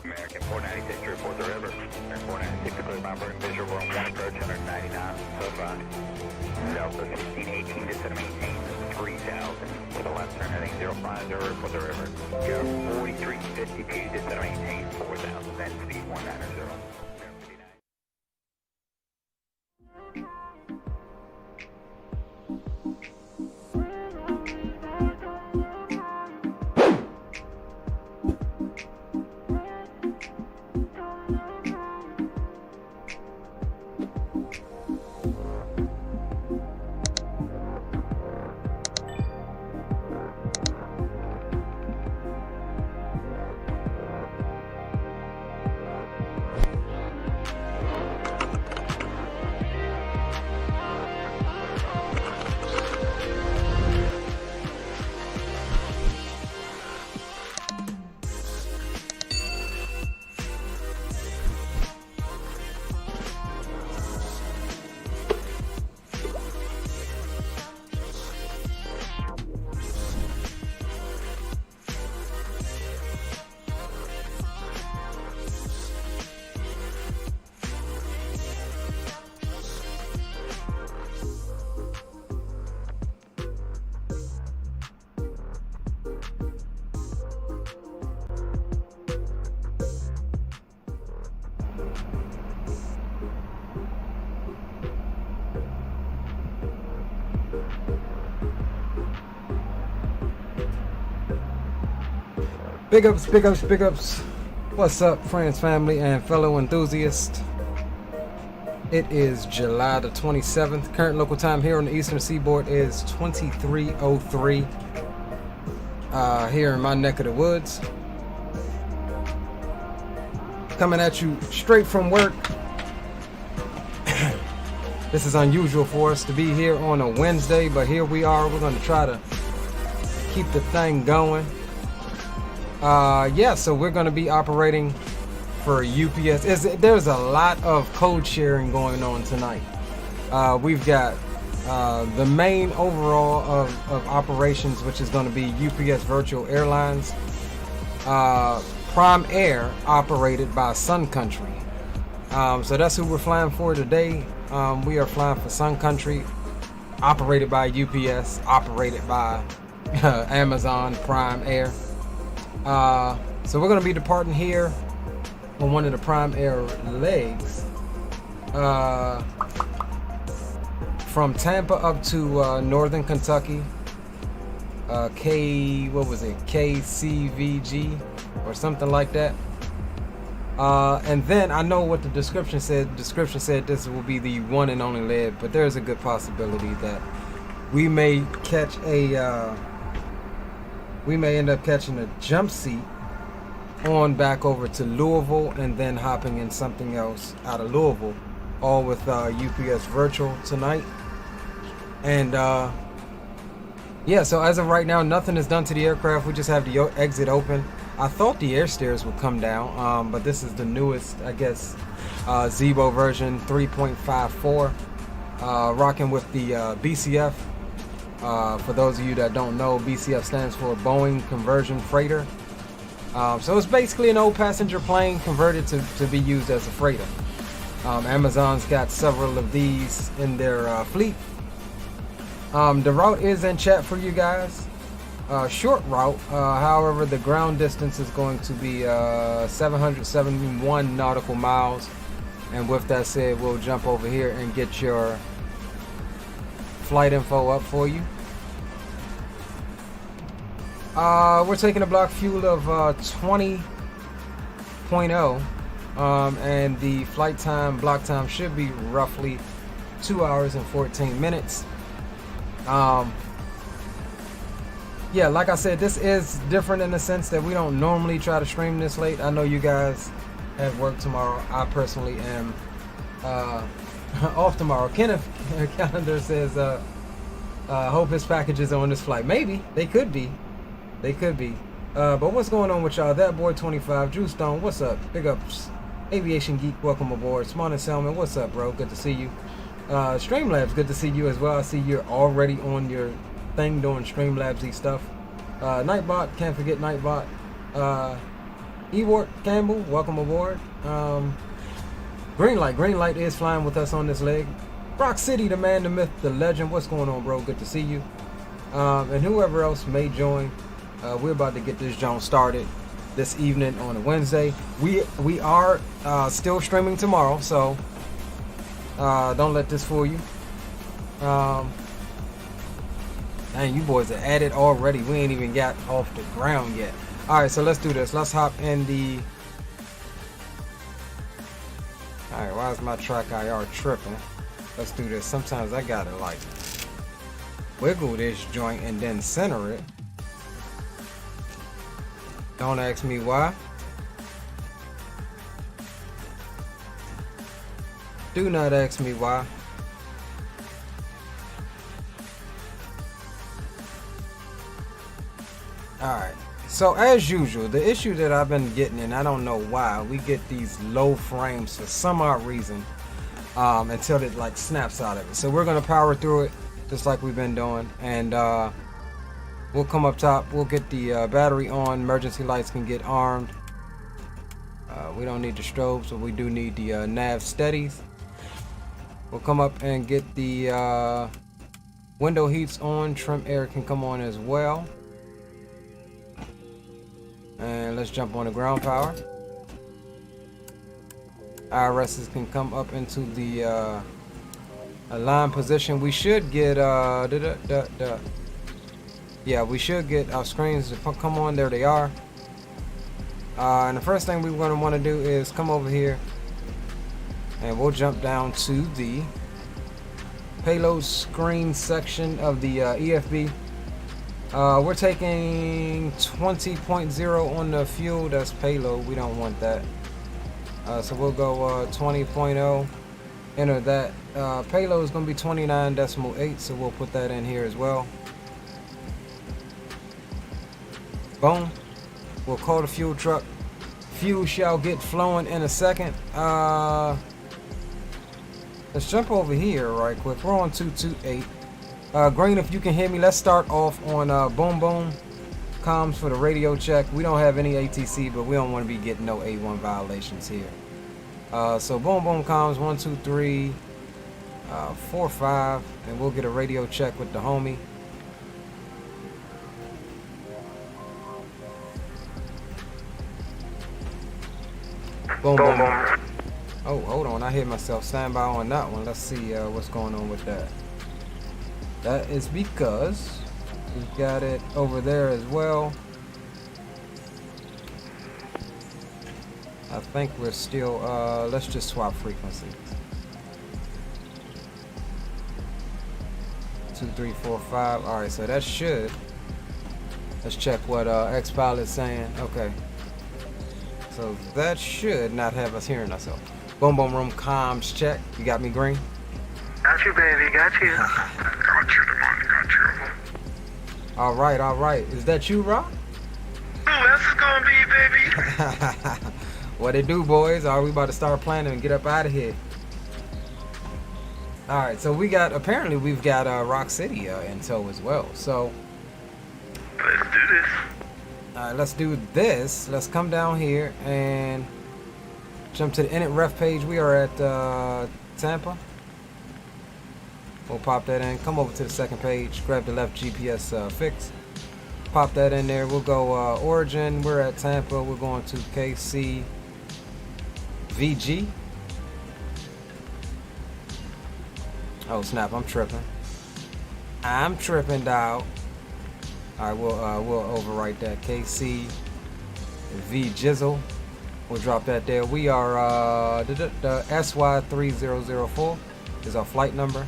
American 496 to report the river. American 496 to clear bomber and visual room 1 approach 199, so far. Delta 1618 to set maintain 3000 to the left turn heading 050 report the river. Go 4352 to set maintain 4000, then speed 190. Big ups, big ups, big ups. What's up, friends, family, and fellow enthusiasts? It is July the 27th. Current local time here on the Eastern Seaboard is 23:03. Here in my neck of the woods. Coming at you straight from work. This is unusual for us to be here on a Wednesday, but here we are. We're going to try to keep the thing going. Yeah, so we're going to be operating for UPS. There's a lot of code sharing going on tonight. We've got the main overall of operations, which is going to be UPS Virtual Airlines. Prime Air, operated by Sun Country. So that's who we're flying for today. We are flying for Sun Country, operated by UPS, operated by Amazon Prime Air. So we're going to be departing here on one of the Prime Air legs from Tampa up to northern Kentucky. KCVG or something like that. And then I know what the description said. The description said this will be the one and only leg, but there's a good possibility that we may catch a we may end up catching a jump seat on back over to Louisville and then hopping in something else out of Louisville, all with UPS Virtual tonight. And yeah, so as of right now, nothing is done to the aircraft. We just have the exit open. I thought the air stairs would come down, but this is the newest, I guess, Zibo version 3.54, rocking with the BCF. For those of you that don't know, BCF stands for Boeing Conversion Freighter. So it's basically an old passenger plane converted to be used as a freighter. Amazon's got several of these in their fleet. The route is in chat for you guys. Short route, however, the ground distance is going to be 771 nautical miles. And with that said, we'll jump over here and get your flight info up for you. We're taking a block fuel of 20.0, and the flight time, block time, should be roughly 2 hours and 14 minutes. Yeah, like I said, this is different in the sense that we don't normally try to stream this late. I know you guys have work tomorrow. I personally am off tomorrow. Kenneth calendar says hope his packages are on this flight. Maybe they could be, but what's going on with y'all? That boy 25 Drew Stone, what's up? Big ups. Aviation Geek, welcome aboard. Smart and Selman, what's up, bro? Good to see you. Streamlabs, good to see you as well. I see you're already on your thing doing Streamlabs-y stuff. Nightbot, can't forget Nightbot. Ewart Campbell, welcome aboard. Green light is flying with us on this leg. Rock City, the man, the myth, the legend. What's going on, bro? Good to see you. And whoever else may join, we're about to get this joint started this evening on a Wednesday. We are still streaming tomorrow, so don't let this fool you. Dang, you boys are at it already. We ain't even got off the ground yet. All right, so let's do this. Let's hop in the. All right, why is my track IR tripping? Let's do this. Sometimes I gotta like wiggle this joint and then center it. Don't ask me why. Do not ask me why. Alright, so as usual, the issue that I've been getting, and I don't know why, we get these low frames for some odd reason until it like snaps out of it. So we're gonna power through it just like we've been doing, and we'll come up top, we'll get the battery on, emergency lights can get armed. We don't need the strobes, but we do need the nav steadies. We'll come up and get the window heats on, trim air can come on as well. And let's jump on the ground power. Aorus can come up into the align position. We should get yeah, we should get our screens to come on. There they are. And the first thing we're going to want to do is come over here and we'll jump down to the payload screen section of the EFB. We're taking 20.0 on the fuel. That's payload. We don't want that. So we'll go 20.0. Enter that. Payload is going to be 29.8, so we'll put that in here as well. Boom. We'll call the fuel truck. Fuel shall get flowing in a second. Let's jump over here right quick. We're on 228. Green, if you can hear me, let's start off on boom boom comms for the radio check. We don't have any ATC, but we don't want to be getting no A1 violations here. So boom boom comms 1 2 3 4 5, and we'll get a radio check with the homie. Boom boom. Oh, hold on, I hit myself. Stand by on that one. Let's see what's going on with that. That is because we've got it over there as well. I think we're still, let's just swap frequency. 2 3 4 5. All right, so that should, let's check what X-Pilot's saying. Okay, so that should not have us hearing ourselves. Boom boom room comms check. You got me, Green? Got you, baby, got you. Got you, got you. All right. Is that you, Rock? Who else is gonna be, baby? What it do, boys? Are we about to start planning and get up out of here? All right, so apparently we've got Rock City in tow as well. So Let's do this. all right, let's do this. Let's come down here and jump to the init ref page. We are at Tampa. We'll pop that in. Come over to the second page. Grab the left GPS fix. Pop that in there. We'll go origin. We're at Tampa. We're going to KCVG. Oh snap! I'm tripping. I'm tripping, dog. All right, we'll overwrite that. KCV Jizzle. We'll drop that there. We are the SY3004 is our flight number.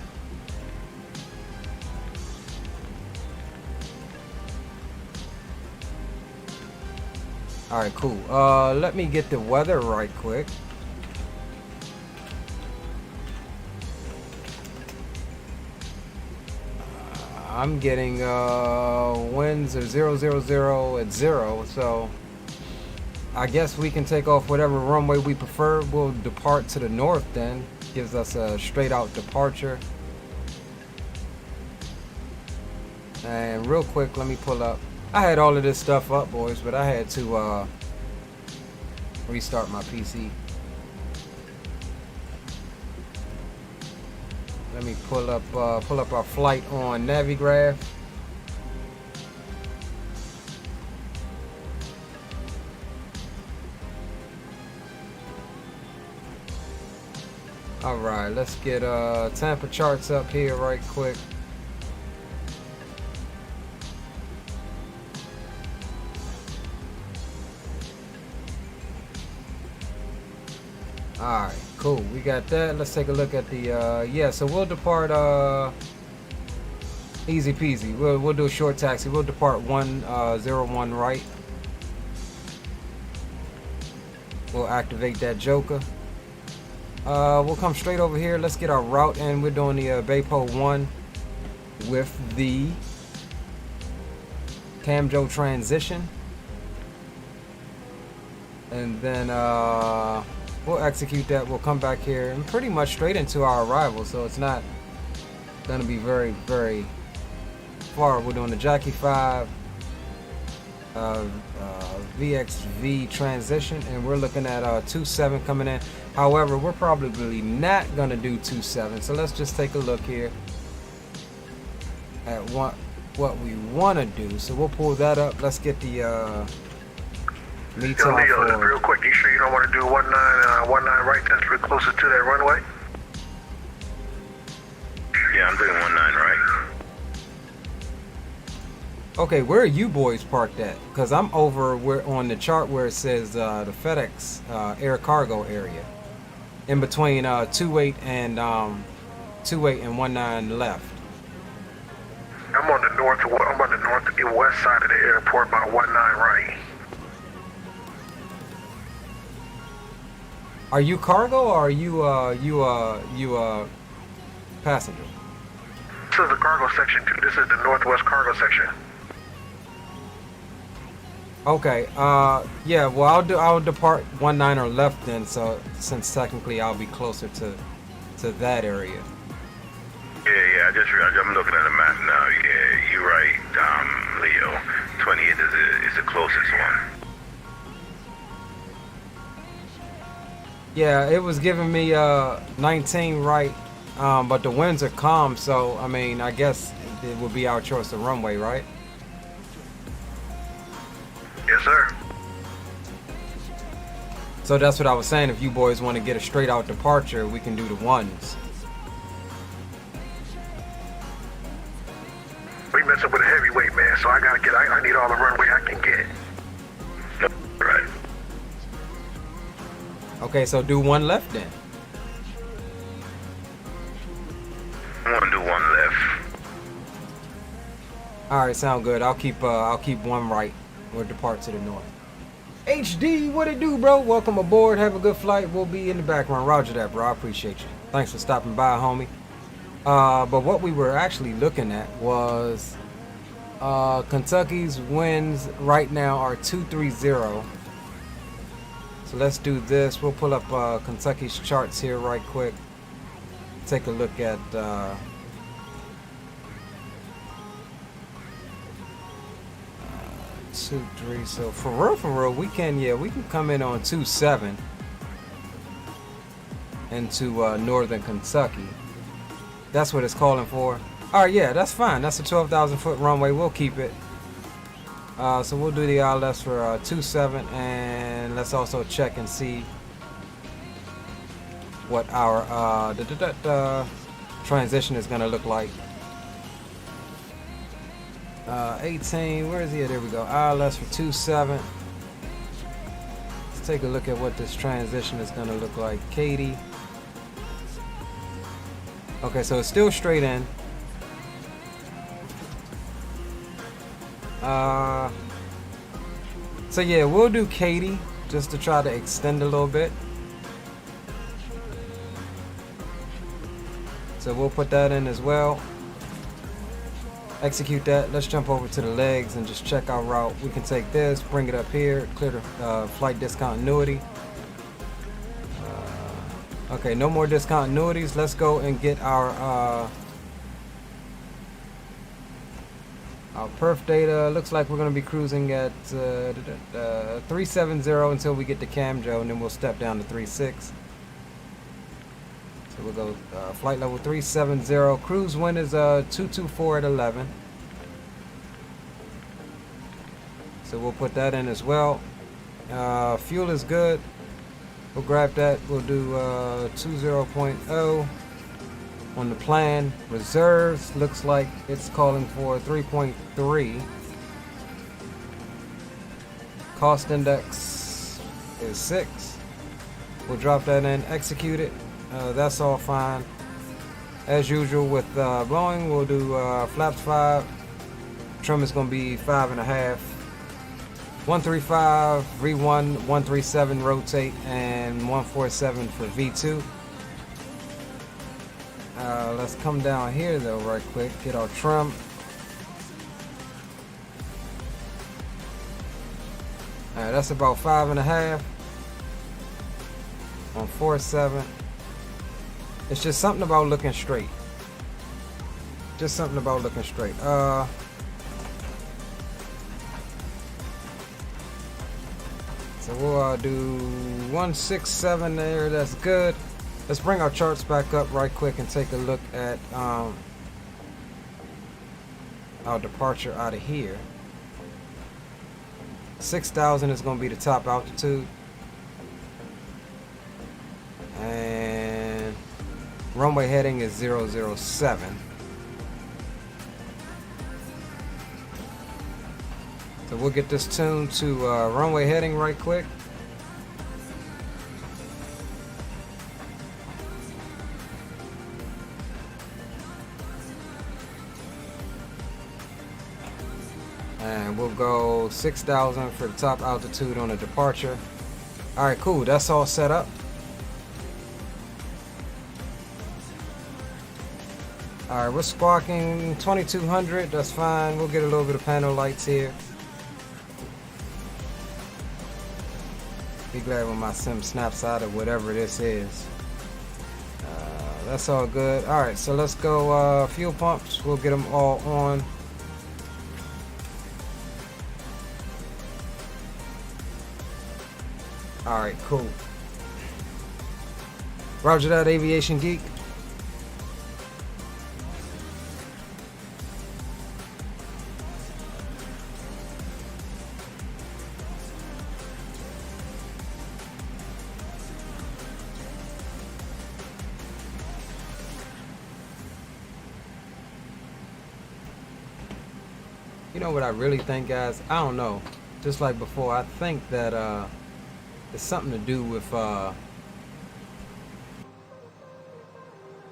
All right, cool. Let me get the weather right quick. I'm getting winds of 000 at 0, so I guess we can take off whatever runway we prefer. We'll depart to the north then. Gives us a straight out departure. And real quick, let me pull up. I had all of this stuff up, boys, but I had to restart my PC. Let me pull up our flight on Navigraph. All right, let's get Tampa charts up here right quick. All right, cool. We got that. Let's take a look at the yeah. So we'll depart easy peasy. We'll do a short taxi. We'll depart 101 right. We'll activate that Joker. We'll come straight over here. Let's get our route in. We're doing the Baypo 1 with the Camjo transition, and then we'll execute that. We'll come back here and pretty much straight into our arrival, so it's not gonna be very far. We're doing the Jackie 5 VXV transition, and we're looking at 2.7 coming in. However, we're probably not gonna do 2.7, so let's just take a look here at what we want to do. So we'll pull that up. Let's get the lead Yo, time Leo, for. real quick, you sure you don't want to do 19 right? That's real closer to that runway. Yeah, I'm doing 19 right. Okay, where are you boys parked at? Because I'm over where on the chart where it says the FedEx air cargo area, in between 28 and 19 left. I'm on the northwest side of the airport, about 19 right. Are you cargo or are you passenger? This is the cargo section too. This is the northwest cargo section. Okay. Yeah. Well, I'll depart 19 or left then. So since technically I'll be closer to that area. Yeah, I'm looking at the map now. Yeah, you're right, Leo. 28 is the closest one. Yeah, it was giving me 19 right, but the winds are calm, so I mean, I guess it would be our choice of runway, right? Yes, sir. So that's what I was saying. If you boys want to get a straight out departure, we can do the ones. We messing with a heavyweight, man, so I need all the runway I can get. Right. Okay, so do one left then. I'm gonna do one left. All right, sound good. I'll keep one right. We'll depart to the north. HD, what it do, bro? Welcome aboard. Have a good flight. We'll be in the background. Roger that, bro. I appreciate you. Thanks for stopping by, homie. But what we were actually looking at was Kentucky's winds right now are 230. So let's do this. We'll pull up Kentucky's charts here right quick. Take a look at 2-3. So for real, we can come in on 2-7 into northern Kentucky. That's what it's calling for. All right, yeah, that's fine. That's a 12,000 foot runway. We'll keep it. So we'll do the ILS for 2.7, and let's also check and see what our transition is going to look like. 18, where is he? There we go. ILS for 2.7. Let's take a look at what this transition is going to look like. Katie. Okay, so it's still straight in. So yeah, we'll do Katie just to try to extend a little bit. So we'll put that in as well. Execute that. Let's jump over to the legs and just check our route. We can take this, bring it up here, clear the flight discontinuity. Okay, no more discontinuities. Let's go and get our Our perf data looks like we're going to be cruising at 370 until we get to Camjo, and then we'll step down to 36. So we'll go flight level 370. Cruise wind is 224 at 11. So we'll put that in as well. Fuel is good. We'll grab that. We'll do 20.0 on the plan. Reserves looks like it's calling for 3.3. Cost index is 6. We'll drop that in, execute it. That's all fine. As usual with blowing, we'll do flaps 5. Trim is going to be 5.5. 135, V1, 137 rotate, and 147 for V2. Let's come down here though right quick, get our trim. Alright, that's about 5.5 on 47. It's just something about looking straight. Just something about looking straight. So we'll do 167 there, that's good. Let's bring our charts back up right quick and take a look at our departure out of here. 6,000 is going to be the top altitude. And runway heading is 007. So we'll get this tuned to runway heading right quick. And we'll go 6,000 for the top altitude on the departure. Alright, cool. That's all set up. Alright, we're sparking 2200. That's fine. We'll get a little bit of panel lights here. Be glad when my sim snaps out of whatever this is. That's all good. Alright, so let's go fuel pumps. We'll get them all on. Alright, cool. Roger that, Aviation Geek. You know what I really think, guys? I don't know. Just like before, I think that it's something to do with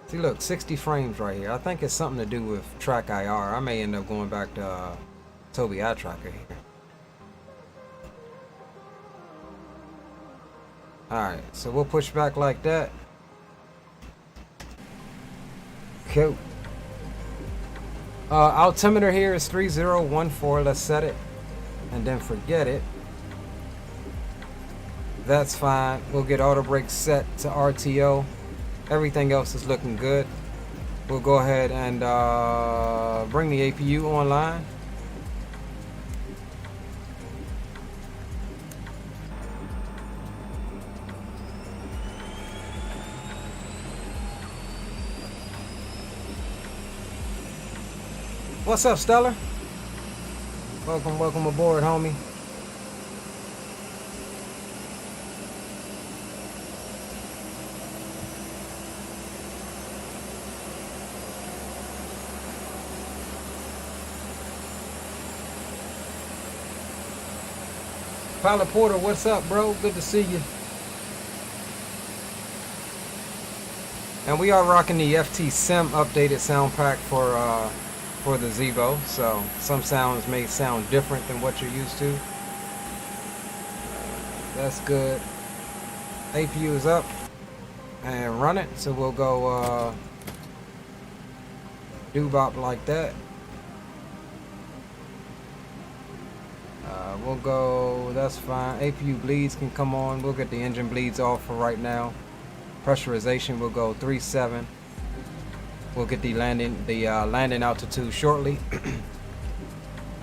see, look, 60 frames right here. I think it's something to do with track IR. I may end up going back to Tobii eye tracker here. Alright, so we'll push back like that. Cool. Altimeter here is 3014. Let's set it and then forget it. That's fine. We'll get auto brake set to RTO. Everything else is looking good. We'll go ahead and bring the APU online. What's up, Stellar? Welcome aboard, homie. Pilot Porter, what's up, bro? Good to see you. And we are rocking the FT Sim updated sound pack for the Zibo, so some sounds may sound different than what you're used to. That's good. APU is up and run it, so we'll go do-bop like that. We'll go, that's fine. APU bleeds can come on. We'll get the engine bleeds off for right now. Pressurization will go 3.7. We'll get the landing altitude shortly.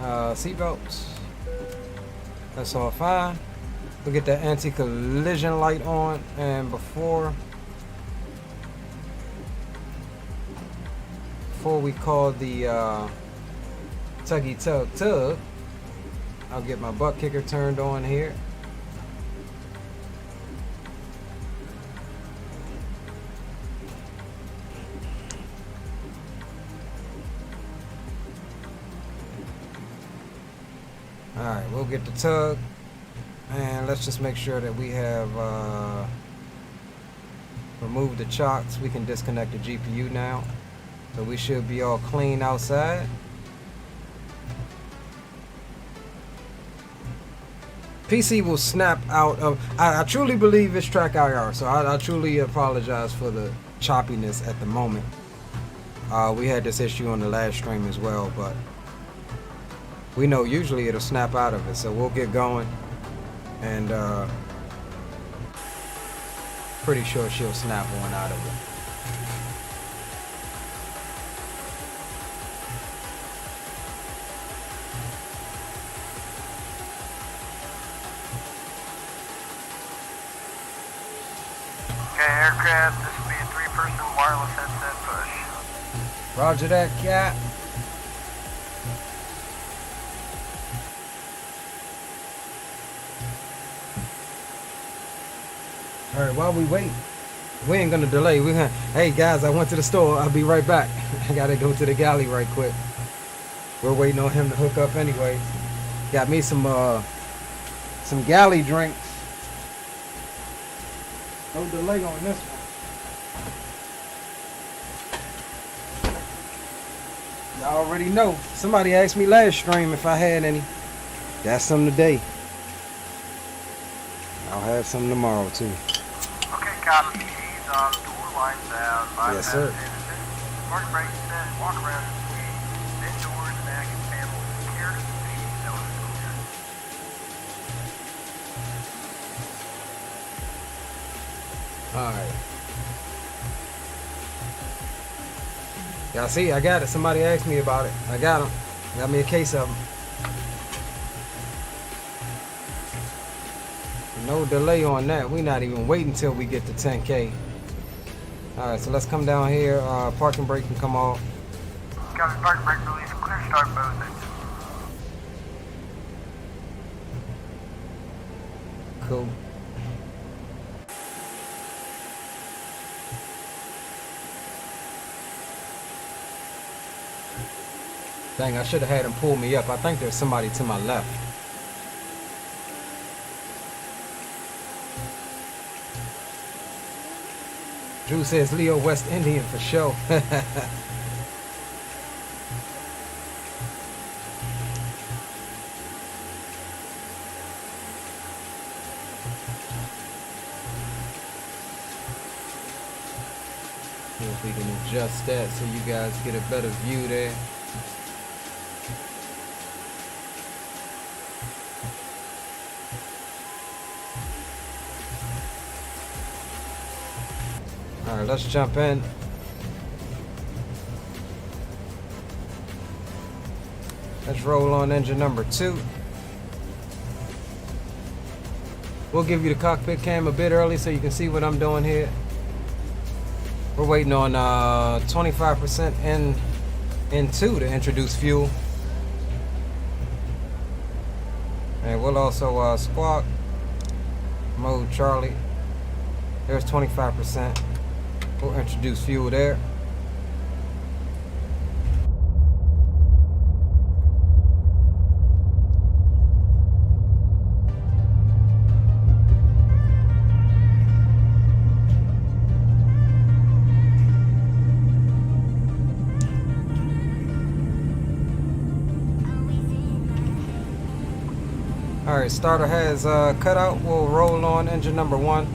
seatbelts. That's all fine. We'll get that anti-collision light on, and before we call the tuggy tug, I'll get my butt kicker turned on here. Alright, we'll get the tug, and let's just make sure that we have removed the chocks. We can disconnect the GPU now, so we should be all clean outside. PC will snap out of, I truly believe it's track IR, so I truly apologize for the choppiness at the moment. We had this issue on the last stream as well, but we know usually it'll snap out of it, so we'll get going, and pretty sure she'll snap one out of it. Okay, aircraft, this will be a 3-person wireless headset push. Roger that, cat. All right, while we wait, we ain't gonna delay. Hey guys, I went to the store. I'll be right back. I gotta go to the galley right quick. We're waiting on him to hook up anyway. Got me some galley drinks. No delay on this one. Y'all already know. Somebody asked me last stream if I had any. Got some today. I'll have some tomorrow too. Okay, copy. Ease on, door lines out. Yes, sir. Park brake set, walk around the suite. Then doors, back, and panel secure. Please don't clear. Alright. Y'all see, I got it. Somebody asked me about it. I got them. Got me a case of them. No delay on that. We're not even waiting until we get to 10K. Alright, so let's come down here. Parking brake can come off. Copy, park brake release. Clear start both engines. Cool. Dang, I should have had him pull me up. I think there's somebody to my left. Drew says Leo West Indian for sure. See if we can adjust that so you guys get a better view there. Alright, let's jump in. Let's roll on engine number 2. We'll give you the cockpit cam a bit early so you can see what I'm doing here. We're waiting on 25% N2 to introduce fuel. And we'll also squawk mode Charlie. There's 25%. We'll introduce fuel there. Alright, starter has cut out. We'll roll on engine number 1.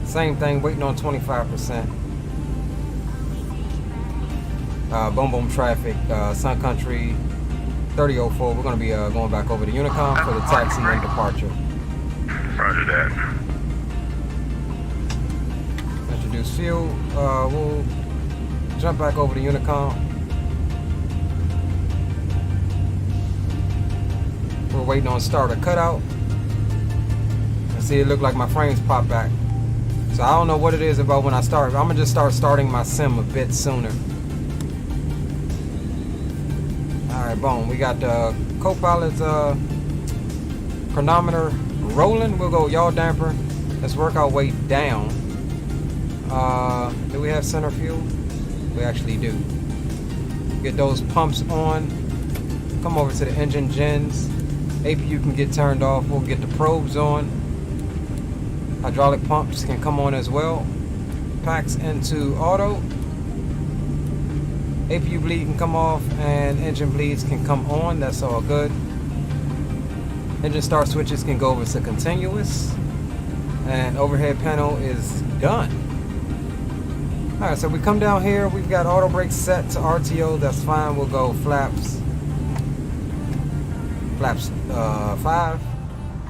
Same thing, waiting on 25%. Boom boom traffic, Sun Country 3004. We're going to be going back over to Unicom for the taxi and departure. Roger that. Introduce fuel. We'll jump back over to Unicom. we're waiting on starter cutout. And see, it looked like my frames pop back. So I don't know what it is about when I start. I'm gonna just start starting my sim a bit sooner. Alright, boom. We got the co-pilot's chronometer rolling. We'll go yaw damper. Let's work our way down. Do we have center fuel? We actually do. Get those pumps on. Come over to the engine gens. APU can get turned off. We'll get the probes on. Hydraulic pumps can come on as well. Packs into auto. APU bleed can come off and engine bleeds can come on. That's all good. Engine start switches can go over to continuous. And overhead panel is done. Alright, so we come down here. We've got auto brake set to RTO. That's fine. We'll go flaps. Flaps 5.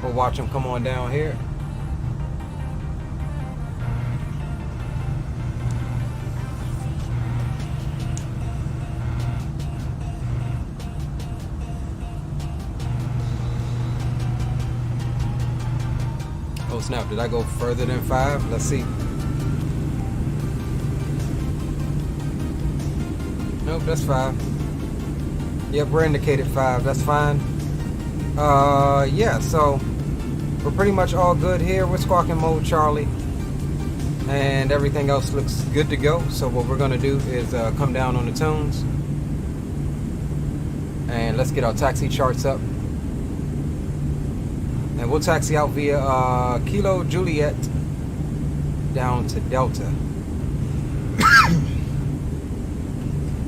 We'll watch them come on down here. Oh snap, did I go further than 5? Let's see. Nope, that's 5. Yep, we're indicated 5. That's fine. Yeah, so we're pretty much all good here. We're squawking mode Charlie. And everything else looks good to go. So what we're going to do is come down on the tunes. And let's get our taxi charts up. And we'll taxi out via Kilo Juliet down to Delta.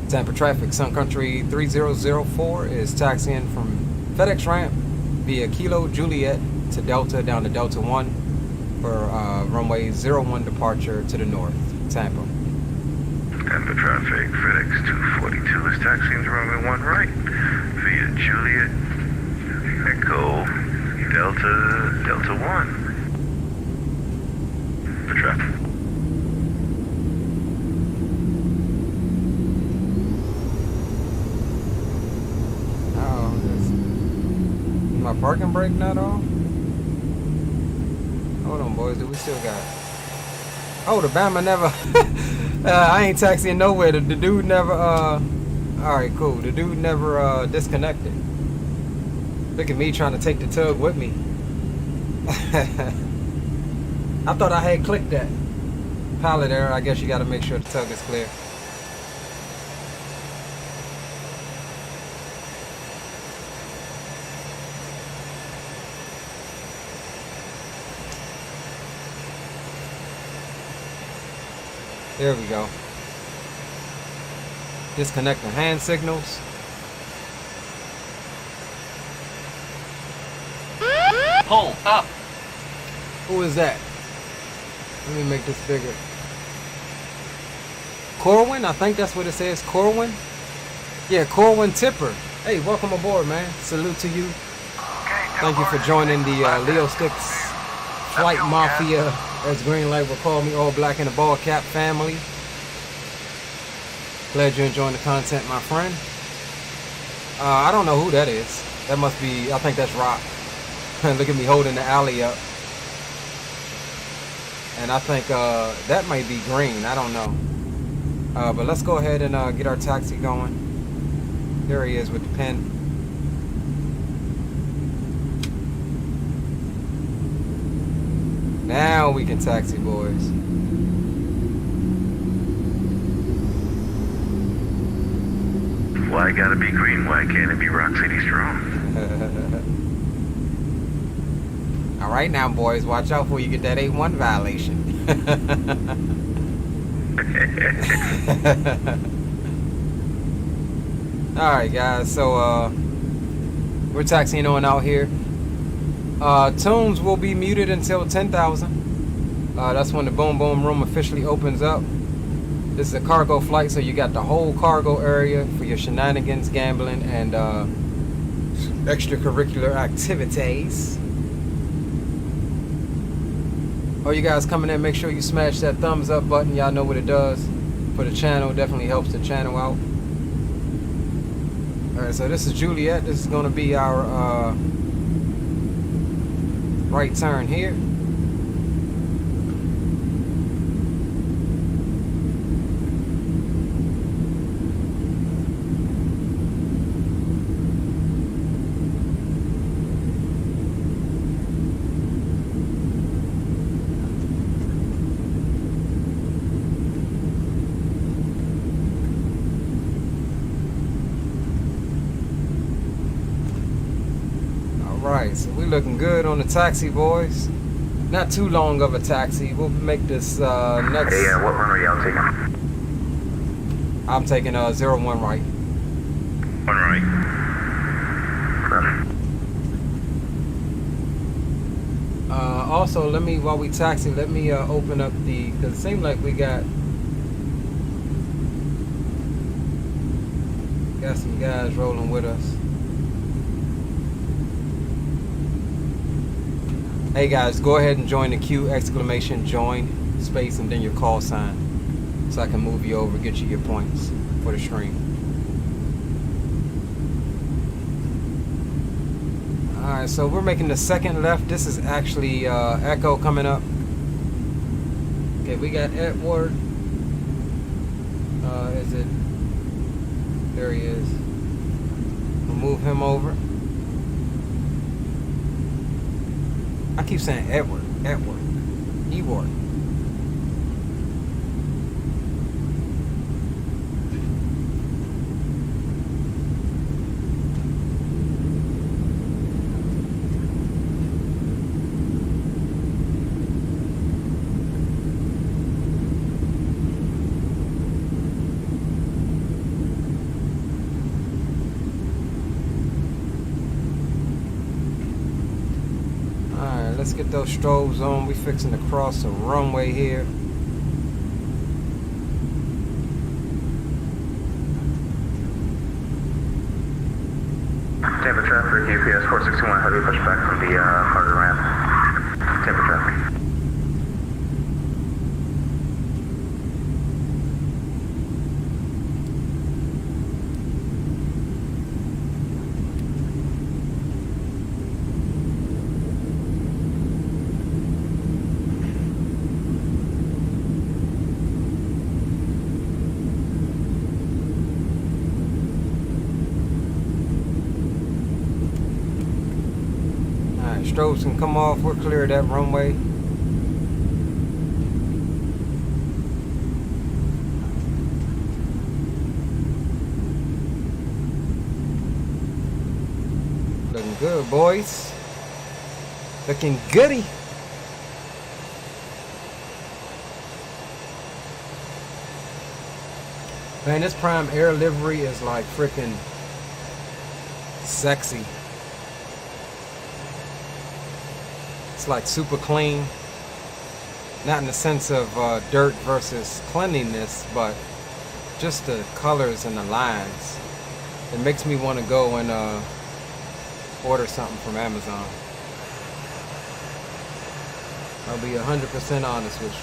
Tampa traffic, Sun Country 3004 is taxiing from FedEx ramp via Kilo Juliet to Delta down to Delta 1 for runway 01 departure to the north, Tampa. Tampa traffic, FedEx 242 is taxiing to runway 1 right via Juliet, Echo, Delta 1. For traffic. My parking brake not on? Hold on, boys. Do we still got? Oh, the Bama never. I ain't taxiing nowhere. The dude never. All right, cool. The dude never disconnected. Look at me trying to take the tug with me. I thought I had clicked that. Pilot error. I guess you got to make sure the tug is clear. There we go. Disconnect the hand signals. Pull up. Who is that? Let me make this bigger. Corwin? I think that's what it says. Corwin? Yeah, Corwin Tipper. Hey, welcome aboard, man. Salute to you. Thank you for joining the Leo Sticks Flight Mafia, as Greenlight will call me, all black in the ball cap family. Glad you're enjoying the content, my friend. I don't know who that is. That must be, I think that's Rock. Look at me holding the alley up. And I think that might be Green. I don't know. But let's go ahead and get our taxi going. There he is with the pen. Now we can taxi, boys. Why gotta be green? Why can't it be Rock City strong? All right now, boys. Watch out before you get that 8-1 violation. All right, guys. So we're taxiing on out here. Tunes will be muted until 10,000. That's when the boom boom room officially opens up. This is a cargo flight, so you got the whole cargo area for your shenanigans, gambling, and extracurricular activities. Oh, you guys coming in, make sure you smash that thumbs up button. Y'all know what it does for the channel. Definitely helps the channel out. Alright, so this is Juliet. This is going to be our right turn here. Alright, so we're looking good on the taxi, boys. Not too long of a taxi. We'll make this next. Hey, what runway y'all taking? I'm taking 01 right. One right. Also, let me, while we taxi, let me open up the, because it seems like we got some guys rolling with us. Hey guys, go ahead and join the queue, exclamation join, space, and then your call sign, so I can move you over, get you your points for the stream. Alright, so we're making the second left. This is actually Echo coming up. Okay, we got Edward. Is it? There he is. We'll move him over. I keep saying Edward. Eward. Let's get those strobes on. We fixing to cross a runway here. Tampa traffic, UPS 461, how do we push back from the harder ramp? Tampa traffic. Strobes can come off. We're clear of that runway. Looking good, boys. Looking goody. Man, this Prime Air livery is like freaking sexy. It's like super clean, not in the sense of dirt versus cleanliness, but just the colors and the lines. It makes me want to go and order something from Amazon. I'll be 100% honest with you.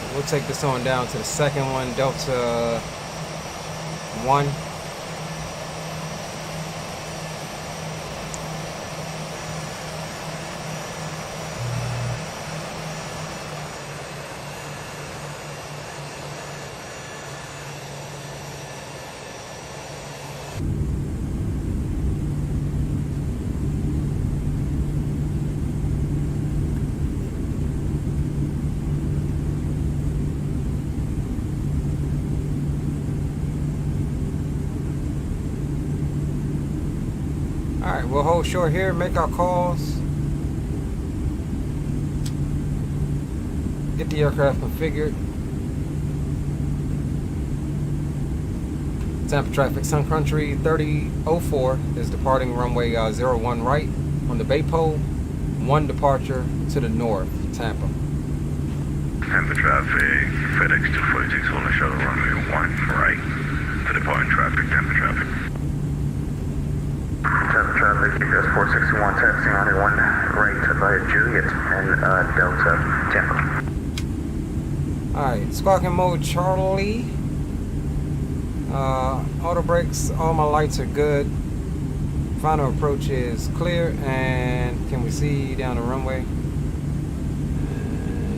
So we'll take this on down to the second one, Delta 1. Alright, we'll hold short here, make our calls. Get the aircraft configured. Tampa traffic, Sun Country 3004 is departing runway 01 right on the Bay Pole. 1 departure to the north, Tampa. Tampa traffic, FedEx 246 on the shuttle runway 1 right. For departing traffic, Tampa traffic. Tampa traffic, UPS 461 taxi on 1 right via Juliet and Delta Tampa. Alright, squawking mode Charlie. Auto brakes, all my lights are good. Final approach is clear, and can we see down the runway?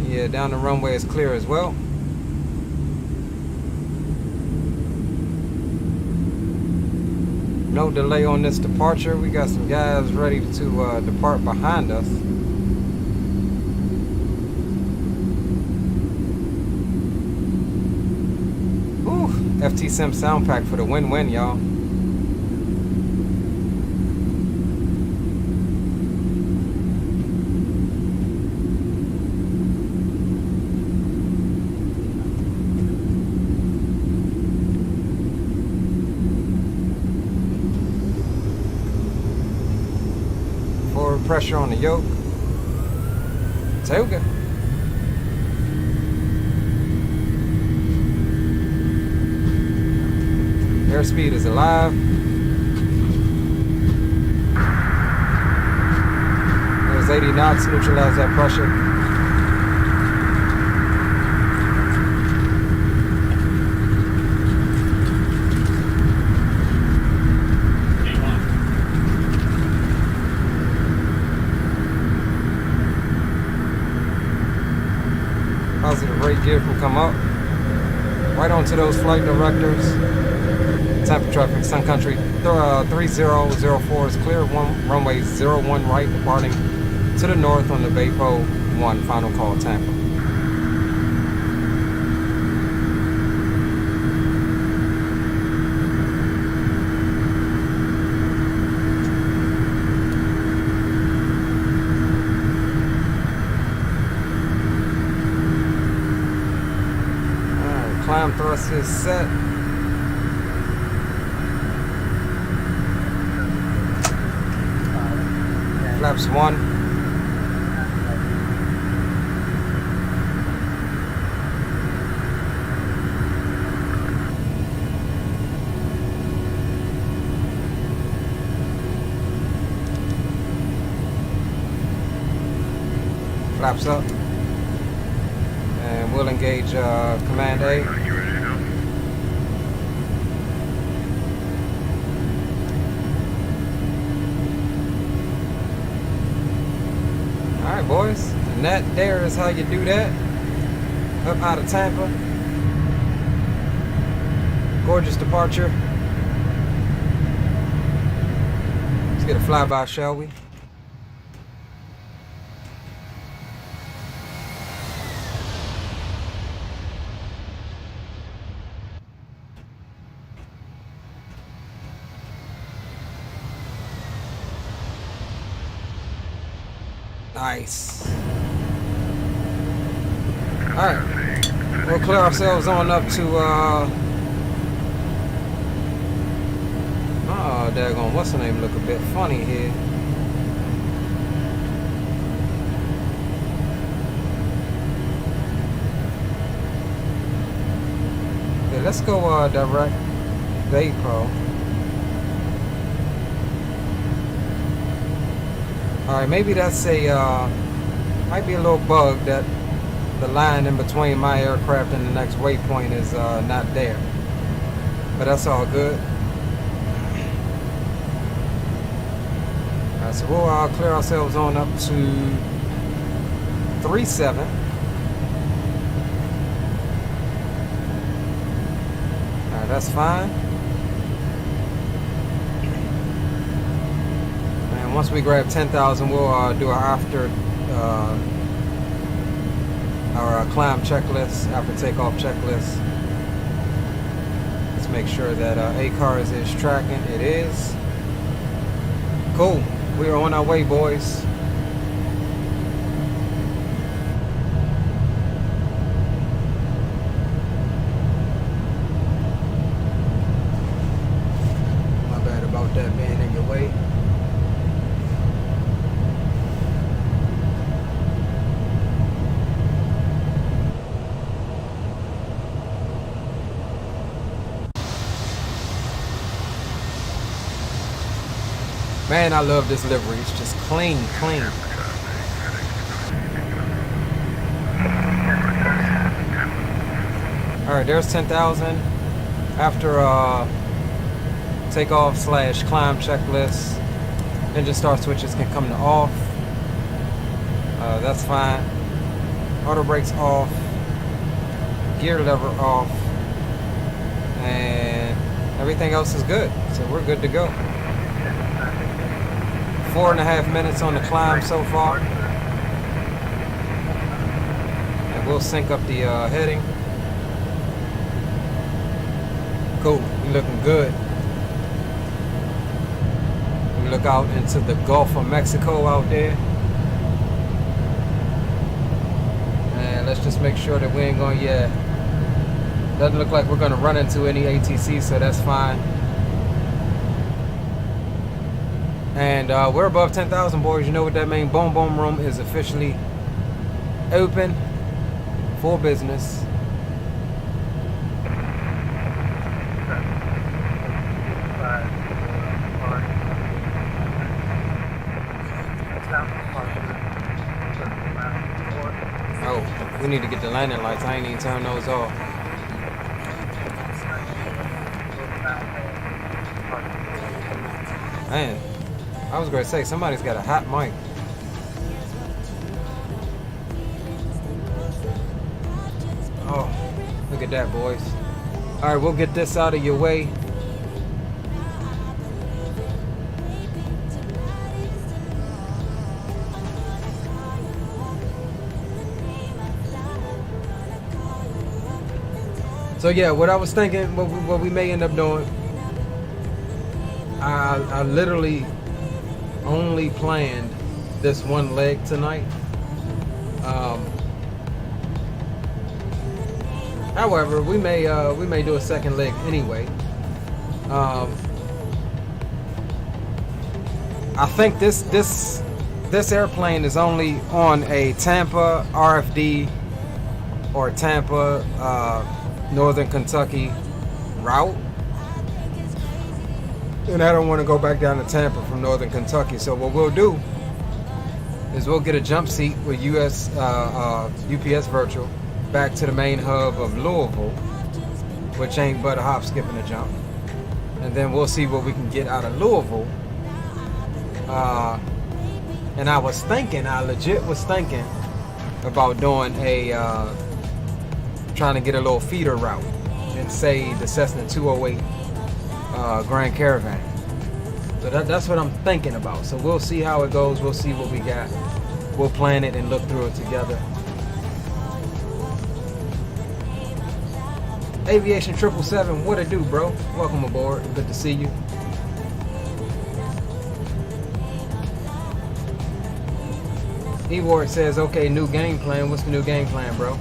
Yeah, down the runway is clear as well. No delay on this departure. We got some guys ready to depart behind us. Whew, FT Sim sound pack for the win-win, y'all. Pressure on the yoke. Toga. Airspeed is alive. There's 80 knots, neutralize that pressure. Positive rate gear can come up. Right onto those flight directors. Tampa traffic, Sun Country 3004 is clear. Runway 01 right, departing to the north on the Baypo 1. Final call, Tampa. Climb thrust is set. Flaps 1. Flaps up. And we'll engage Command A. Alright boys, and that there is how you do that. Up out of Tampa. Gorgeous departure. Let's get a flyby, shall we? Nice. Alright. We'll clear ourselves on up to oh daggone, what's the name? Look a bit funny here. Yeah, let's go direct Baypo. Alright, maybe that's a, might be a little bug that the line in between my aircraft and the next waypoint is not there. But that's all good. Alright, so we'll clear ourselves on up to 37. Alright, that's fine. Once we grab 10,000, we'll do our climb checklist, after takeoff checklist. Let's make sure that ACARS is tracking. It is. Cool. We are on our way, boys. My bad about that being in your way. Man, I love this livery. It's just clean, clean. All right, there's 10,000. after takeoff / climb checklist, engine start switches can come to off. That's fine. Auto brakes off, gear lever off, and everything else is good. So we're good to go. 4.5 minutes on the climb so far. And we'll sync up the heading. Cool, we looking good. We look out into the Gulf of Mexico out there. And let's just make sure that we ain't going, yeah. Doesn't look like we're gonna run into any ATC, so that's fine. And we're above 10,000, boys. You know what that means? Boom Boom Room is officially open for business. Oh, we need to get the landing lights. I ain't even turn those off. Man, I was going to say, somebody's got a hot mic. Oh, look at that, boys. All right, we'll get this out of your way. So yeah, what I was thinking, what we may end up doing, I literally only planned this one leg tonight. However, we may do a second leg anyway. I think this airplane is only on a Tampa RFD or Tampa Northern Kentucky route. And I don't want to go back down to Tampa from Northern Kentucky. So what we'll do is we'll get a jump seat with UPS Virtual back to the main hub of Louisville, which ain't but a hop, skip, and a jump. And then we'll see what we can get out of Louisville. And I legit was thinking about doing a, trying to get a little feeder route and say the Cessna 208 Grand Caravan. So that's what I'm thinking about. So we'll see how it goes. We'll see what we got. We'll plan it and look through it together. Aviation 777, what it do, bro? Welcome aboard. Good to see you. Ewart says, okay, new game plan. What's the new game plan, bro?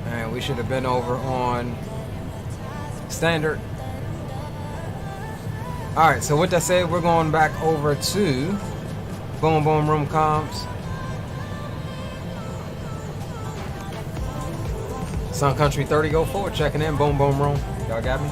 And we should have been over on standard. All right, so with that said, we're going back over to Boom Boom Room comms. Sun Country 30 go forward, checking in. Boom Boom Room. Y'all got me?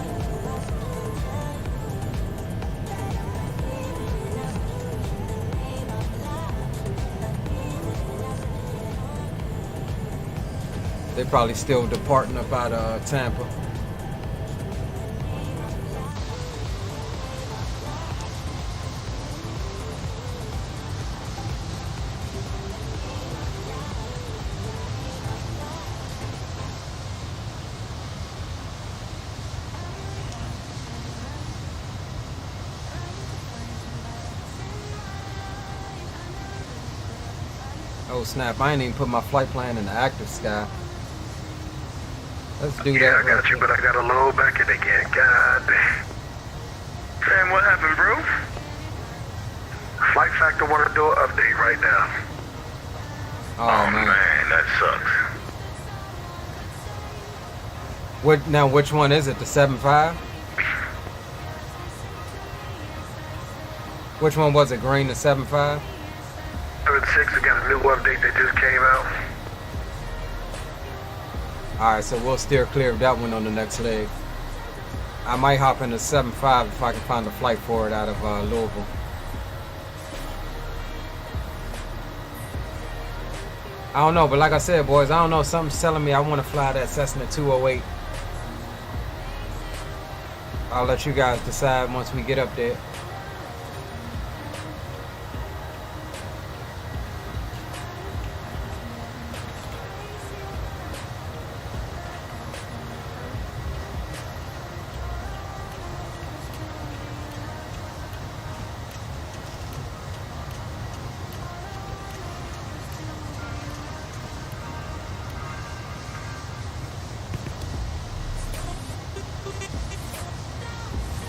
They're probably still departing up out of Tampa. Oh snap, I ain't even put my flight plan in the active sky. Let's do that. Yeah, I got you, but I gotta load back in again. God damn. Sam, what happened, bro? Flight Factor want to do an update right now. Oh man, that sucks. What now? Which one is it? The 7.5? Which one was it? Green, the 7.5? 7.6, we got a new update that just came out. Alright, so we'll steer clear of that one on the next leg. I might hop in the 7.5 if I can find a flight for it out of Louisville. I don't know, but like I said, boys, I don't know. Something's telling me I want to fly that Cessna 208. I'll let you guys decide once we get up there.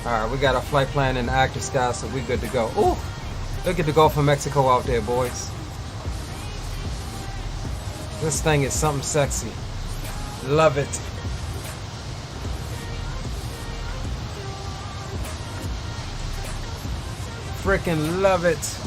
Alright, we got our flight plan in the active sky, so we good to go. Ooh! Look at the Gulf of Mexico out there, boys. This thing is something sexy. Love it. Freaking love it.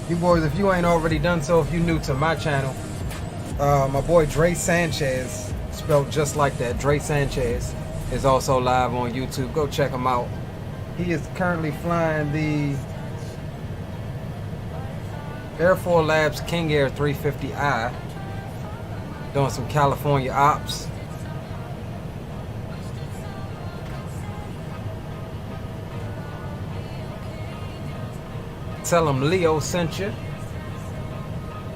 You boys, if you ain't already done so, if you're new to my channel, my boy Dre Sanchez, spelled just like that, Dre Sanchez, is also live on YouTube. Go check him out. He is currently flying the Air Force Labs King Air 350i, doing some California ops. Tell him Leo sent you.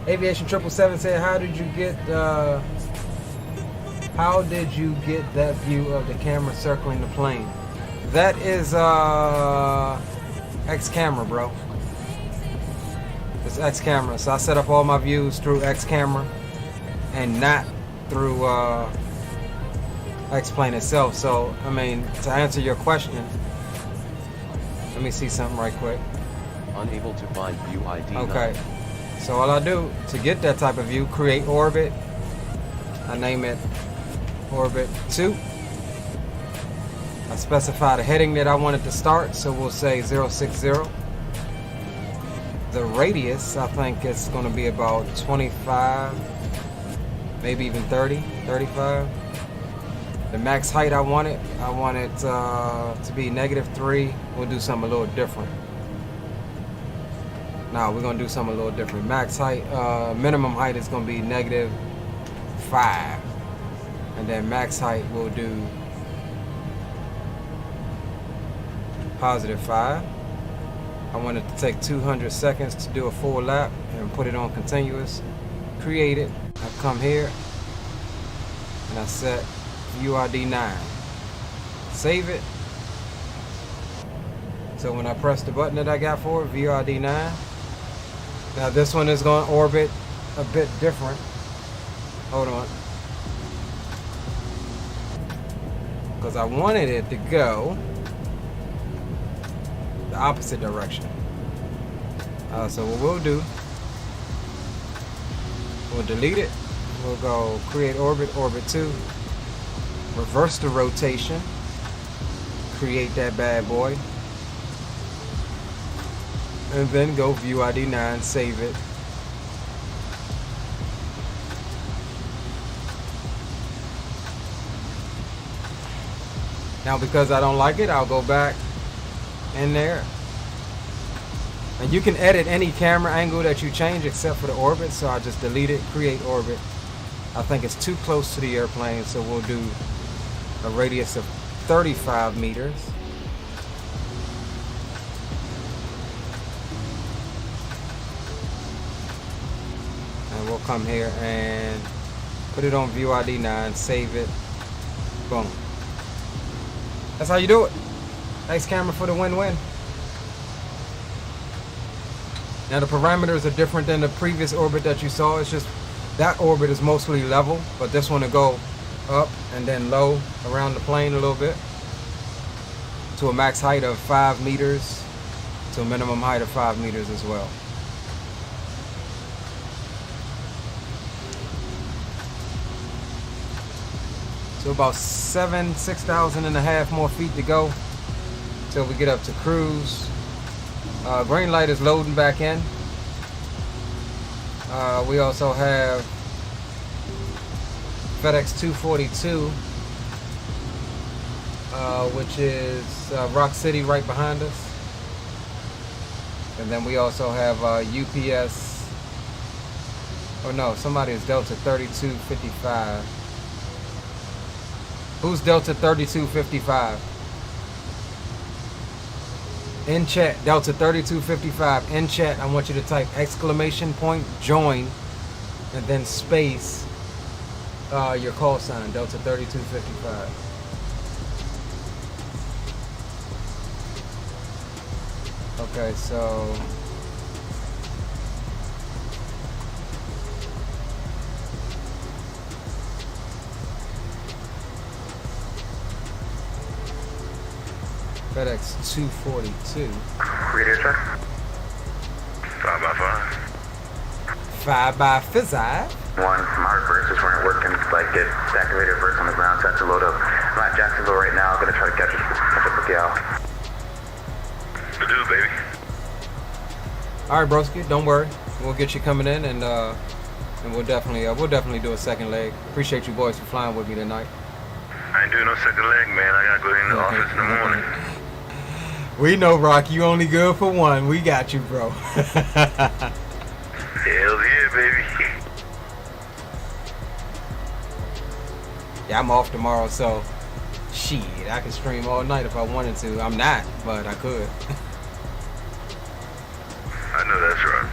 Aviation 777 said, how did you get that view of the camera circling the plane? That is X camera, bro. It's X camera. So I set up all my views through X camera and not through X plane itself. So I mean, to answer your question, let me see something right quick. Unable to find view ID. Okay, so all I do to get that type of view, create orbit. I name it orbit 2. I specify the heading that I want it to start, so we'll say 060. The radius, I think it's going to be about 25, maybe even 30, 35. The max height I want it to be -3. We'll do something a little different. Now we're gonna do something a little different. Max height, minimum height is gonna be -5, and then max height we'll do +5. I want it to take 200 seconds to do a full lap and put it on continuous. Create it. I come here and I set URD 9. Save it. So when I press the button that I got for it, VRD 9. Now this one is going to orbit a bit different. Hold on. Because I wanted it to go the opposite direction. So what we'll do, we'll delete it. We'll go create orbit, orbit 2. Reverse the rotation. Create that bad boy. And then go view ID 9, save it. Now because I don't like it, I'll go back in there. And you can edit any camera angle that you change except for the orbit, so I just delete it, create orbit. I think it's too close to the airplane, so we'll do a radius of 35 meters. And we'll come here and put it on view ID 9, save it, boom. That's how you do it. Nice camera for the win-win. Now the parameters are different than the previous orbit that you saw. It's just that orbit is mostly level, but this one will go up and then low around the plane a little bit to a max height of 5 meters to a minimum height of 5 meters as well. So about 6,500 more feet to go till we get up to cruise. Green light is loading back in. We also have FedEx 242, which is Rock City right behind us. And then we also have UPS. Oh no, somebody is Delta 3255. Who's Delta 3255? In chat, Delta 3255. In chat, I want you to type !, join, and then space your call sign, Delta 3255. Okay, so FedEx 242. Radio check. 5x5. 5x5. One from our first just weren't working. Like get activated first on the ground, set to load up. I'm at Jacksonville right now. I'm gonna try to catch up with Gal. To do, baby. All right, broski, don't worry. We'll get you coming in, and we'll definitely do a second leg. Appreciate you boys for flying with me tonight. I ain't doing no second leg, man. I gotta go in the office in the morning. We know, Rock, you only good for one. We got you, bro. Hell yeah, baby. Yeah, I'm off tomorrow, so shit, I can stream all night if I wanted to. I'm not, but I could. I know that's right.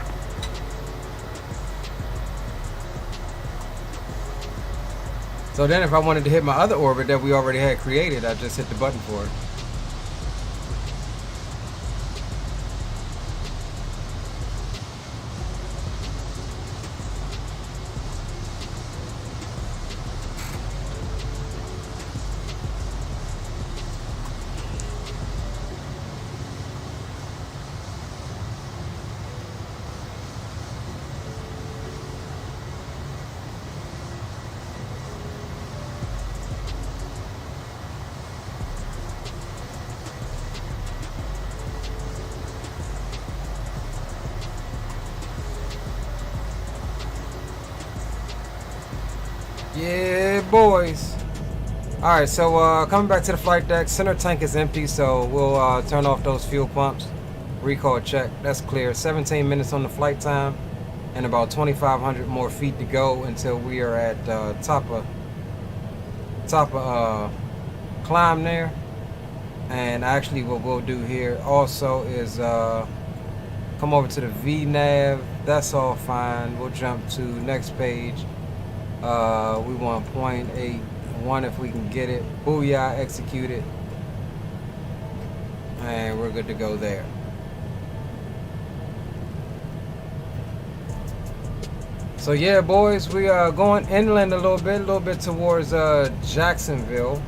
So then if I wanted to hit my other orbit that we already had created, I just hit the button for it. Yeah, boys. Alright, so coming back to the flight deck, center tank is empty, so we'll turn off those fuel pumps. Recall check, that's clear. 17 minutes on the flight time and about 2,500 more feet to go until we are at top of climb there. And actually what we'll do here also is come over to the VNav. That's all fine. We'll jump to next page. We want 0.81 if we can get it. Booyah, execute it. And we're good to go there. So yeah, boys, we are going inland a little bit towards Jacksonville.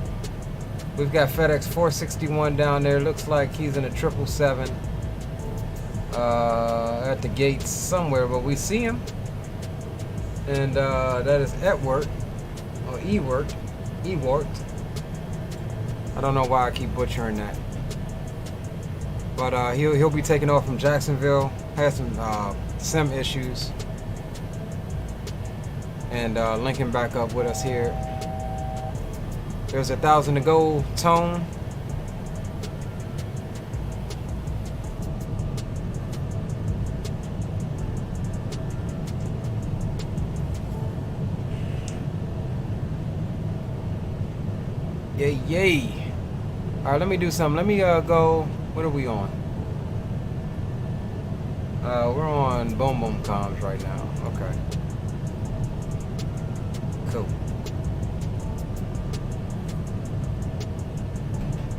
We've got FedEx 461 down there. Looks like he's in a 777 at the gates somewhere, but we see him. And that is Ewart, or Ewart. I don't know why I keep butchering that. But he'll be taking off from Jacksonville. Has some sim issues. And linking back up with us here. There's 1,000 to go, Tone. Yay. Alright, let me do something. Let me go. What are we on? We're on Boom Boom comms right now. Okay. Cool.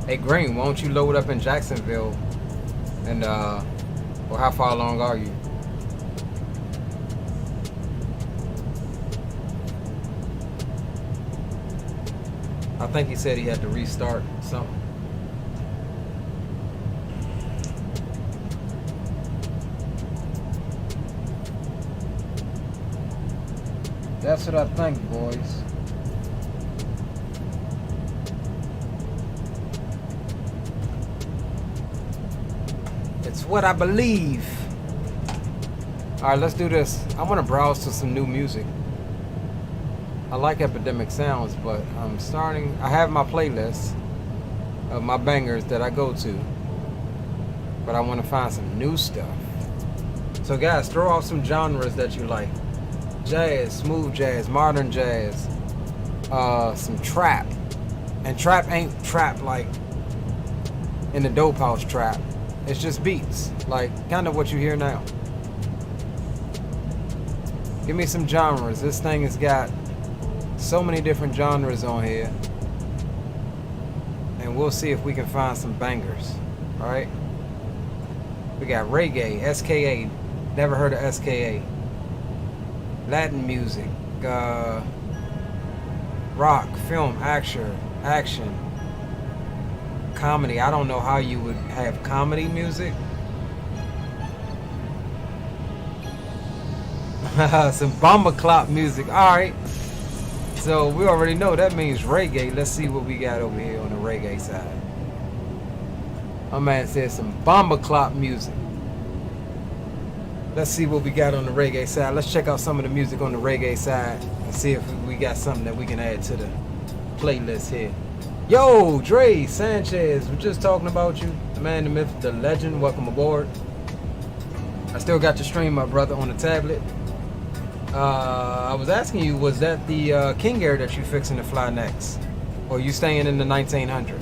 Hey Green, why don't you load up in Jacksonville? And or how far along are you? I think he said he had to restart something. That's what I think, boys. It's what I believe. Alright, let's do this. I want to browse to some new music. I like Epidemic Sounds, but I have my playlist of my bangers that I go to. But I want to find some new stuff. So guys, throw out some genres that you like. Jazz, smooth jazz, modern jazz, some trap. And trap ain't trap like in the dope house trap. It's just beats, like kind of what you hear now. Give me some genres. This thing has got so many different genres on here. And we'll see if we can find some bangers. Alright? We got reggae, SKA. Never heard of SKA. Latin music. Rock, film, action. Comedy. I don't know how you would have comedy music. Some bomber clop music. Alright. So we already know that means reggae. Let's see what we got over here on the reggae side. My man said some bomber clop music. Let's see what we got on the reggae side. Let's check out some of the music on the reggae side and see if we got something that we can add to the playlist here. Yo, Dre Sanchez, we're just talking about you. The man, the myth, the legend. Welcome aboard. I still got your stream, my brother, on the tablet. I was asking you, was that the King Air that you fixing to fly next? Or you staying in the 1900?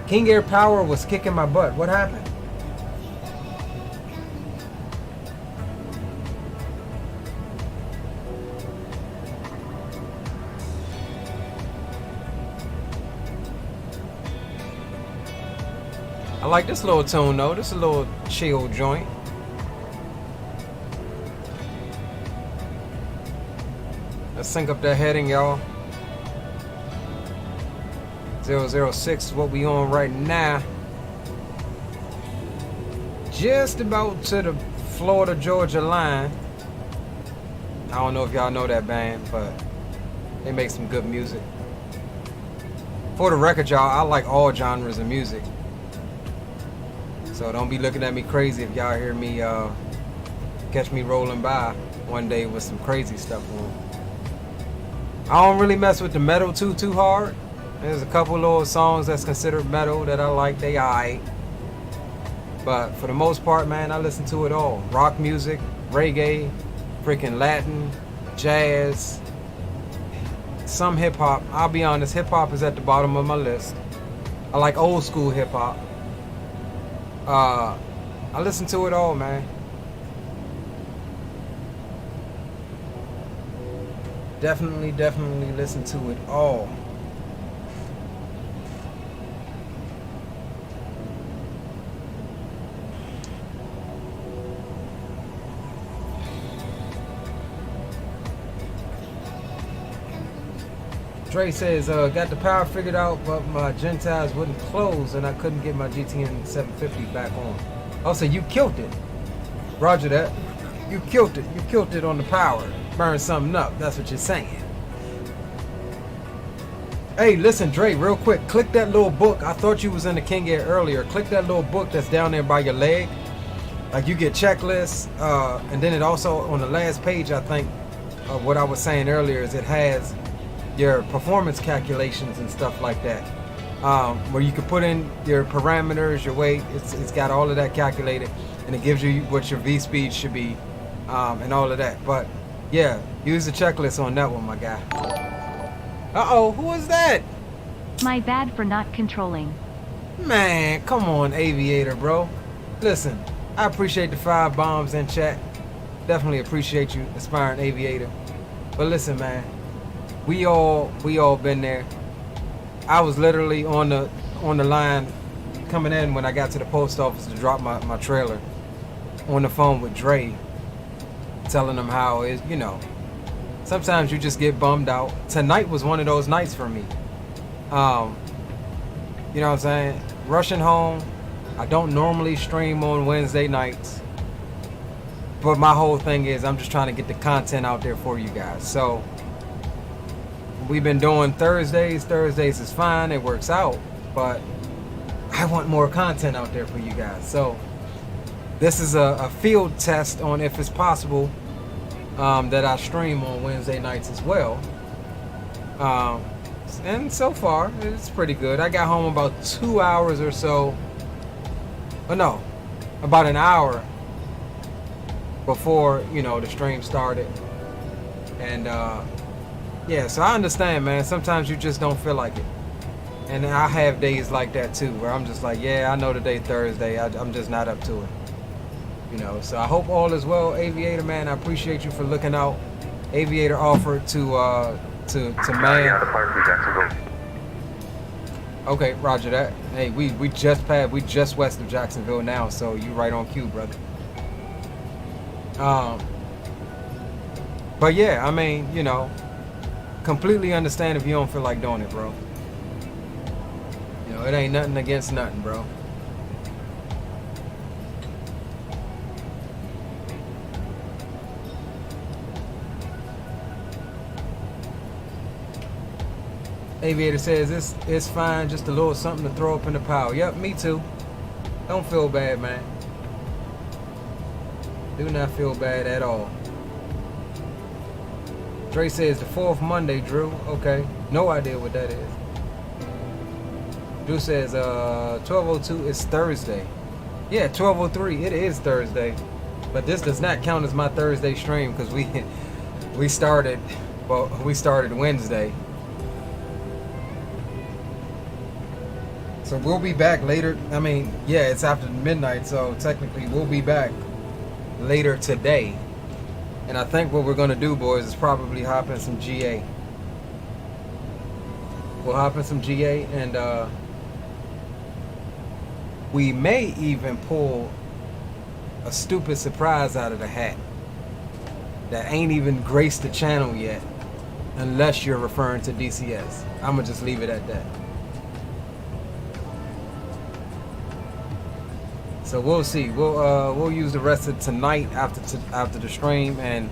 King Air power was kicking my butt. What happened? I like this little tune though. This is a little chill joint. Let's sync up that heading, y'all. 006 is what we on right now. Just about to the Florida-Georgia line. I don't know if y'all know that band, but they make some good music. For the record, y'all, I like all genres of music. So don't be looking at me crazy if y'all hear me catch me rolling by one day with some crazy stuff on. I don't really mess with the metal too hard. There's a couple little songs that's considered metal that I like. They alright. But for the most part, man, I listen to it all. Rock music, reggae, freaking Latin, jazz, some hip hop. I'll be honest, hip hop is at the bottom of my list. I like old school hip hop. I listen to it all, man. Definitely listen to it all. Dre says, got the power figured out, but my Gentiles wouldn't close and I couldn't get my GTN 750 back on. Oh, so you killed it. Roger that. You killed it. You killed it on the power. Burn something up. That's what you're saying. Hey, listen, Dre, real quick. Click that little book. I thought you was in the King Air earlier. Click that little book that's down there by your leg. Like you get checklists. And then it also, on the last page, I think, of what I was saying earlier, is it has your performance calculations and stuff like that, where you can put in your parameters, your weight. It's got all of that calculated, and it gives you what your V speed should be, and all of that. But yeah, use the checklist on that one, my guy. Uh-oh, who was that? My bad for not controlling. Man, come on, Aviator, bro. Listen, I appreciate the 5 bombs in chat. Definitely appreciate you, aspiring Aviator. But listen, man. We all been there. I was literally on the line coming in when I got to the post office to drop my trailer, on the phone with Dre, telling him how it, you know, sometimes you just get bummed out. Tonight was one of those nights for me. You know what I'm saying? Rushing home. I don't normally stream on Wednesday nights, but my whole thing is I'm just trying to get the content out there for you guys. So we've been doing Thursdays. Thursdays is fine, it works out, but I want more content out there for you guys. So this is a field test on if it's possible that I stream on Wednesday nights as well. And so far, it's pretty good. I got home about 2 hours or so. Oh no, about an hour before, you know, the stream started. And yeah, so I understand, man. Sometimes you just don't feel like it. And I have days like that too, where I'm just like, yeah, I know today's Thursday. I'm just not up to it. You know, so I hope all is well, Aviator, man. I appreciate you for looking out. Aviator offered to man. Yeah, the part from Jacksonville. Okay, roger that. Hey, we just west of Jacksonville now, so you right on cue, brother. But yeah, I mean, you know, completely understand if you don't feel like doing it, bro. You know, it ain't nothing against nothing, bro. Aviator says it's fine, just a little something to throw up in the pile. Yep, me too. Don't feel bad, man. Do not feel bad at all. Dre says the 4th Monday, Drew. Okay, no idea what that is. Drew says 12:02 is Thursday. Yeah, 12:03 it is Thursday, but this does not count as my Thursday stream because we started Wednesday. So we'll be back later. I mean, yeah, it's after midnight, so technically we'll be back later today. And I think what we're gonna do, boys, is probably hop in some GA. We'll hop in some GA, and we may even pull a stupid surprise out of the hat that ain't even graced the channel yet, unless you're referring to DCS. I'm gonna just leave it at that. So we'll see. We'll use the rest of tonight after the stream and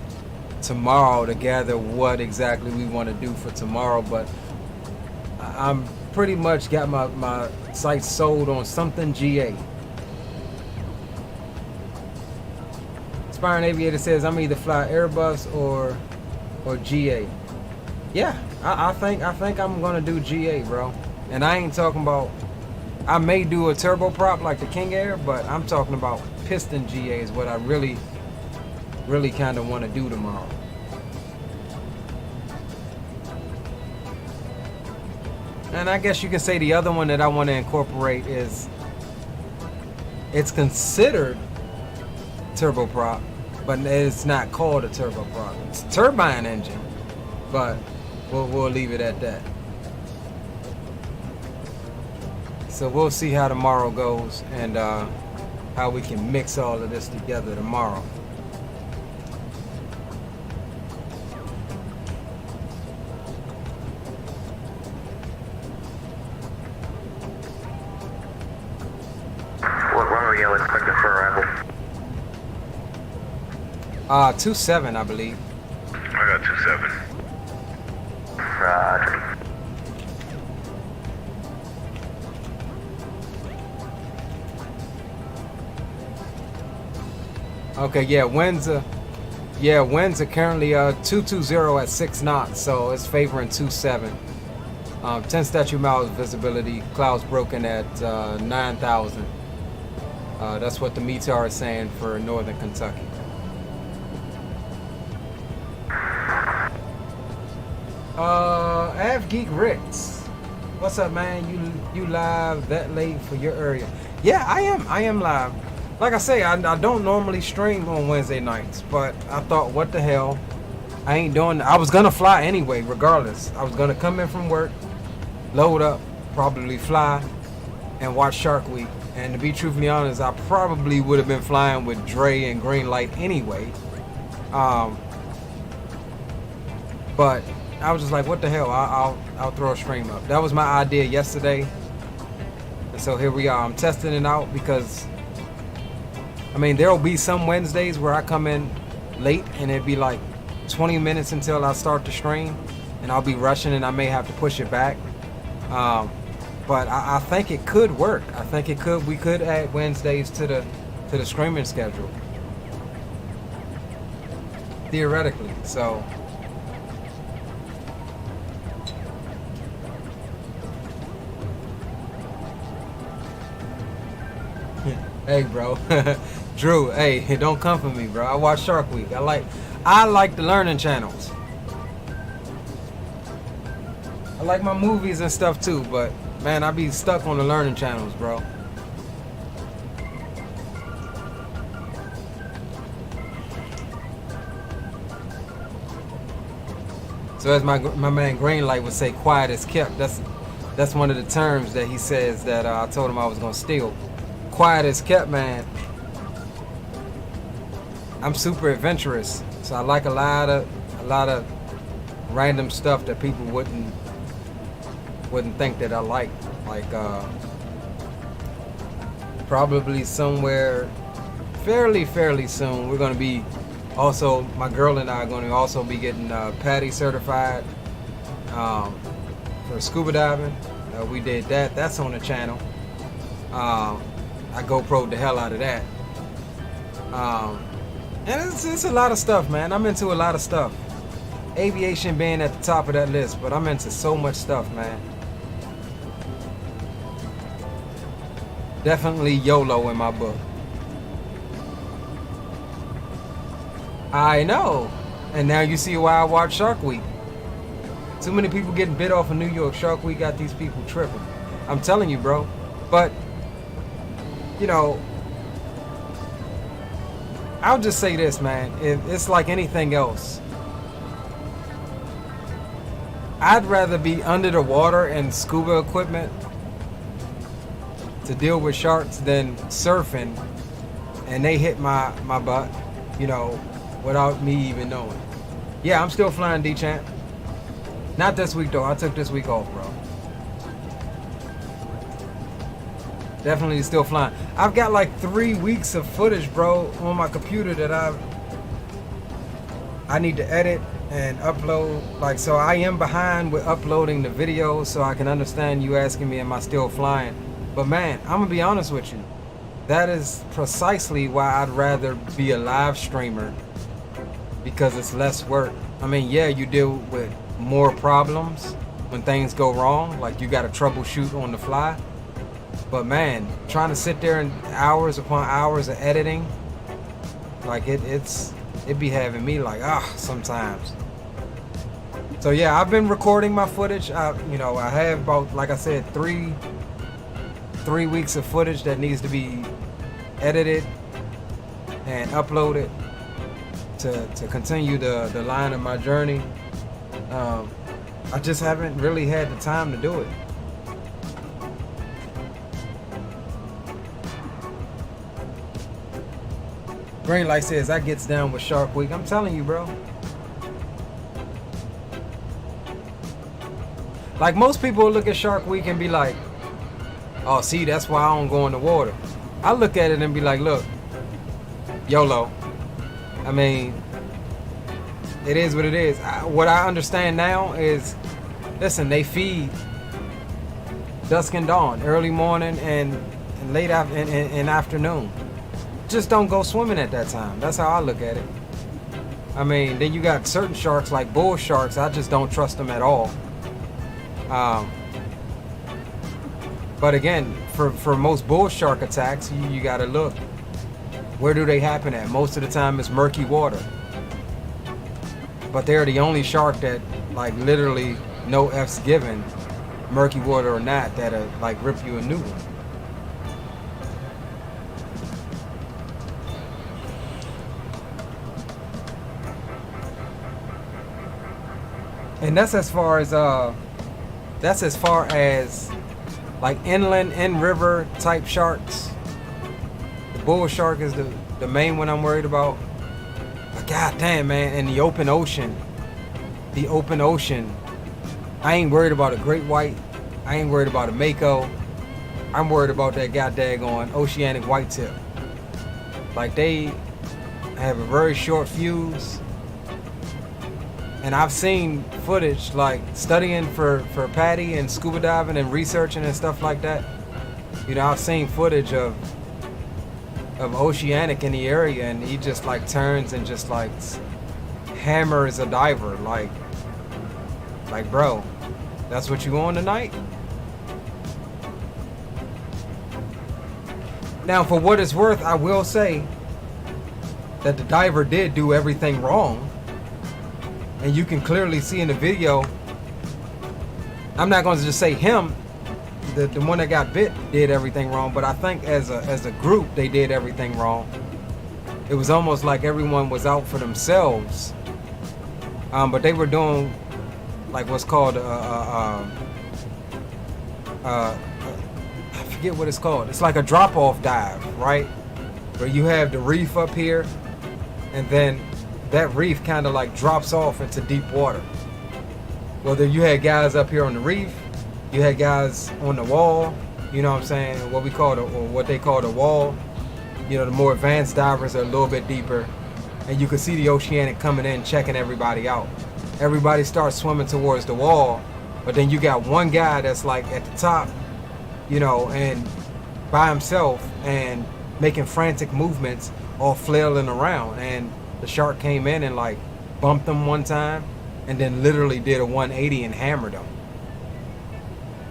tomorrow to gather what exactly we want to do for tomorrow. But I'm pretty much got my sights sold on something GA. Aspiring Aviator says I'm either fly Airbus or GA. Yeah, I think I'm gonna do GA, bro. And I ain't talking about. I may do a turboprop like the King Air, but I'm talking about piston GA is what I really kind of want to do tomorrow. And I guess you can say the other one that I want to incorporate is, it's considered turboprop, but it's not called a turboprop. It's a turbine engine, but we'll leave it at that. So we'll see how tomorrow goes and how we can mix all of this together tomorrow. What run are you expecting for arrival? 2-7, I believe. I got 2-7. Roger. Okay, yeah, winds are currently 220 at 6 knots, so it's favoring 2-7. 10 statute miles visibility, clouds broken at 9,000. That's what the METAR is saying for northern Kentucky. Geek Ritz, what's up, man? You live that late for your area? Yeah, I am live. Like I say, I don't normally stream on Wednesday nights, but I thought, what the hell? I ain't doing. I was gonna fly anyway, regardless. I was gonna come in from work, load up, probably fly, and watch Shark Week. And to be truthfully honest, I probably would have been flying with Dre and Greenlight anyway. But I was just like, what the hell? I'll throw a stream up. That was my idea yesterday, and so here we are. I'm testing it out because, I mean, there'll be some Wednesdays where I come in late and it'd be like 20 minutes until I start the stream. and I'll be rushing and I may have to push it back. But I think it could work. I think it could. We could add Wednesdays to the streaming schedule, theoretically. So hey, bro, Drew. Hey, don't come for me, bro. I watch Shark Week. I like the learning channels. I like my movies and stuff too, but man, I be stuck on the learning channels, bro. So as my man Greenlight would say, quiet is kept. That's one of the terms that he says that I told him I was gonna steal. Quiet is kept, man. I'm super adventurous, so I like a lot of random stuff that people wouldn't think that I like probably somewhere fairly soon we're going to be also, my girl and I are going to also be getting PADI certified for scuba diving. We did that. That's on the channel. I GoPro'd the hell out of that. And it's a lot of stuff, man. I'm into a lot of stuff. Aviation being at the top of that list, but I'm into so much stuff, man. Definitely YOLO in my book. I know. And now you see why I watch Shark Week. Too many people getting bit off of New York. Shark Week got these people tripping. I'm telling you, bro. But, you know, I'll just say this, man. It's like anything else. I'd rather be under the water in scuba equipment to deal with sharks than surfing and they hit my butt, you know, without me even knowing. Yeah, I'm still flying, D-Champ. Not this week though. I took this week off, bro. Definitely still flying. I've got like 3 weeks of footage, bro, on my computer that I need to edit and upload. Like, so I am behind with uploading the videos, so I can understand you asking me, am I still flying? But man, I'm gonna be honest with you. That is precisely why I'd rather be a live streamer, because it's less work. I mean, yeah, you deal with more problems when things go wrong, like you gotta troubleshoot on the fly. But man, trying to sit there and hours upon hours of editing, like it be having me like, sometimes. So yeah, I've been recording my footage. I have about, like I said, three weeks of footage that needs to be edited and uploaded to continue the line of my journey. I just haven't really had the time to do it. Greenlight says I gets down with Shark Week. I'm telling you, bro. Like, most people look at Shark Week and be like, oh, see, that's why I don't go in the water. I look at it and be like, look, YOLO. I mean, it is what it is. What I understand now is, listen, they feed dusk and dawn, early morning and late and afternoon. Just don't go swimming at that time. That's how I look at it. I mean, then you got certain sharks like bull sharks. I just don't trust them at all. But again, for most bull shark attacks, you gotta look. Where do they happen at? Most of the time it's murky water. But they're the only shark that, like, literally no F's given, murky water or not, that'll like rip you a new one. And that's as far as like inland, in-river type sharks. The bull shark is the main one I'm worried about. But god damn, man, in the open ocean, I ain't worried about a great white. I ain't worried about a mako. I'm worried about that goddamn oceanic whitetail. Like, they have a very short fuse. And I've seen footage, like studying for Patty and scuba diving and researching and stuff like that. You know, I've seen footage of Oceanic in the area, and he just like turns and just like hammers a diver, like bro, that's what you on tonight? Now, for what it's worth, I will say that the diver did do everything wrong. And you can clearly see in the video, I'm not going to just say him, the one that got bit did everything wrong, but I think as a group, they did everything wrong. It was almost like everyone was out for themselves. But they were doing like what's called, I forget what it's called. It's like a drop-off dive, right? Where you have the reef up here, and then that reef kind of like drops off into deep water. Whether you had guys up here on the reef, you had guys on the wall, you know what I'm saying, what we call or what they call the wall. You know, the more advanced divers are a little bit deeper, and you can see the Oceanic coming in, checking everybody out. Everybody starts swimming towards the wall, but then you got one guy that's like at the top, you know, and by himself and making frantic movements, all flailing around, and the shark came in and like bumped him one time, and then literally did a 180 and hammered him.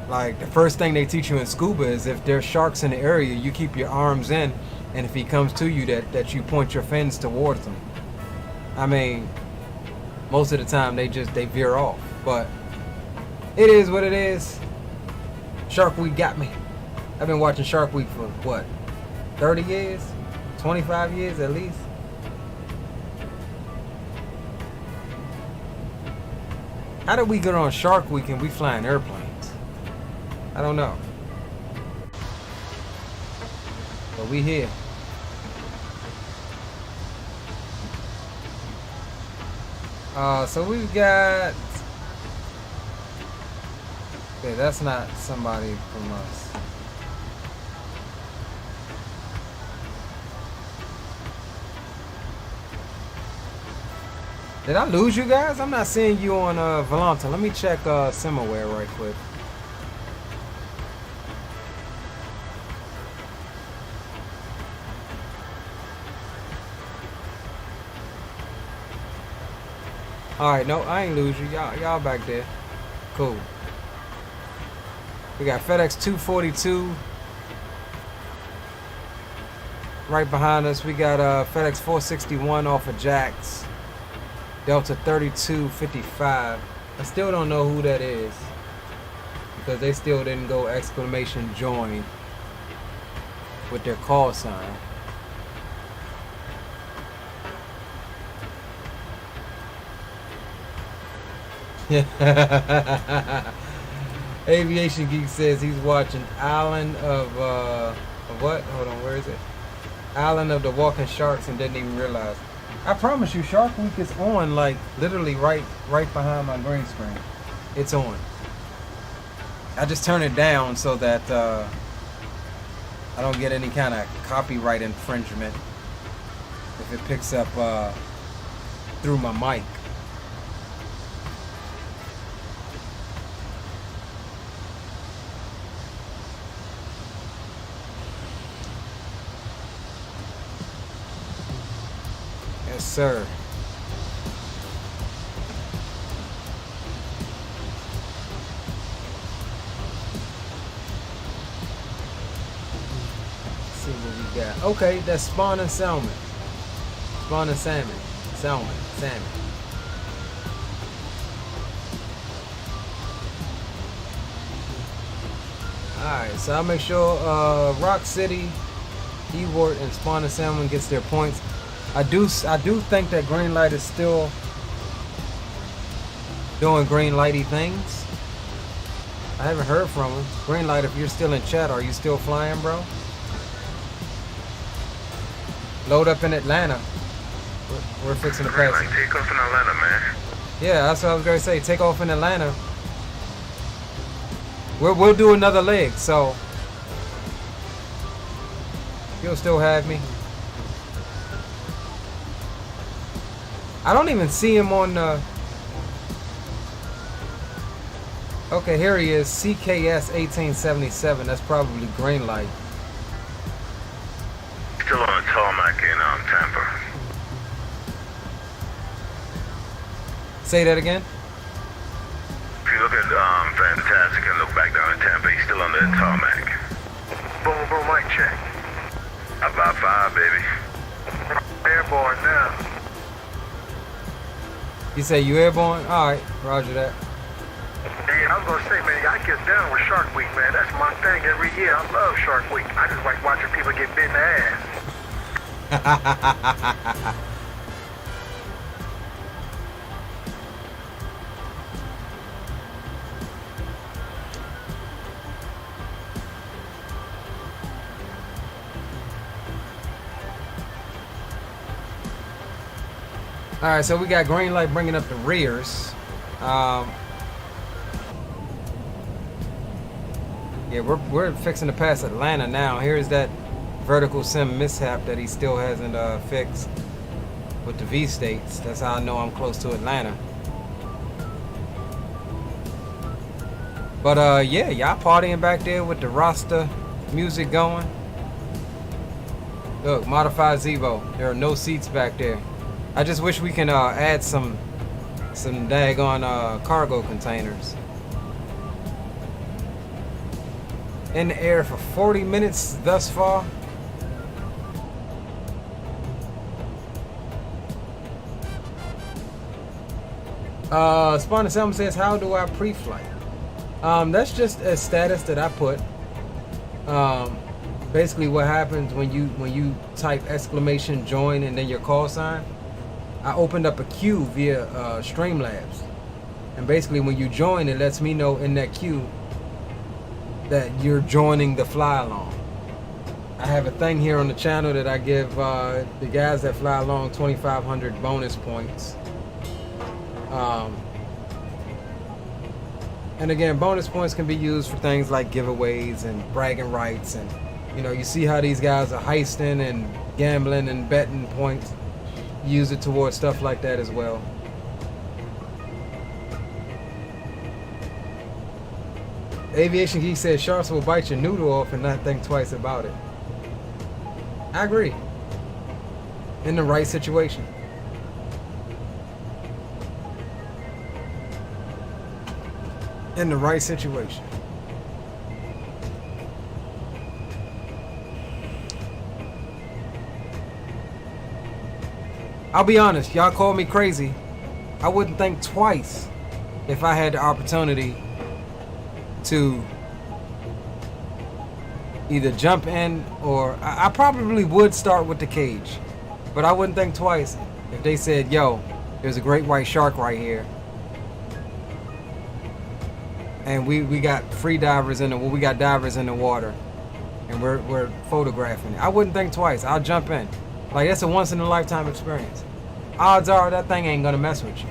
Like, the first thing they teach you in scuba is if there's sharks in the area, you keep your arms in, and if he comes to you, that you point your fins towards him. I mean, most of the time they veer off, but it is what it is. Shark Week got me. I've been watching Shark Week for what, 30 years? 25 years at least? How did we get on Shark Week and we flying airplanes? I don't know. But we here. So we've got... Okay, that's not somebody from us. Did I lose you guys? I'm not seeing you on Volanta. Let me check Simaware right quick. Alright, no, I ain't lose you. Y'all back there. Cool. We got FedEx 242 right behind us. We got FedEx 461 off of Jax. Delta 3255. I still don't know who that is, because they still didn't go exclamation join with their call sign. Aviation Geek says he's watching Island of what? Hold on, where is it? Island of the Walking Sharks, and didn't even realize. I promise you, Shark Week is on, like literally right behind my green screen. It's on. I just turn it down so that I don't get any kind of copyright infringement if it picks up through my mic. Yes, sir. Let's see what we got. Okay, that's spawning salmon. Spawning salmon. Salmon. Alright, so I'll make sure Rock City, Ewart, and Spawning Salmon gets their points. I do think that Greenlight is still doing Greenlighty things. I haven't heard from him. Greenlight, if you're still in chat, are you still flying, bro? Load up in Atlanta. We're fixing to pass. Greenlight, take off in Atlanta, man. Yeah, that's what I was going to say. Take off in Atlanta. We'll do another leg, so you'll still have me. I don't even see him on the... Okay, here he is, CKS 1877. That's probably green light. Still on the tarmac in Tampa. Say that again. If you look at Fantastic and look back down in Tampa, he's still on the tarmac. Boom, boom, mic check. About 5, baby. Airborne now. You say you airborne? All right, roger that. Hey, I was gonna say, man, I get down with Shark Week, man. That's my thing every year. I love Shark Week. I just like watching people get bit in the ass. All right, so we got green light bringing up the rears. Yeah, we're fixing to pass Atlanta now. Here's that vertical sim mishap that he still hasn't fixed with the V states. That's how I know I'm close to Atlanta. But yeah, y'all partying back there with the Rasta music going. Look, modified Zibo. There are no seats back there. I just wish we can add some daggone cargo containers. In the air for 40 minutes thus far. Spawn Selma says, how do I pre-flight? That's just a status that I put. Basically what happens when you type exclamation join and then your call sign. I opened up a queue via Streamlabs. And basically when you join, it lets me know in that queue that you're joining the fly along. I have a thing here on the channel that I give the guys that fly along 2,500 bonus points. And again, bonus points can be used for things like giveaways and bragging rights, and you know, you see how these guys are heisting and gambling and betting points. Use it towards stuff like that as well. Aviation Geek says sharks will bite your noodle off and not think twice about it. I agree. In the right situation. In the right situation. I'll be honest, y'all call me crazy. I wouldn't think twice if I had the opportunity to either jump in, or I probably would start with the cage, but I wouldn't think twice if they said, yo, there's a great white shark right here and we got free divers in the, well, we got divers in the water and we're photographing it. I wouldn't think twice. I'll jump in. Like, that's a once in a lifetime experience. Odds are that thing ain't gonna mess with you.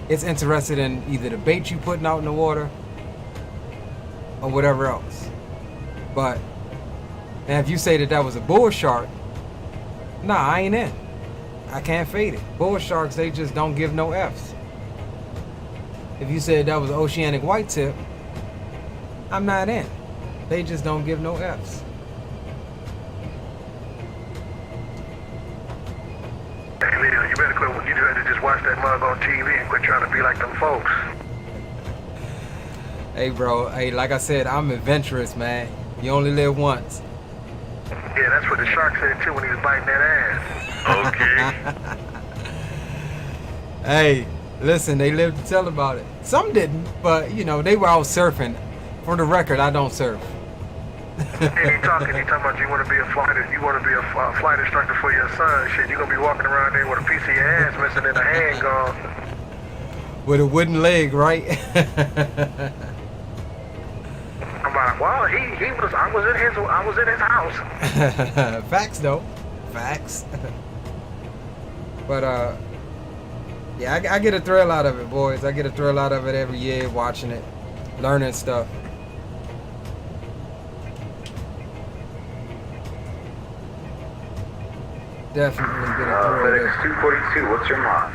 It's interested in either the bait you putting out in the water or whatever else. But, and if you say that that was a bull shark, nah, I ain't in. I can't fade it. Bull sharks, they just don't give no F's. If you said that was an oceanic white tip, I'm not in. They just don't give no F's. Hey, Leo, you better quit. You better just watch that mug on TV and quit trying to be like them folks. Hey, bro. Hey, like I said, I'm adventurous, man. You only live once. Yeah, that's what the shark said too when he was biting that ass. Okay. Hey, listen, they lived to tell about it. Some didn't, but you know, they were out surfing. For the record, I don't surf. And he talking about you want to be a flight, you want to be a flight instructor for your son. Shit, you gonna be walking around there with a piece of your ass missing and a hand gone. With a wooden leg, right? I'm like, well, I was in his house. Facts though. Facts. But yeah, I get a thrill out of it, boys. I get a thrill out of it every year, watching it, learning stuff. Definitely get a thrill. FedEx 242, what's your mod?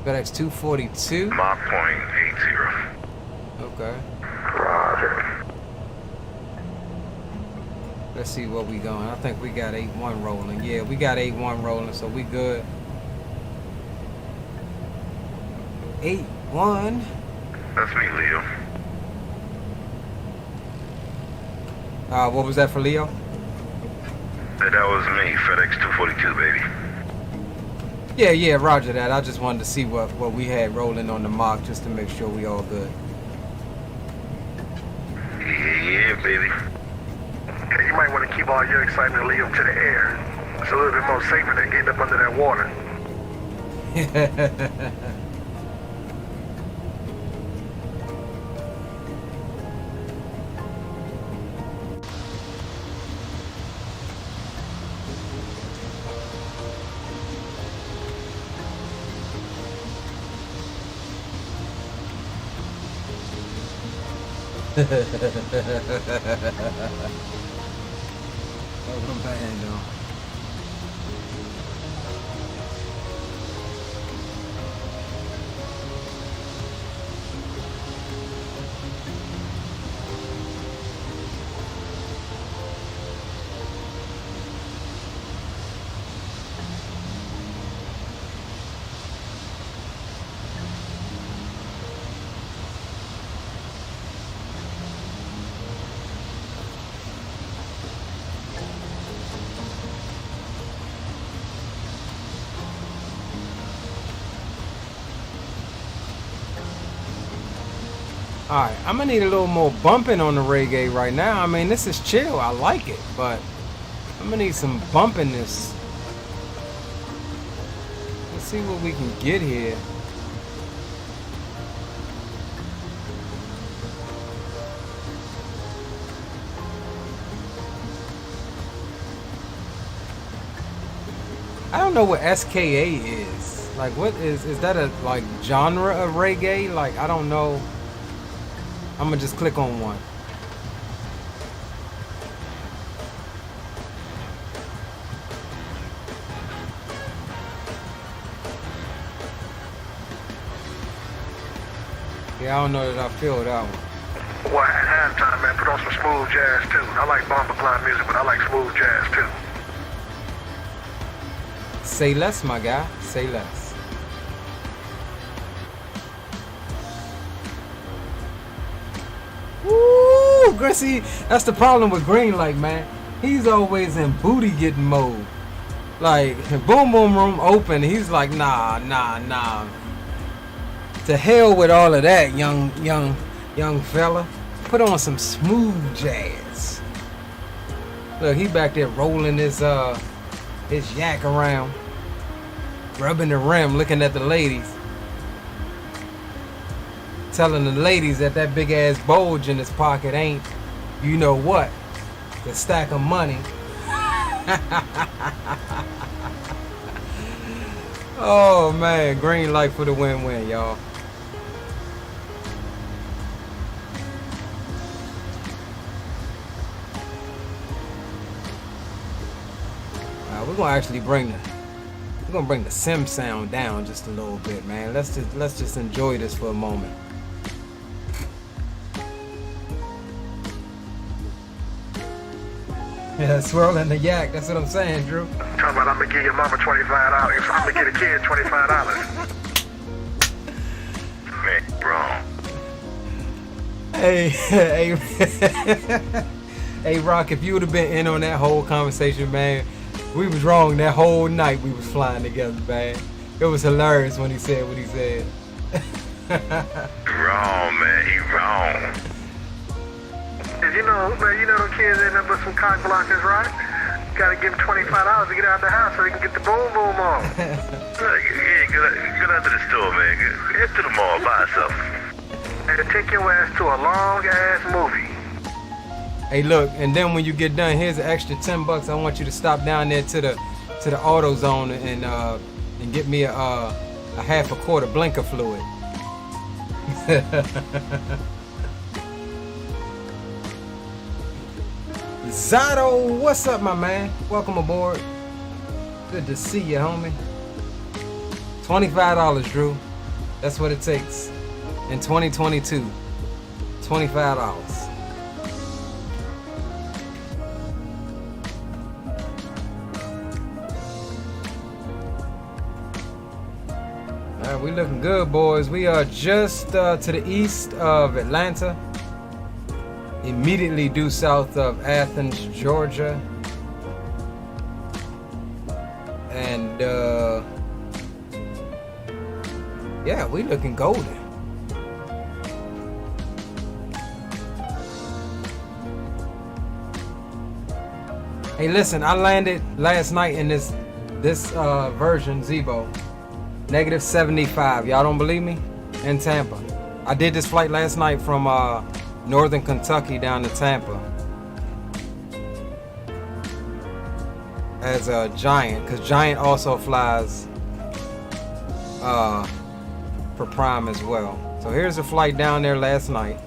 FedEx 242. Mach point 80. Okay. Roger. Let's see what we going. I think we got 8-1 rolling. Yeah, we got 8-1 rolling, so we good. 8-1. That's me, Leo. What was that for Leo? That was me, FedEx 242, baby. Yeah, roger that. I just wanted to see what we had rolling on the mock just to make sure we all good. Yeah, baby. Okay, you might want to keep all your excitement and leave them to the air. It's a little bit more safer than getting up under that water. Oh, I'm bad though. Alright, I'm gonna need a little more bumping on the reggae right now. I mean, this is chill. I like it, but I'm gonna need some bumpiness. Let's see what we can get here. I don't know what SKA is. Like, what is that a like genre of reggae? Like, I don't know. I'm gonna just click on one. Yeah, I don't know that I feel that one. Well, at halftime, man, put on some smooth jazz too. I like bomber climb music, but I like smooth jazz too. Say less, my guy. Say less. Woo! Gracie, that's the problem with Greenlight, man. He's always in booty getting mode. Like, boom boom room open, he's like, nah. To hell with all of that, young fella. Put on some smooth jazz. Look, he back there rolling his yak around, rubbing the rim, looking at the ladies. Telling the ladies that that big ass bulge in his pocket ain't, you know what, the stack of money. Oh man, green light for the win-win, y'all. We're gonna actually bring the sim sound down just a little bit, man. Let's just enjoy this for a moment. Yeah, swirling the yak. That's what I'm saying, Drew. Talking about I'm gonna give your mama $25. I'm gonna get a kid $25. Man, wrong. Hey, Rock, if you would have been in on that whole conversation, man, we was wrong that whole night. We was flying together, man. It was hilarious when he said what he said. Wrong, man. He wrong. You know, man, you know them kids ain't nothing but some cock blockers, right? Gotta give them $25 to get out the house so they can get the boom boom on. Yeah, get out to the store, man. Get to the mall, buy something. And take your ass to a long ass movie. Hey, look, and then when you get done, here's an extra $10. I want you to stop down there to the auto zone and get me a half a quart of blinker fluid. Zato, what's up, my man? Welcome aboard. Good to see you, homie. $25, Drew. That's what it takes in 2022. $25. Alright, we looking good, boys. We are just to the east of Atlanta, immediately due south of Athens, Georgia. And yeah, we looking golden. Hey, listen, I landed last night in this version Zibo, -75. Y'all don't believe me? In Tampa. I did this flight last night from northern Kentucky down to Tampa as a Giant, because Giant also flies for Prime as well. So here's a flight down there last night.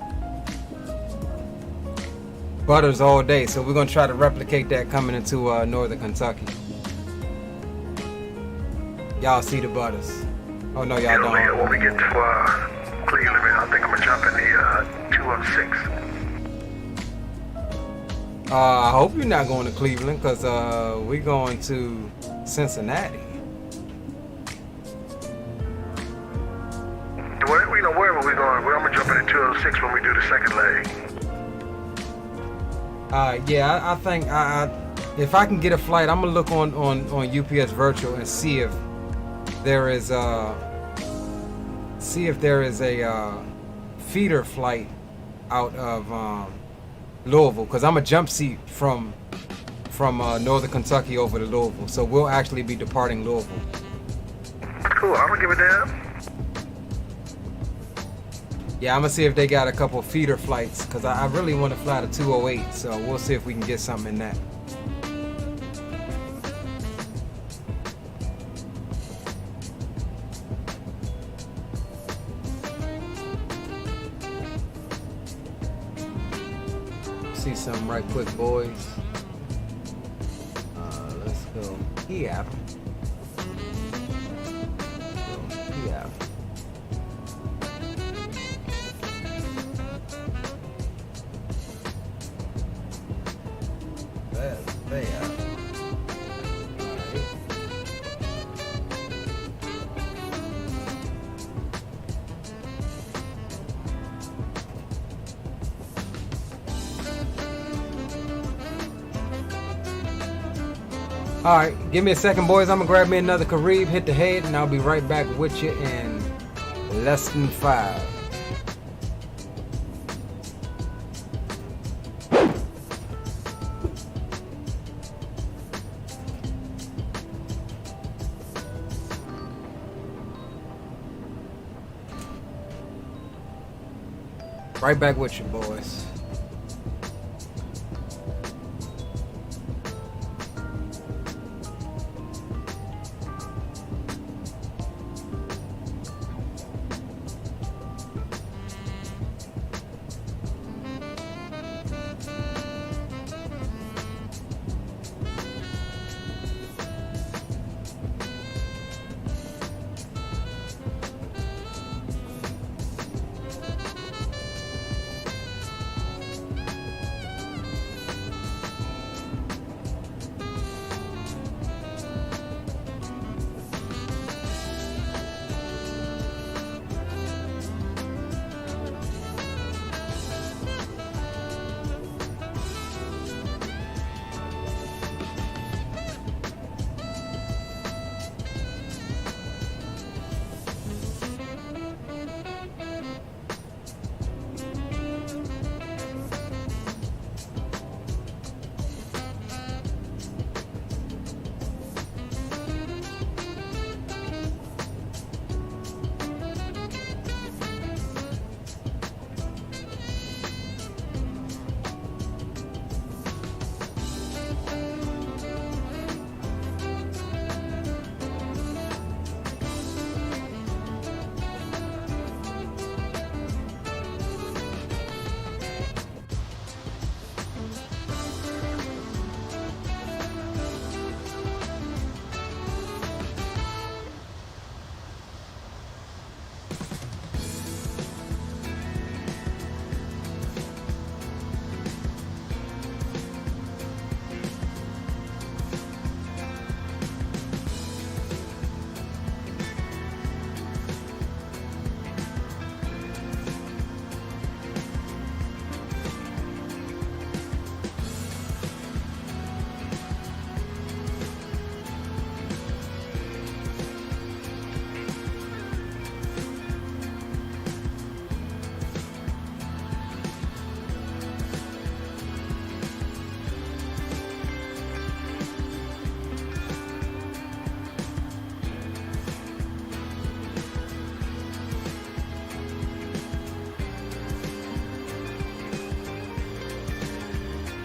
Butters all day, so we're gonna try to replicate that coming into northern Kentucky. Y'all see the butters? Oh no, y'all don't. When we get to Cleveland, man, I think I'm gonna jump in the 206. I hope you're not going to Cleveland, because we're going to Cincinnati. Wherever we're going, I'm gonna jump in the 206 when we do the second leg. Yeah, I think if I can get a flight, I'm gonna look on UPS Virtual and see if there is a feeder flight out of Louisville, because I'm a jump seat from northern Kentucky over to Louisville, so we'll actually be departing Louisville. Cool, I'm gonna give it down. Yeah, I'm gonna see if they got a couple feeder flights, because I really want to fly the 208, so we'll see if we can get something in that. See something right quick, boys. Let's go here. Here. All right, give me a second, boys. I'm gonna grab me another KRIC, hit the head, and I'll be right back with you in less than 5. Right back with you, boys.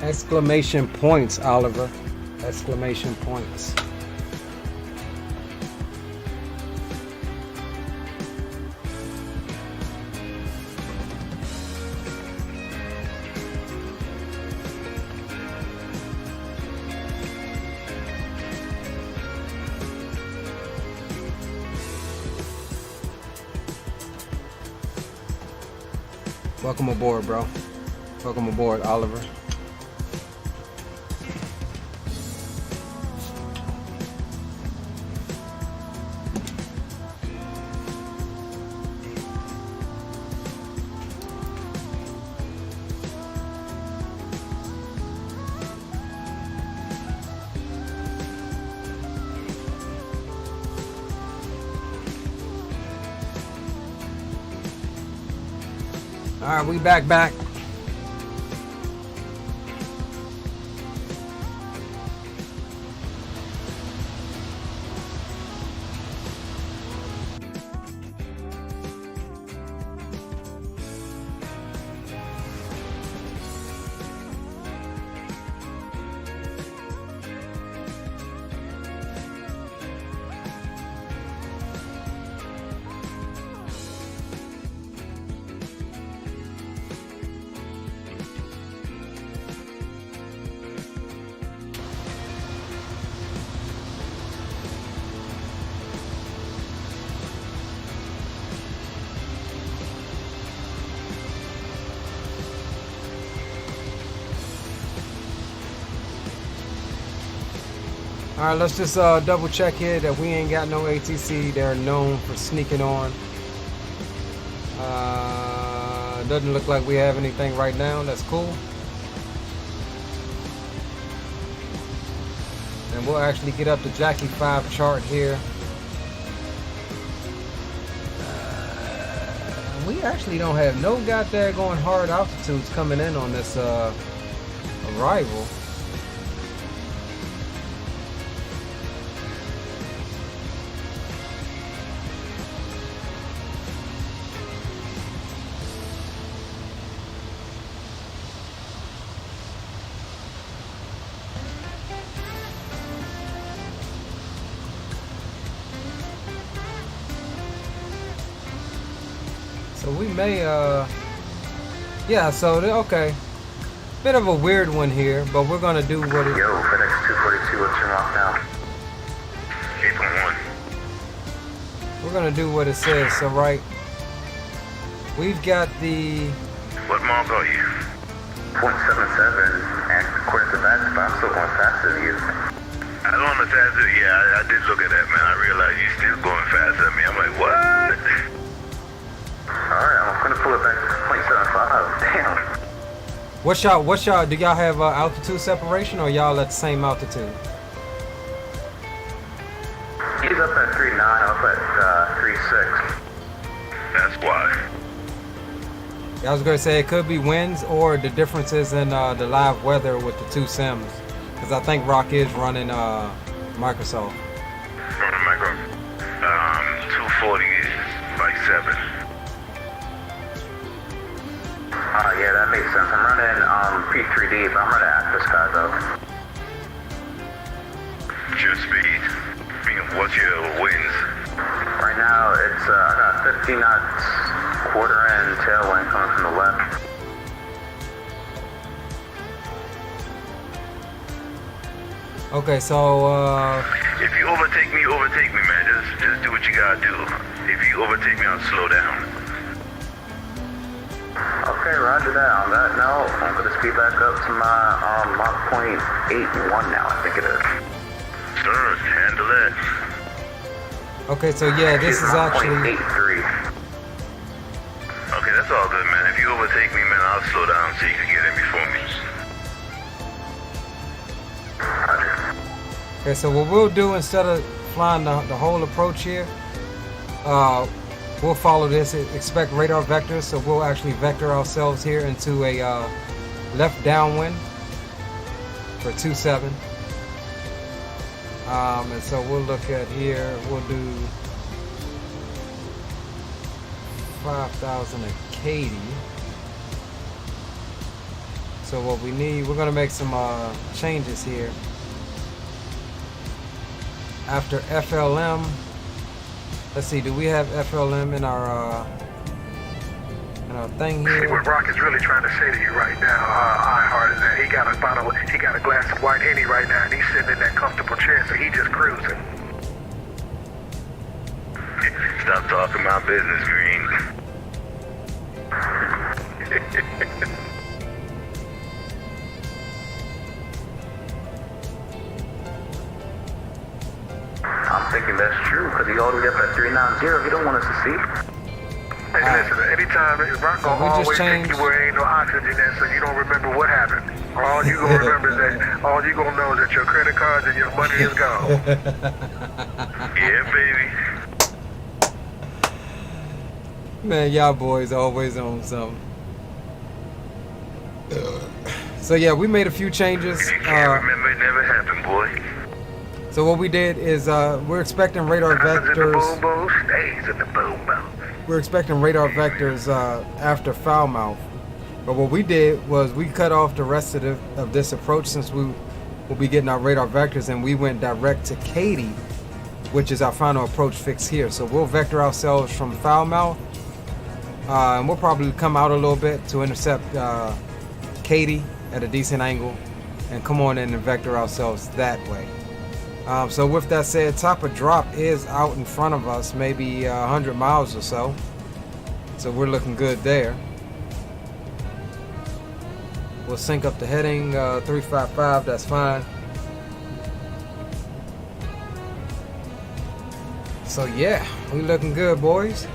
Exclamation points, Oliver. Exclamation points. Welcome aboard, bro. Welcome aboard, Oliver. All right, we back. All right, let's just double check here that we ain't got no ATC. They're known for sneaking on. Doesn't look like we have anything right now. That's cool. And we'll actually get up the Jackie 5 chart here. We actually don't have no goddamn going hard altitudes coming in on this arrival. So we may, yeah, so, okay. Bit of a weird one here, but we're gonna do what it... Yo, FedEx 242, what's your mark now? 8.1. We're gonna do what it says, so right. We've got the... What mark are you? 0.77, and according to that, but I'm still going faster than you. I don't understand it. Yeah, I did look at that, man. I realized you're still going faster than me. I'm like, what? Alright, I'm gonna pull it back to 0.75. Damn. What's y'all, do y'all have altitude separation or y'all at the same altitude? He's up at 3.9, I'm up at 3.6. That's why. I was gonna say it could be winds or the differences in the live weather with the two sims. Because I think Rock is running Microsoft. Running micro. 240 is like 7. Yeah, that makes sense. I'm running P3D, but I'm running Active Sky though. Your speed. I mean, what's your winds? Right now, it's I got 50 knots, quarter end tailwind coming from the left. Okay, so if you overtake me, man. Just do what you gotta do. If you overtake me, I'll slow down. Okay, roger that. On that note, I'm gonna speed back up to my Mach .81 now, I think it is. Sir, handle that. okay, so yeah, this is actually 83. Okay, that's all good, man. If you overtake me, man, I'll slow down so you can get in before me. Roger. okay. So what we'll do instead of flying the whole approach here, we'll follow this. Expect radar vectors, so we'll actually vector ourselves here into a left downwind for 27. And so we'll look at here. We'll do 5,000 at Katy. So what we need, we're gonna make some changes here. After FLM, let's see, do we have FLM in our thing See here? what Rock is really trying to say to you right now, iHeart, is that he got a glass of white Henny right now, and he's sitting in that comfortable chair, so he just cruising. Stop talking my business, Green. I'm thinking that's true, because he all the way up at 390. He don't want us to see. Hey, listen, anytime Rock So we gonna just always take you where ain't no oxygen in, so you don't remember what happened. All you gonna remember is that, all you gonna know is that your credit cards and your money is gone. Yeah, baby. Man, y'all boys always on something. So yeah, we made a few changes. If you can't remember, it never happened, boy. So what we did is we're expecting radar Happens in the boom vectors. boom, stays in the boom boom. We're expecting radar vectors after foul mouth. But what we did was we cut off the rest of this approach, since we will be getting our radar vectors, and we went direct to KT, which is our final approach fix here. So we'll vector ourselves from foul mouth, and we'll probably come out a little bit to intercept KT at a decent angle, and come on in and vector ourselves that way. So with that said, top of drop is out in front of us, maybe 100 miles or so. So we're looking good there. We'll sync up the heading, 355, that's fine. So yeah, we looking good, boys.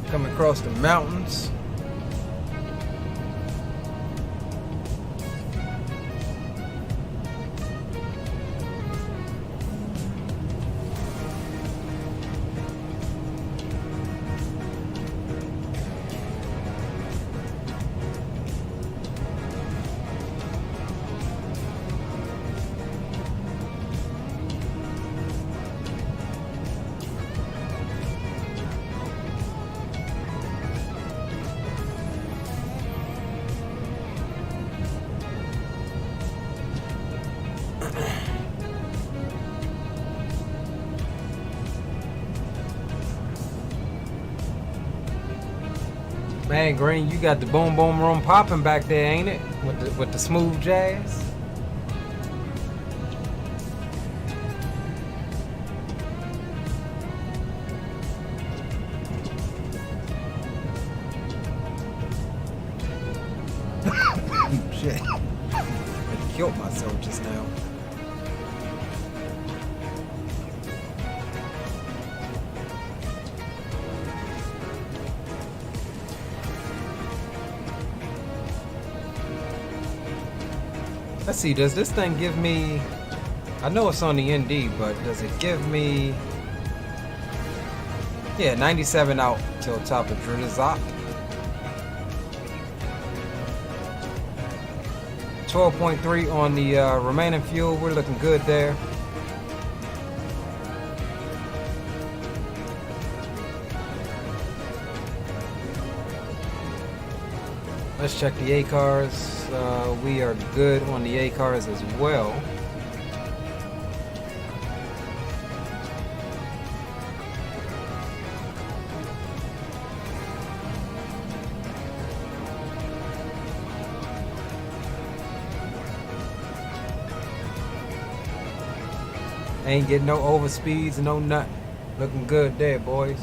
Coming across the mountains. Man, Green, you got the boom boom room popping back there, ain't it? With the smooth jazz. Shit. I killed myself just now. Let's see, does this thing give me, I know it's on the ND, but does it give me, yeah, 97 out till top of Drizop. 12.3 on the remaining fuel, we're looking good there. Let's check the ACARs. We are good on the ACARs as well. Ain't getting no overspeeds, no nothing. Looking good there, boys.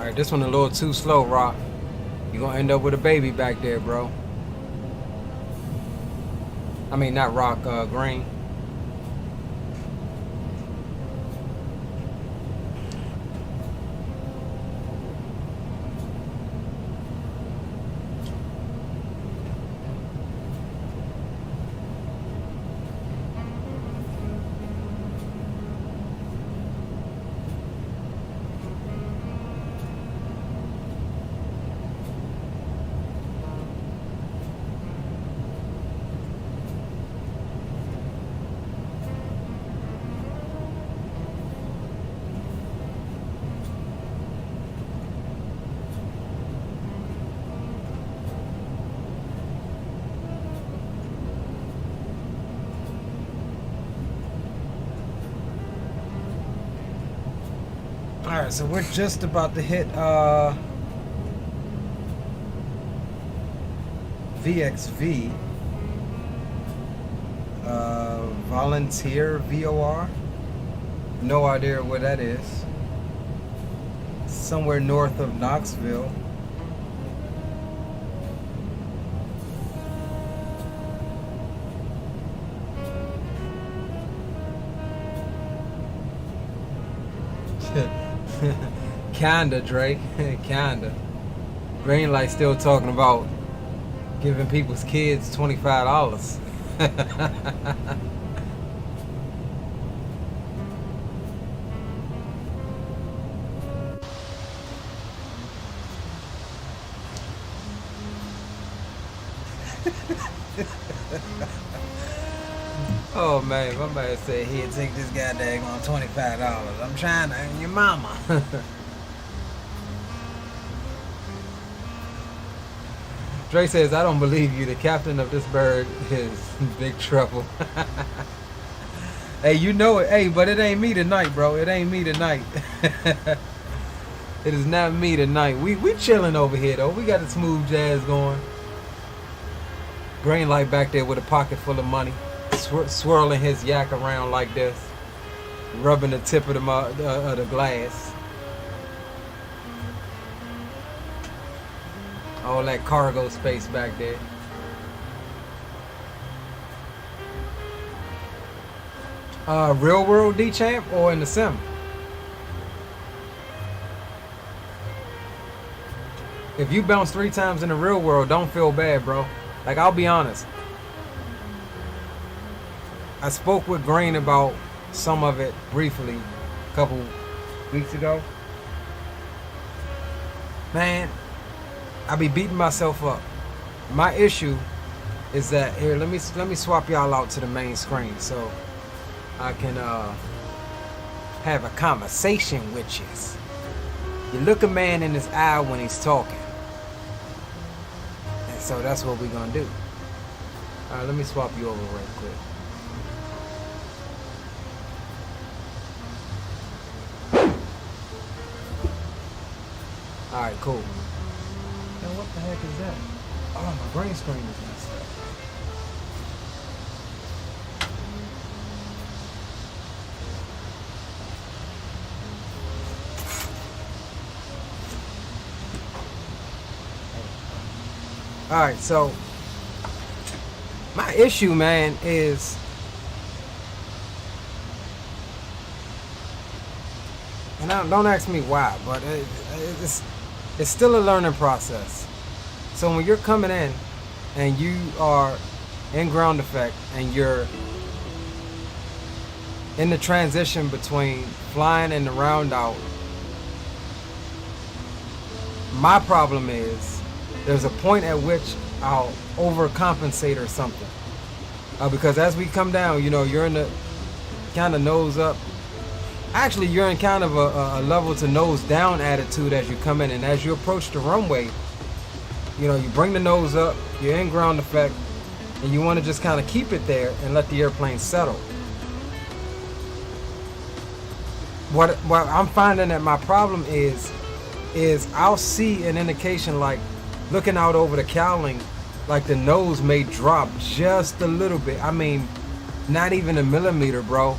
Alright, this one a little too slow, Rock. You're gonna end up with a baby back there, bro. I mean, not Rock, Green. Alright, so we're just about to hit VXV. Volunteer VOR. No idea where that is. Somewhere north of Knoxville. Kinda, Drake. Kinda. Greenlight still talking about giving people's kids $25. Oh man, my man said he'd take this guy daggone $25. I'm trying to earn your mama. Dre says, I don't believe you. The captain of this bird is big trouble. Hey, you know it. Hey, but it ain't me tonight, bro. It ain't me tonight. It is not me tonight. We chilling over here, though. We got the smooth jazz going. Greenlight back there with a pocket full of money. Swirling his yak around like this. Rubbing the tip of the glass. All that cargo space back there. Real world D-Champ or in the sim? If you bounce 3 times in the real world, don't feel bad, bro. Like, I'll be honest. I spoke with Green about some of it briefly a couple weeks ago. Man, I be beating myself up. My issue is that here. Let me swap y'all out to the main screen so I can have a conversation with you. You look a man in his eye when he's talking, and so that's what we're gonna do. All right, let me swap you over real quick. All right, cool. Now what the heck is that? Oh, my green screen is messed up. All right, so my issue, man, is and don't ask me why, but it's still a learning process. So when you're coming in and you are in ground effect and you're in the transition between flying and the round out, my problem is there's a point at which I'll overcompensate or something. Because as we come down, you know, you're in the kind of nose up. Actually, you're in kind of a level to nose down attitude as you come in, and as you approach the runway, you know, you bring the nose up, you're in ground effect, and you want to just kind of keep it there and let the airplane settle. What I'm finding that my problem is I'll see an indication, like looking out over the cowling, like the nose may drop just a little bit. I mean, not even a millimeter, bro.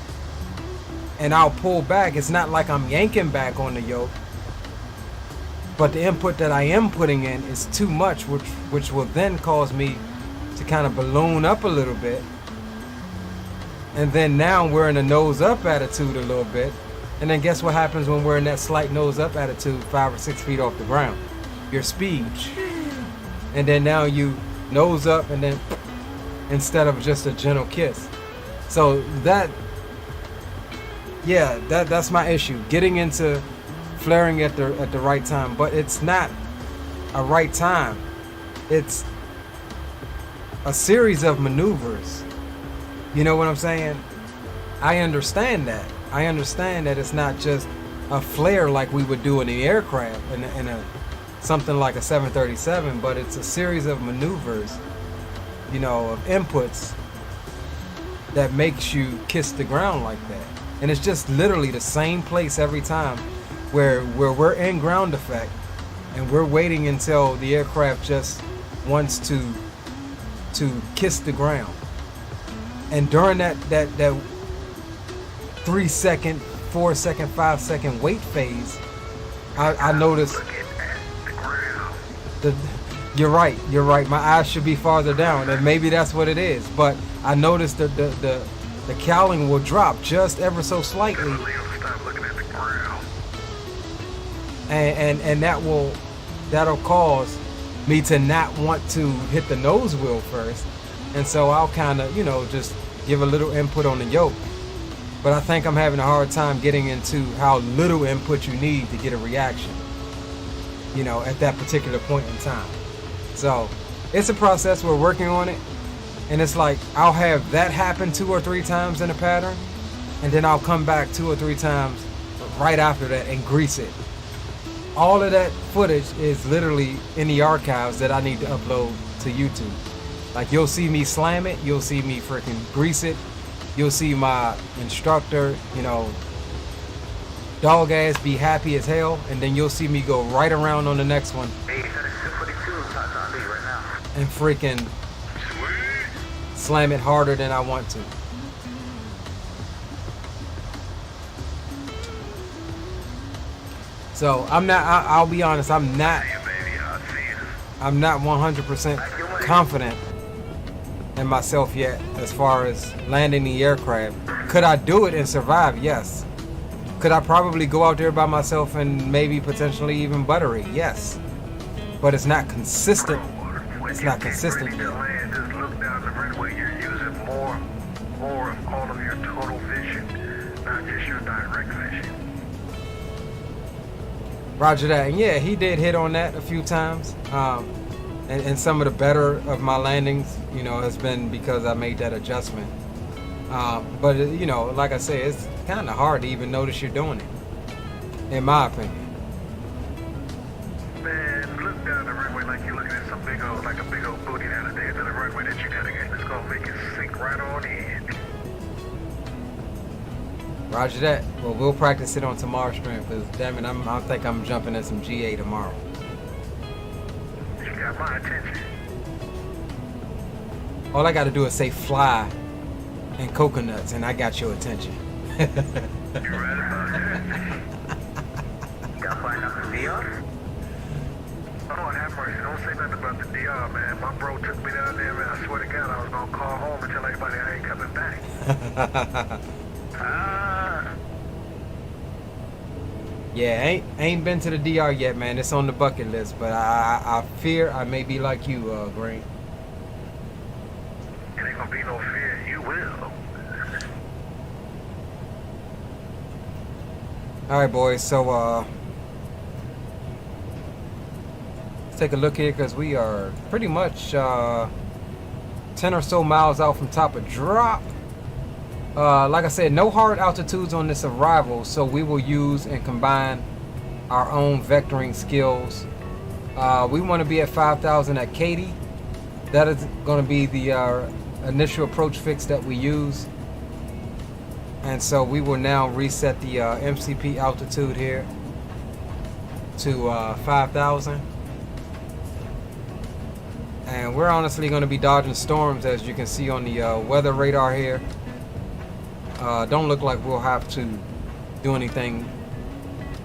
And I'll pull back. It's not like I'm yanking back on the yoke. but the input that I am putting in is too much, which will then cause me to kind of balloon up a little bit. And then now we're in a nose up attitude a little bit. And then guess what happens when we're in that slight nose up attitude 5 or 6 feet off the ground? Your speed. And then now you nose up and then instead of just a gentle kiss. So that, yeah, that's my issue. Getting into flaring at the right time, but it's not a right time. It's a series of maneuvers. You know what I'm saying? I understand that. I understand that it's not just a flare like we would do in the aircraft in a something like a 737, but it's a series of maneuvers, you know, of inputs that makes you kiss the ground like that. And it's just literally the same place every time where we're in ground effect and we're waiting until the aircraft just wants to kiss the ground. And during that 3 second, 4 second, 5 second wait phase, I noticed you're right. My eyes should be farther down, and maybe that's what it is. But I noticed that the cowling will drop just ever so slightly, and that'll cause me to not want to hit the nose wheel first, and so I'll kind of, you know, just give a little input on the yoke. But I think I'm having a hard time getting into how little input you need to get a reaction, you know, at that particular point in time. So it's a process. We're working on it. And it's like I'll have that happen 2 or 3 times in a pattern, and then I'll come back 2 or 3 times right after that and grease it. All of that footage is literally in the archives that I need to upload to YouTube. Like, you'll see me slam it, you'll see me freaking grease it, you'll see my instructor, you know, dog ass be happy as hell, and then you'll see me go right around on the next one and freaking slam it harder than I want to. So I'm not, I'll be honest, I'm not 100% confident in myself yet as far as landing the aircraft. Could I do it and survive? Yes. Could I probably go out there by myself and maybe potentially even butter it? Yes. But it's not consistent. It's not consistent yet. Just look down the runway. You're using more of all of your total vision, not just your direct vision. Roger that. And yeah, he did hit on that a few times. And some of the better of my landings, you know, has been because I made that adjustment. But, you know, like I said, it's kind of hard to even notice you're doing it, in my opinion. Man, look down the runway like you're looking at some big old, like a big old booty down the end of the runway that you gotta get. It's gonna make it sink right on in. Roger that. Well, we'll practice it on tomorrow's stream, because damn it, I think I'm jumping at some GA tomorrow. You got my attention. All I got to do is say fly and coconuts, and I got your attention. You're right about that. Got flying up the VR? Oh, have mercy. Don't say nothing about the DR, man. My bro took me down there, man. I swear to God, I was gonna call home and tell everybody I ain't coming back. Yeah, ain't been to the DR yet, man. It's on the bucket list, but I fear I may be like you, Green. It ain't gonna be no fear. You will. All right, boys. So let's take a look here, because we are pretty much 10 or so miles out from top of drop. Like I said, no hard altitudes on this arrival, so we will use and combine our own vectoring skills. We want to be at 5,000 at Katy. That is going to be the initial approach fix that we use. And so we will now reset the MCP altitude here to 5,000. And we're honestly going to be dodging storms, as you can see on the weather radar here. Don't look like we'll have to do anything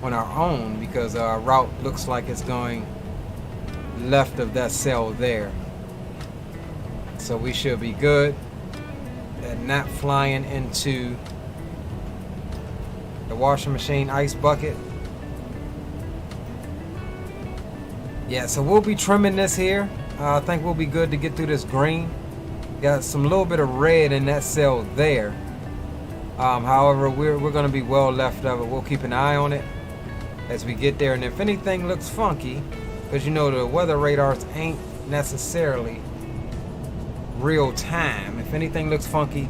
on our own because our route looks like it's going left of that cell there. So we should be good and not flying into the washing machine ice bucket. Yeah, so we'll be trimming this here. I think we'll be good to get through this green. Got some little bit of red in that cell there. However, we're going to be well left of it. We'll keep an eye on it as we get there. And if anything looks funky, because you know the weather radars ain't necessarily real time. If anything looks funky,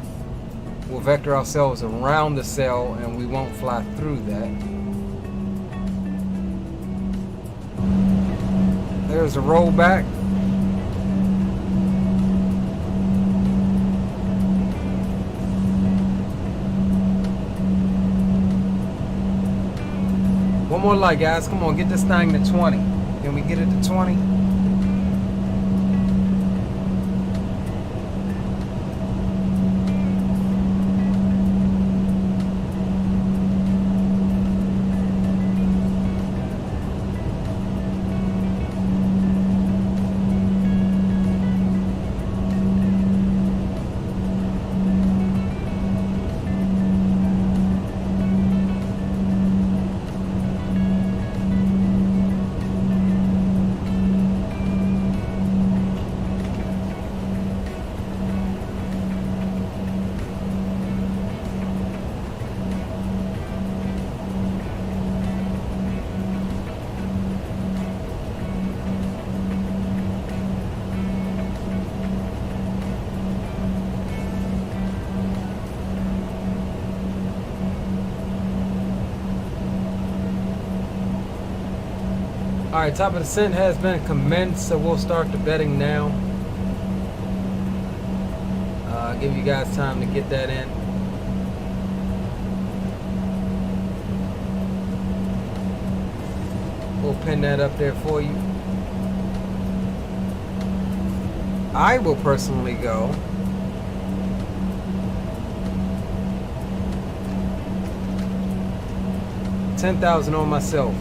we'll vector ourselves around the cell and we won't fly through that. There's a rollback. One more light, guys. Come on, get this thing to 20. Can we get it to 20? Alright, top of the descent has been commenced, so we'll start the bedding now. Give you guys time to get that in. We'll pin that up there for you. I will personally go 10,000 on myself.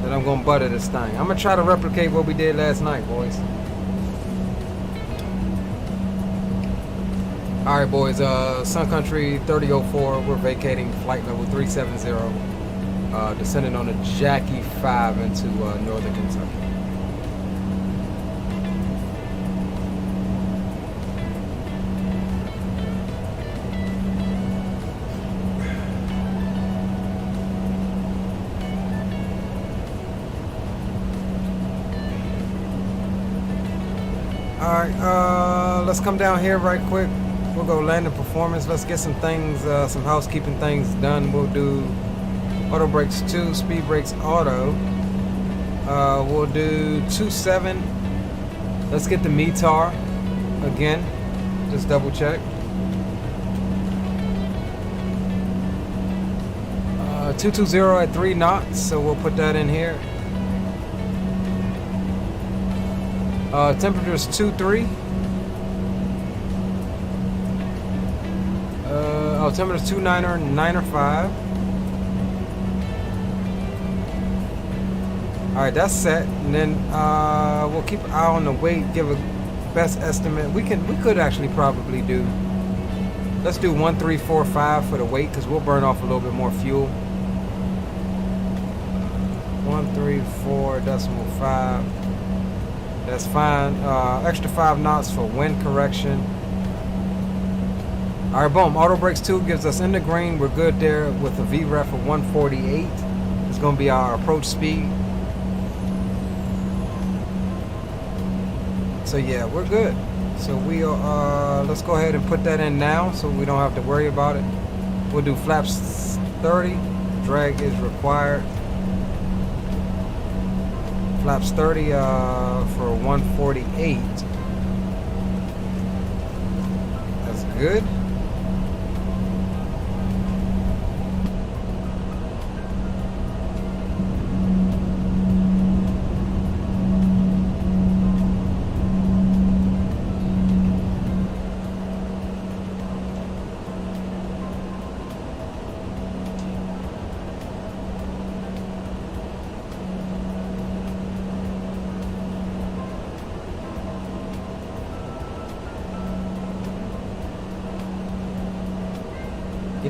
That I'm gonna butter this thing. I'm gonna try to replicate what we did last night, boys. Alright, boys, Sun Country 3004, we're vacating flight level 370, descending on a Jackie 5 into northern Kentucky. Alright, let's come down here right quick. We'll go landing performance. Let's get some things, some housekeeping things done. We'll do auto brakes 2, speed brakes auto. We'll do 2.7. Let's get the METAR again. Just double check. 220 at 3 knots, so we'll put that in here. Temperature's 2.3. Altimeter's 2.905. Alright, that's set. And then we'll keep an eye on the weight, give a best estimate. We could actually probably do, let's do 1345 for the weight, because we'll burn off a little bit more fuel. 134.5. That's fine. Extra 5 knots for wind correction. Alright, boom. Auto brakes 2 gives us in the green. We're good there with a VREF of 148. It's going to be our approach speed. So yeah, we're good. So we'll let's go ahead and put that in now so we don't have to worry about it. We'll do flaps 30. Drag is required. Flaps 30 for 148. That's good.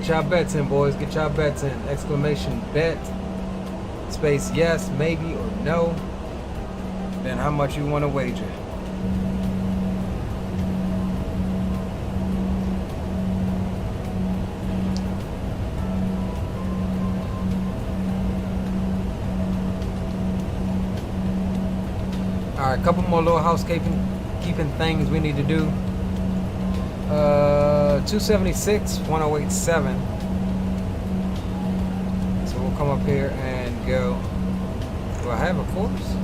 Get y'all bets in, boys. Get y'all bets in. Exclamation bet. Space yes, maybe, or no. Then how much you want to wager. Alright, a couple more little housekeeping things we need to do. 276, 1087. So we'll come up here and go. Do I have a course?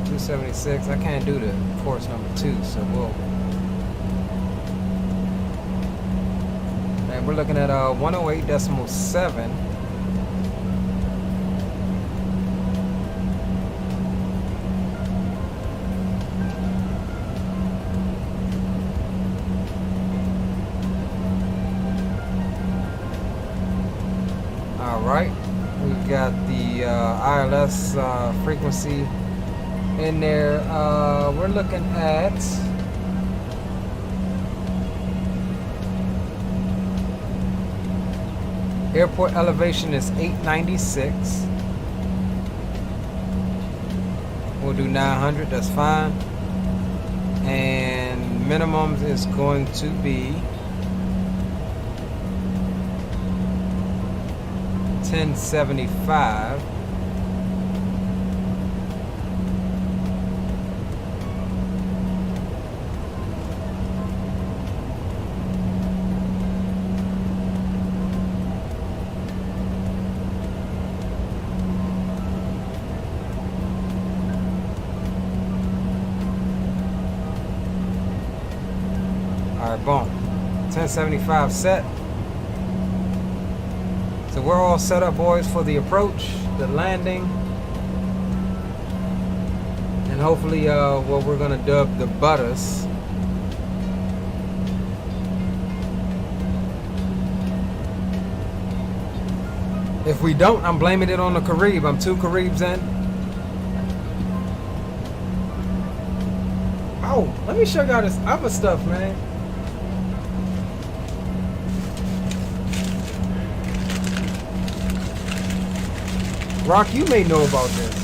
276. I can't do the course number 2, so we'll. And we're looking at 108.7. Alright, we've got the ILS frequency in there. We're looking at airport elevation is 896. We'll do 900, that's fine. And minimums is going to be 1075. Alright, boom. 1075 set. So we're all set up, boys, for the approach, the landing, and hopefully what we're gonna dub the butters. If we don't, I'm blaming it on the Carib. I'm 2 Caribs in. Oh, let me show y'all this other stuff, man. Rock, you may know about this.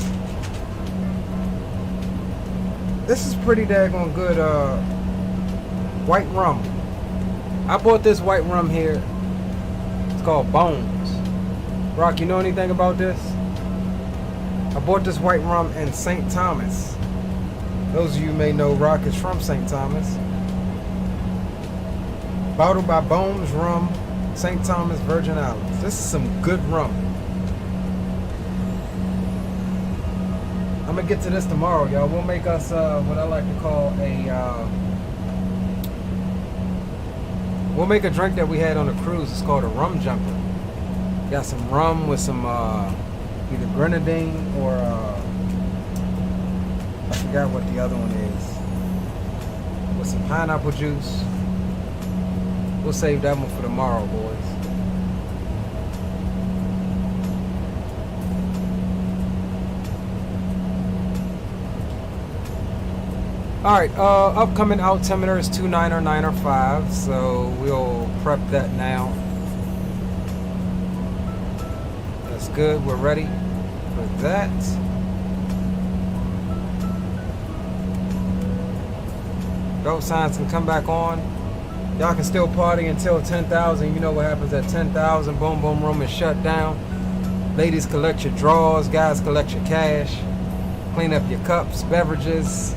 This is pretty daggone good white rum. I bought this white rum here. It's called Bones. Rock, you know anything about this? I bought this white rum in St. Thomas. Those of you may know Rock is from St. Thomas. Bottled by Bones Rum, St. Thomas, Virgin Islands. This is some good rum. I'm gonna get to this tomorrow, y'all. We'll make us what I like to call a we'll make a drink that we had on the cruise. It's called a rum jumper. Got some rum with some either grenadine or I forgot what the other one is. With some pineapple juice. We'll save that one for tomorrow, boys. Alright, upcoming altimeter is 29095, so we'll prep that now. That's good, we're ready for that. Go signs can come back on. Y'all can still party until 10,000. You know what happens at 10,000. Boom, boom, room is shut down. Ladies, collect your drawers. Guys, collect your cash. Clean up your cups, beverages,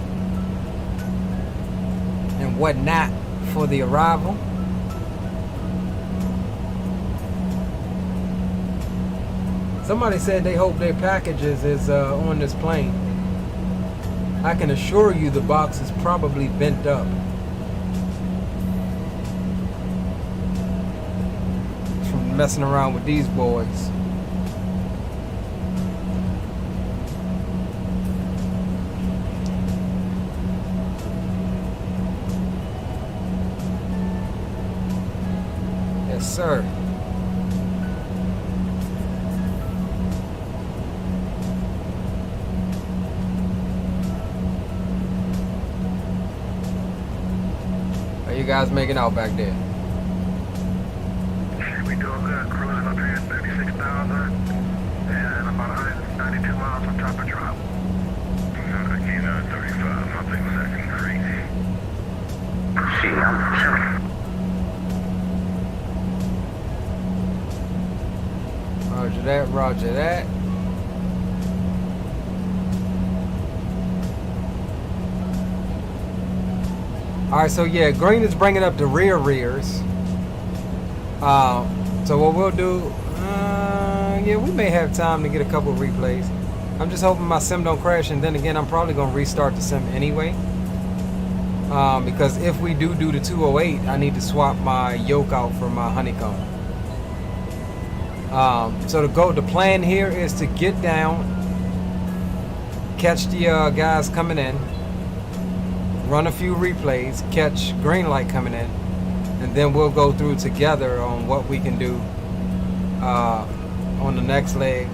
and whatnot for the arrival. Somebody said they hope their packages is on this plane. I can assure you the box is probably bent up. From messing around with these boys. Yes, sir. guys making out back there? Shit, we doing good. Cruising up here at 36,000 and about 192 miles on top of drop. I came out at 35. My thing was acting crazy. Shit, I'm chilling. Roger that, roger that. Alright, so yeah, green is bringing up the rears. So what we'll do, yeah, we may have time to get a couple of replays. I'm just hoping my sim don't crash, and then again, I'm probably going to restart the sim anyway. Because if we do the 208, I need to swap my yoke out for my honeycomb. So the plan here is to get down, catch the guys coming in, run a few replays, catch green light coming in, and then we'll go through together on what we can do on the next leg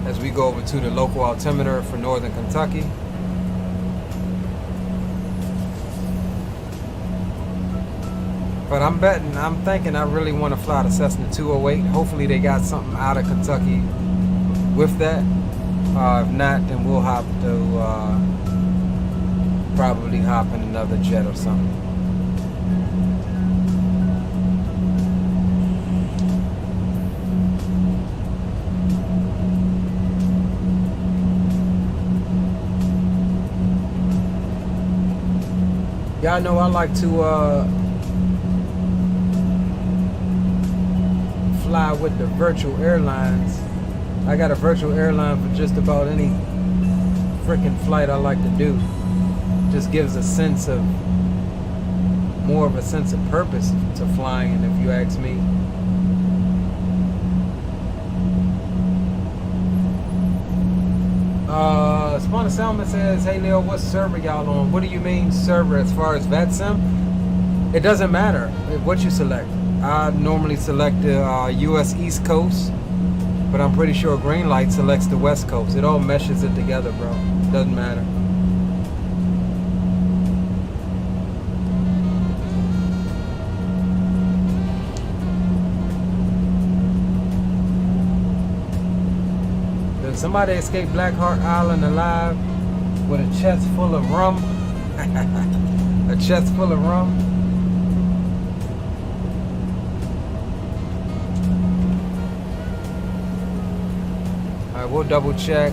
as we go over to the local altimeter for Northern Kentucky. But I'm thinking I really want to fly the Cessna 208. Hopefully they got something out of Kentucky with that. If not, then we'll have to probably hop in another jet or something. Y'all know I like to fly with the virtual airlines. I got a virtual airline for just about any freaking flight I like to do. Just gives a sense of, more of a sense of purpose to flying, and if you ask me. Spawner Salmon says, hey Leo, what server y'all on? What do you mean server as far as VATSIM? It doesn't matter what you select. I normally select the US East Coast, but I'm pretty sure Greenlight selects the West Coast. It all meshes it together, bro. It doesn't matter. Did somebody escape Blackheart Island alive with a chest full of rum? A chest full of rum? Alright, we'll double check.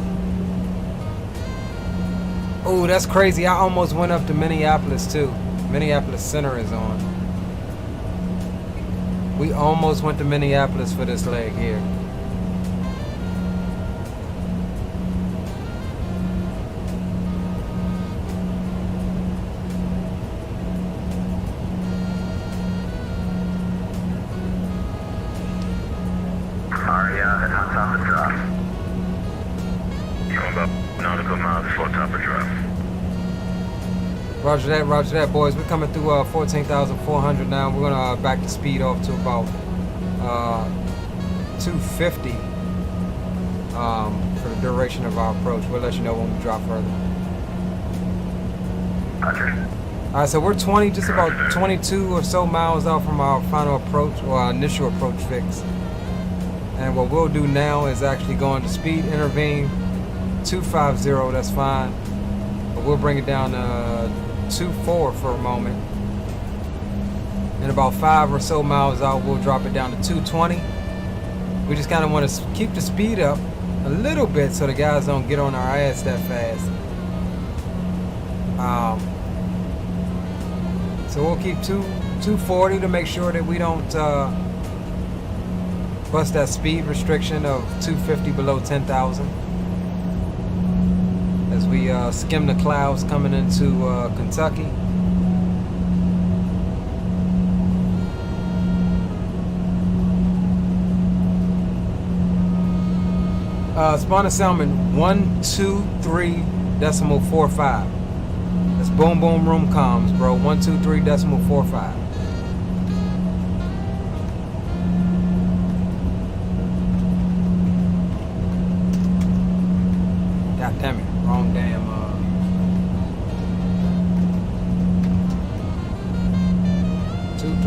Oh, that's crazy. I almost went up to Minneapolis too. Minneapolis Center is on. We almost went to Minneapolis for this leg here. Roger that, boys. We're coming through 14,400 now. We're gonna back the speed off to about 250 for the duration of our approach. We'll let you know when we drop further. Roger. All right, so we're just about 22 or so miles out from our final approach, or our initial approach fix. And what we'll do now is actually go into speed intervene 250. That's fine, but we'll bring it down to 24 for a moment. And about 5 or so miles out, we'll drop it down to 220. We just kind of want to keep the speed up a little bit so the guys don't get on our ass that fast. So we'll keep 240 to make sure that we don't bust that speed restriction of 250 below 10,000. As we skim the clouds coming into Kentucky. Spawner Salmon 123.45. That's boom boom room comms, bro. 123.45. God damn it. Wrong damn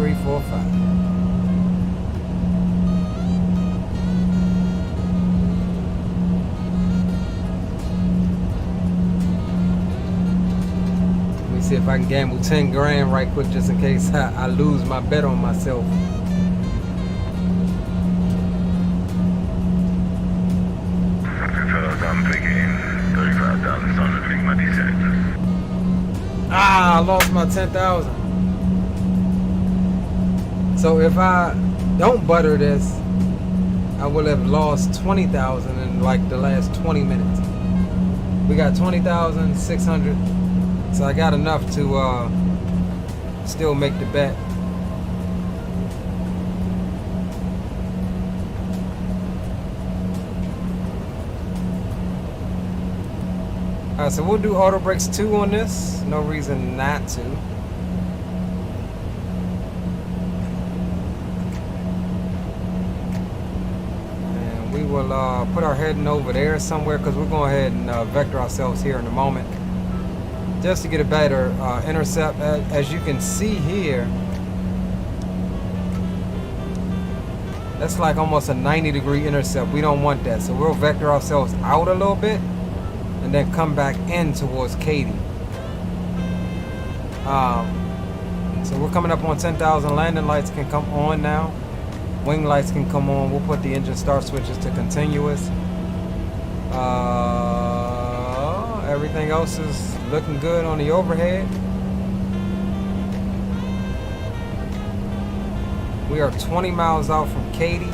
3, 4, 5. Let me see if I can gamble 10 grand right quick just in case I lose my bet on myself. I'm thinking 35,000 something to make my descent. Ah, I lost my 10,000. So if I don't butter this, I will have lost 20,000 in like the last 20 minutes. We got 20,600. So I got enough to still make the bet. Alright, so we'll do auto brakes 2 on this. No reason not to. And we will put our heading over there somewhere because we're going ahead and vector ourselves here in a moment. Just to get a better intercept. As you can see here, that's like almost a 90-degree intercept. We don't want that. So we'll vector ourselves out a little bit and then come back in towards Katy. So we're coming up on 10,000. Landing lights can come on now. Wing lights can come on. We'll put the engine start switches to continuous. Everything else is looking good on the overhead. We are 20 miles out from Katy.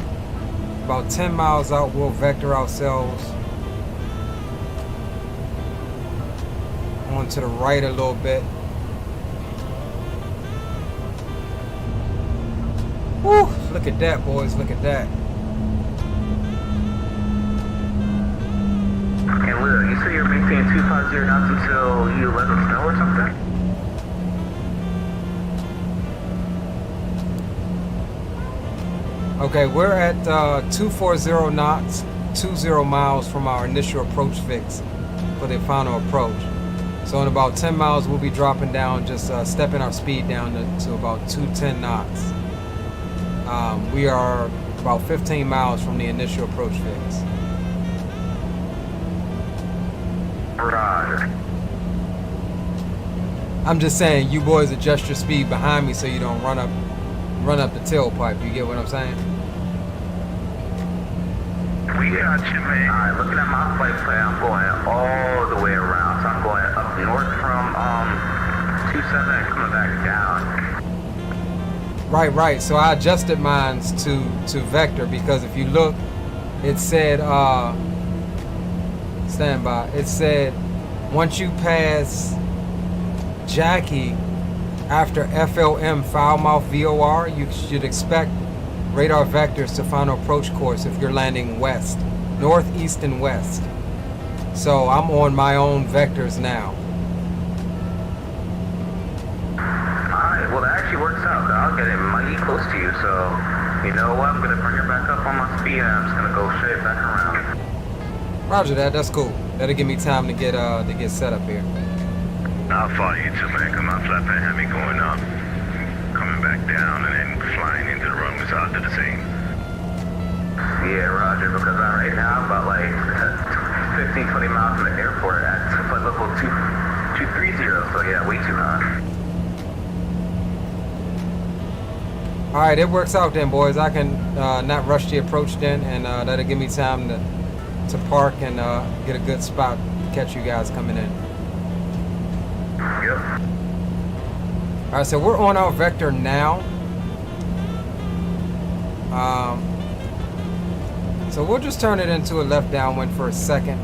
About 10 miles out, we'll vector ourselves on to the right a little bit. Woo! Look at that, boys. Look at that. And Will, you say you're maintaining 250 knots until you let us know or something? Okay, we're at 240 knots, 20 miles from our initial approach fix for the final approach. So in about 10 miles, we'll be dropping down, just stepping our speed down to about 210 knots. We are about 15 miles from the initial approach fix. Roger. I'm just saying, you boys adjust your speed behind me so you don't run up the tailpipe. You get what I'm saying? We got you, man. Alright, looking at my flight plan, I'm going all the way around. So I'm going up north from 27 and coming back down. Right. So I adjusted mine to vector because if you look, it said stand by. It said once you pass Jackie after FLM foul mouth VOR, you should expect radar vectors to final approach course if you're landing west, north, east, and west. So I'm on my own vectors now. Alright, well that actually works out. I'll get it mighty close to you, so you know what? I'm gonna bring her back up on my speed and I'm just gonna go straight back around. Roger that, that's cool. That'll give me time to get set up here. I'll follow you too, man, because my flat plan had me going up, coming back down, and then flying into the runway, so I'll do the same. Yeah, Roger, because right now I'm about like 15, 20 miles from the airport at flight level 230, so yeah, way too high. Alright, it works out then, boys. I can not rush the approach then, and that'll give me time to park and get a good spot to catch you guys coming in. Yep. Alright, so we're on our vector now. So we'll just turn it into a left downwind for a second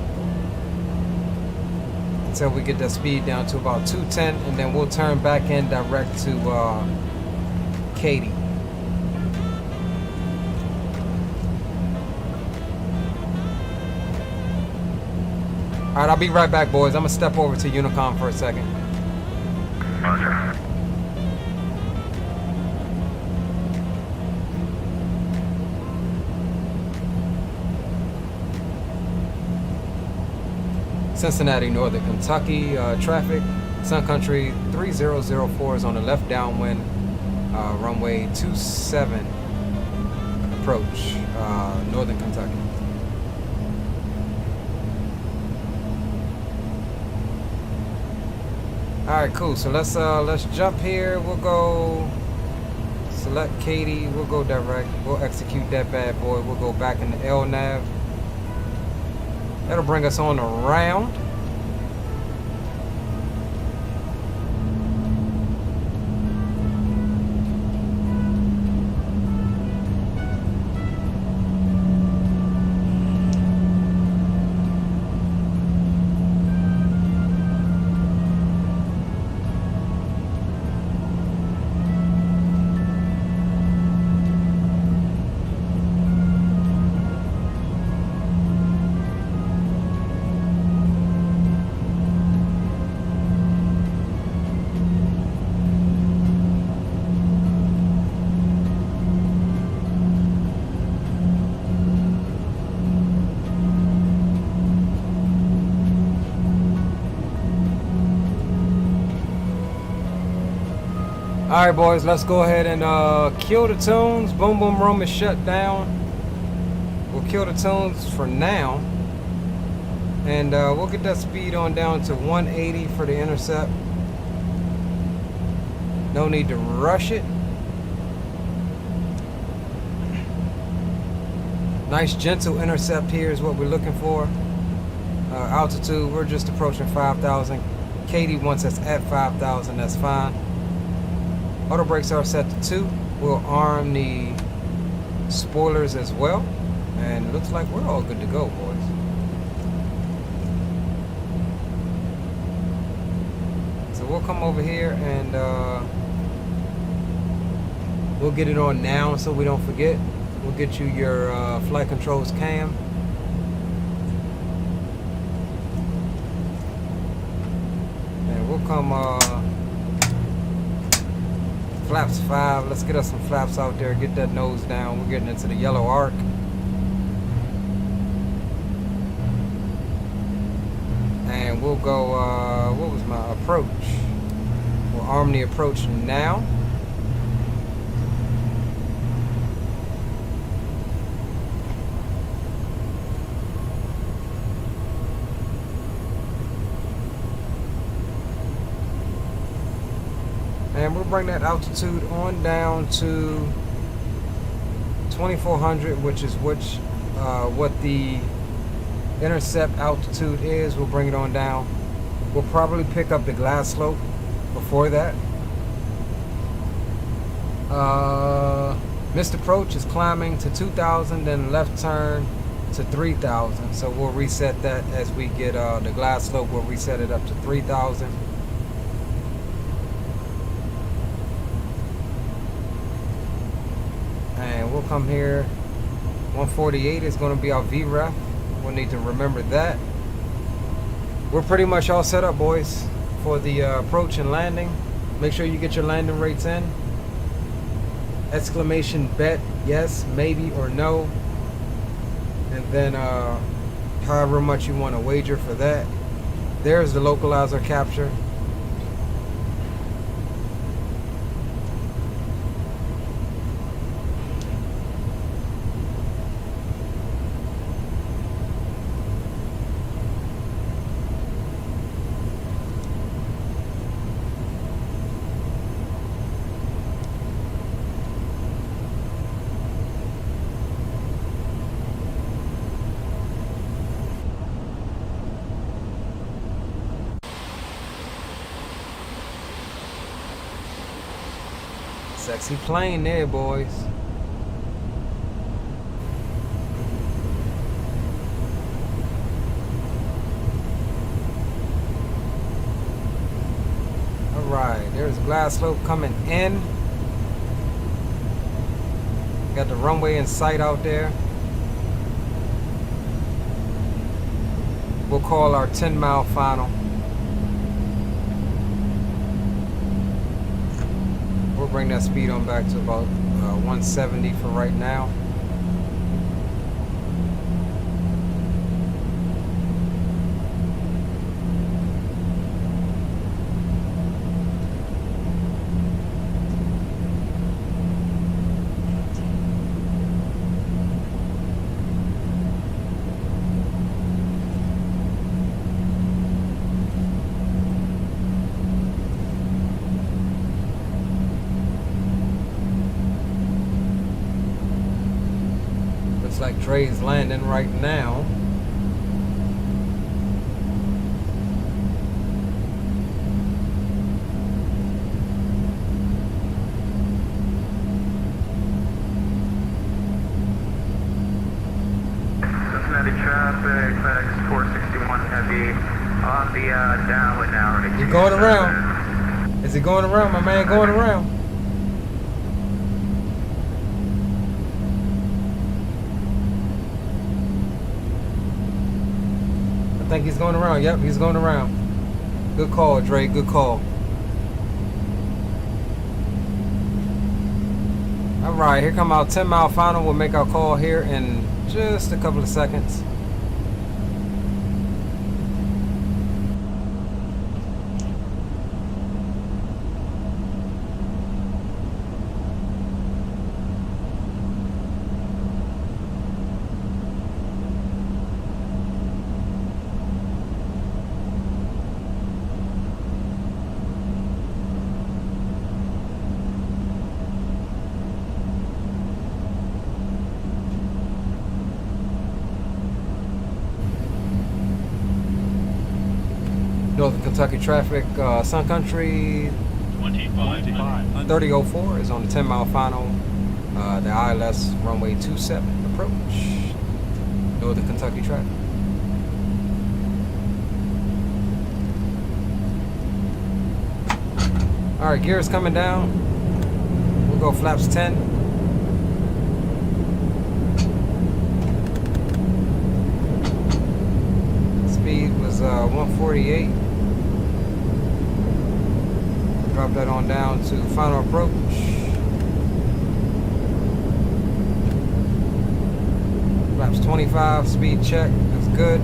until we get the speed down to about 210, and then we'll turn back in direct to Katy. Alright, I'll be right back, boys. I'm gonna step over to Unicom for a second. Roger. Cincinnati, Northern Kentucky, traffic, Sun Country 3004 is on the left downwind, runway 27 approach, Northern Kentucky. All right, cool. So let's jump here. We'll go select Katie. We'll go direct. We'll execute that bad boy. We'll go back into LNAV. That'll bring us on around. Alright boys, let's go ahead and kill the tunes. Boom Boom Room is shut down. We'll kill the tunes for now. And we'll get that speed on down to 180 for the intercept. No need to rush it. Nice gentle intercept here is what we're looking for. Altitude, we're just approaching 5,000. Katie wants us at 5,000, that's fine. Auto brakes are set to 2. We'll arm the spoilers as well. And it looks like we're all good to go, boys. So we'll come over here and we'll get it on now so we don't forget. We'll get you your flight controls cam. And we'll come flaps 5. Let's get us some flaps out there. Get that nose down. We're getting into the yellow arc. And we'll go, what was my approach? We'll arm the approach now. And we'll bring that altitude on down to 2400, which is what the intercept altitude is. We'll bring it on down. We'll probably pick up the glass slope before that. Missed approach is climbing to 2000, then left turn to 3000. So we'll reset that as we get the glass slope. We'll reset it up to 3000. And we'll come here. 148 is going to be our VREF. We'll need to remember that. We're pretty much all set up, boys, for the approach and landing. Make sure you get your landing rates in. Exclamation bet, yes, maybe, or no. And then however much you want to wager for that. There's the localizer capture. Sexy plane there, boys. Alright, there's glass slope coming in. Got the runway in sight out there. We'll call our 10-mile final. We'll bring that speed on back to about 170 for right now. like Dre's landing right now. Cincinnati traffic, FedEx 461 heavy on the downwind now. He's going around. Is he going around? My man going around. I think he's going around. Yep, he's going around. Good call, Dre. Good call. All right, here come our 10-mile final. We'll make our call here in just a couple of seconds. Northern Kentucky traffic, Sun Country 3004 is on the 10-mile final. The ILS runway 27 approach. Northern Kentucky traffic. All right, gears coming down. We'll go flaps 10. Speed was 148. Drop that on down to final approach. Flaps 25, speed check, that's good.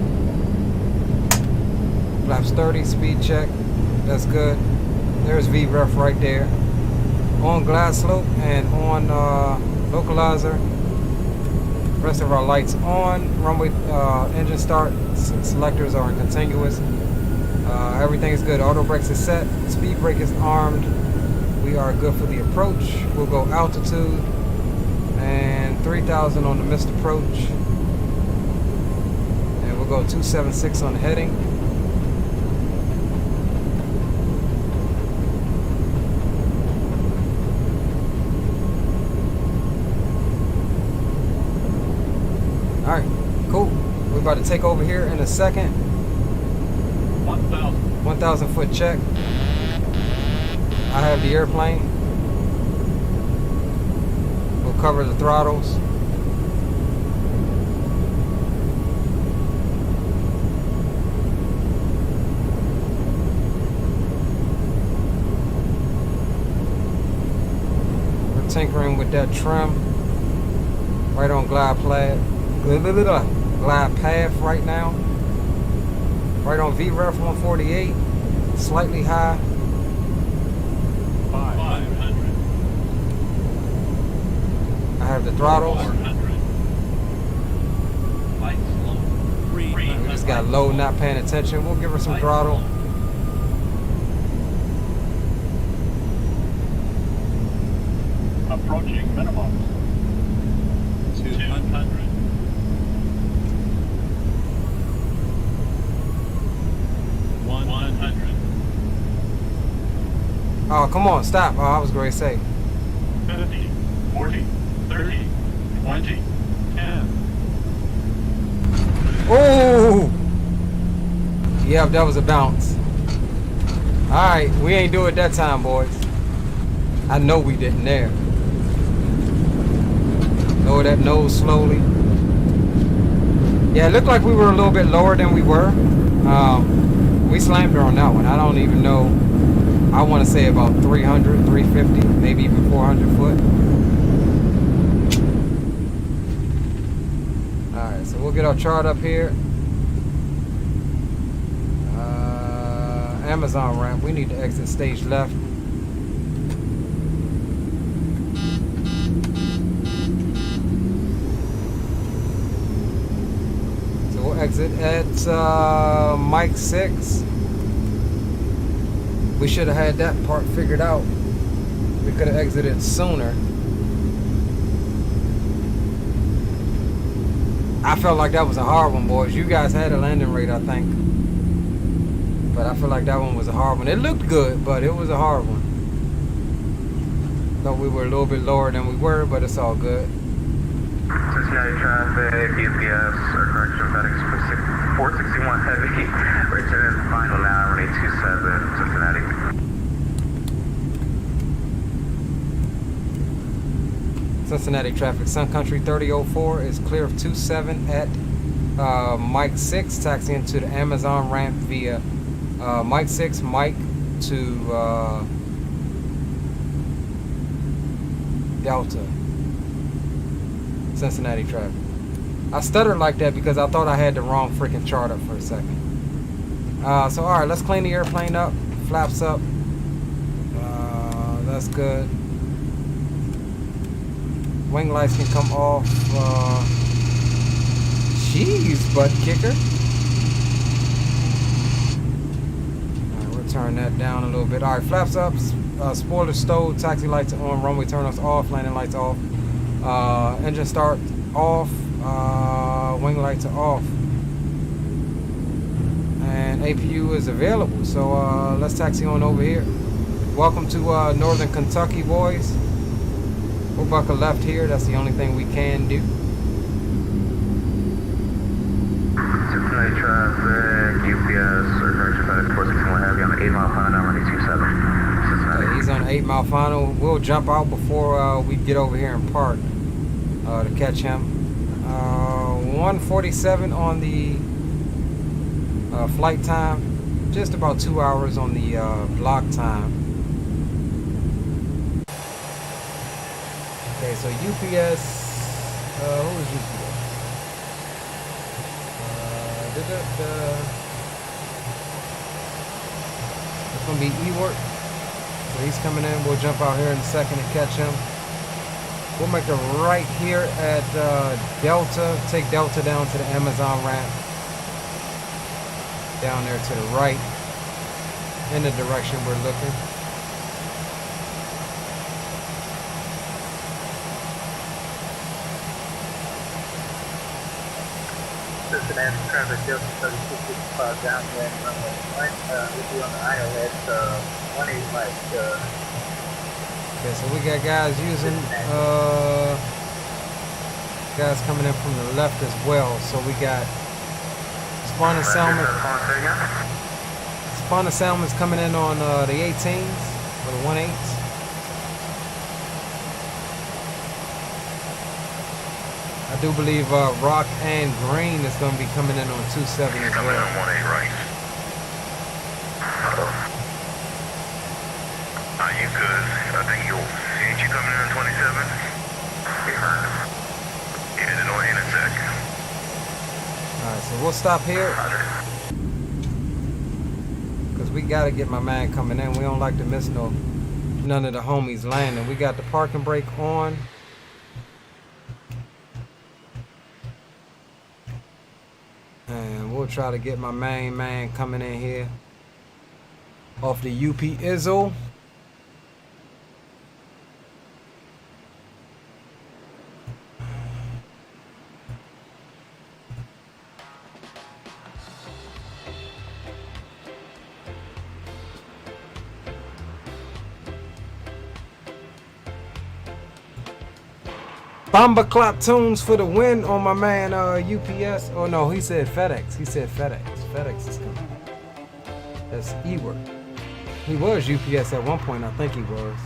Flaps 30, speed check, that's good. There's VREF right there. On glide slope and on localizer. Rest of our lights on. Runway engine start selectors are in continuous. Everything is good. Auto brakes is set. Speed brake is armed. We are good for the approach. We'll go altitude and 3,000 on the missed approach. And we'll go 276 on the heading. Alright, cool. We're about to take over here in a second. 1,000 foot check. I have the airplane. We'll cover the throttles. We're tinkering with that trim. Right on glide path right now. Right on VREF 148, slightly high. 500. I have the throttles. 400. Light slow. We just got low, not paying attention. We'll give her some throttle. Approaching minimum. 200. 100. Oh, come on, stop. Oh, I was going to say. 50, 40, 30, 20, 10. Oh! Yep, that was a bounce. Alright, we ain't do it that time, boys. I know we didn't there. Lower that nose slowly. Yeah, it looked like we were a little bit lower than we were. We slammed her on that one. I don't even know. I want to say about 300, 350, maybe even 400 foot. Alright, so we'll get our chart up here. Amazon ramp. We need to exit stage left. So we'll exit at Mike 6. We should have had that part figured out. We could have exited sooner. I felt like that was a hard one, boys. You guys had a landing rate, I think. But I feel like that one was a hard one. It looked good, but it was a hard one. Thought we were a little bit lower than we were, but it's all good. Cincinnati traffic, UPS, or correction, FedEx 461 heavy, return final now, runway 27, Cincinnati. Cincinnati traffic, Sun Country 3004 is clear of 27 at Mike 6, taxiing to the Amazon ramp via Mike 6, Mike to Delta. Cincinnati traffic. I stuttered like that because I thought I had the wrong freaking chart up for a second. So alright, let's clean the airplane up. Flaps up. That's good. Wing lights can come off. Jeez, butt kicker. Alright, we'll turn that down a little bit. Alright, flaps up. Spoiler stowed. Taxi lights are on. Runway turn us off. Landing lights off. Engine start off. Wing lights are off. And APU is available. So let's taxi on over here. Welcome to Northern Kentucky, boys. We'll buckle left here. That's the only thing we can do. Cincinnati traffic, UPS, or correction, FedEx 461 heavy on the 8 mile final, runway 27. Cincinnati. He's on the 8 mile final. We'll jump out before we get over here and park to catch him. 1:47 on the flight time. Just about 2 hours on the block time. Okay, so UPS, who is UPS? It's gonna be Ewart. So he's coming in. We'll jump out here in a second and catch him. We'll make a right here at Delta. Take Delta down to the Amazon ramp. Down there to the right. In the direction we're looking. Cincinnati traffic, Delta 3665 down there. We'll be on the IO at 18 Mike. Okay, so we got guys using, guys coming in from the left as well. So we got Spawn and Salmon. Spawn and Salmon's coming in on the 18s or the 18s. I do believe Rock and Green is going to be coming in on 27 as Coming well. on 18 right. Are you good? I think ain't you coming in on 27? Yeah, then on intersect. Alright, so we'll stop here. Because we got to get my man coming in. We don't like to miss none of the homies landing. We got the parking brake on. And we'll try to get my main man coming in here off the UPSVAC. Bomba Clop Tunes for the win on my man UPS. Oh no, he said FedEx. He said FedEx. FedEx is coming. That's Ewart. He was UPS at one point, I think he was.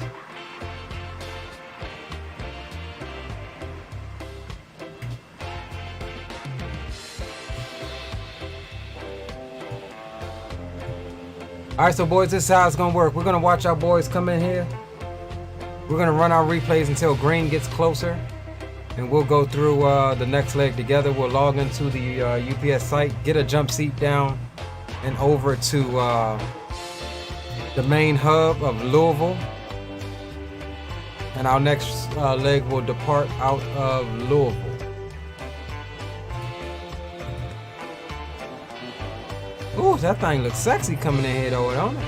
Alright, so boys, this is how it's gonna work. We're gonna watch our boys come in here. We're gonna run our replays until Green gets closer. And we'll go through the next leg together. We'll log into the UPS site, get a jump seat down, and over to the main hub of Louisville. And our next leg will depart out of Louisville. Ooh, that thing looks sexy coming in here though, don't it?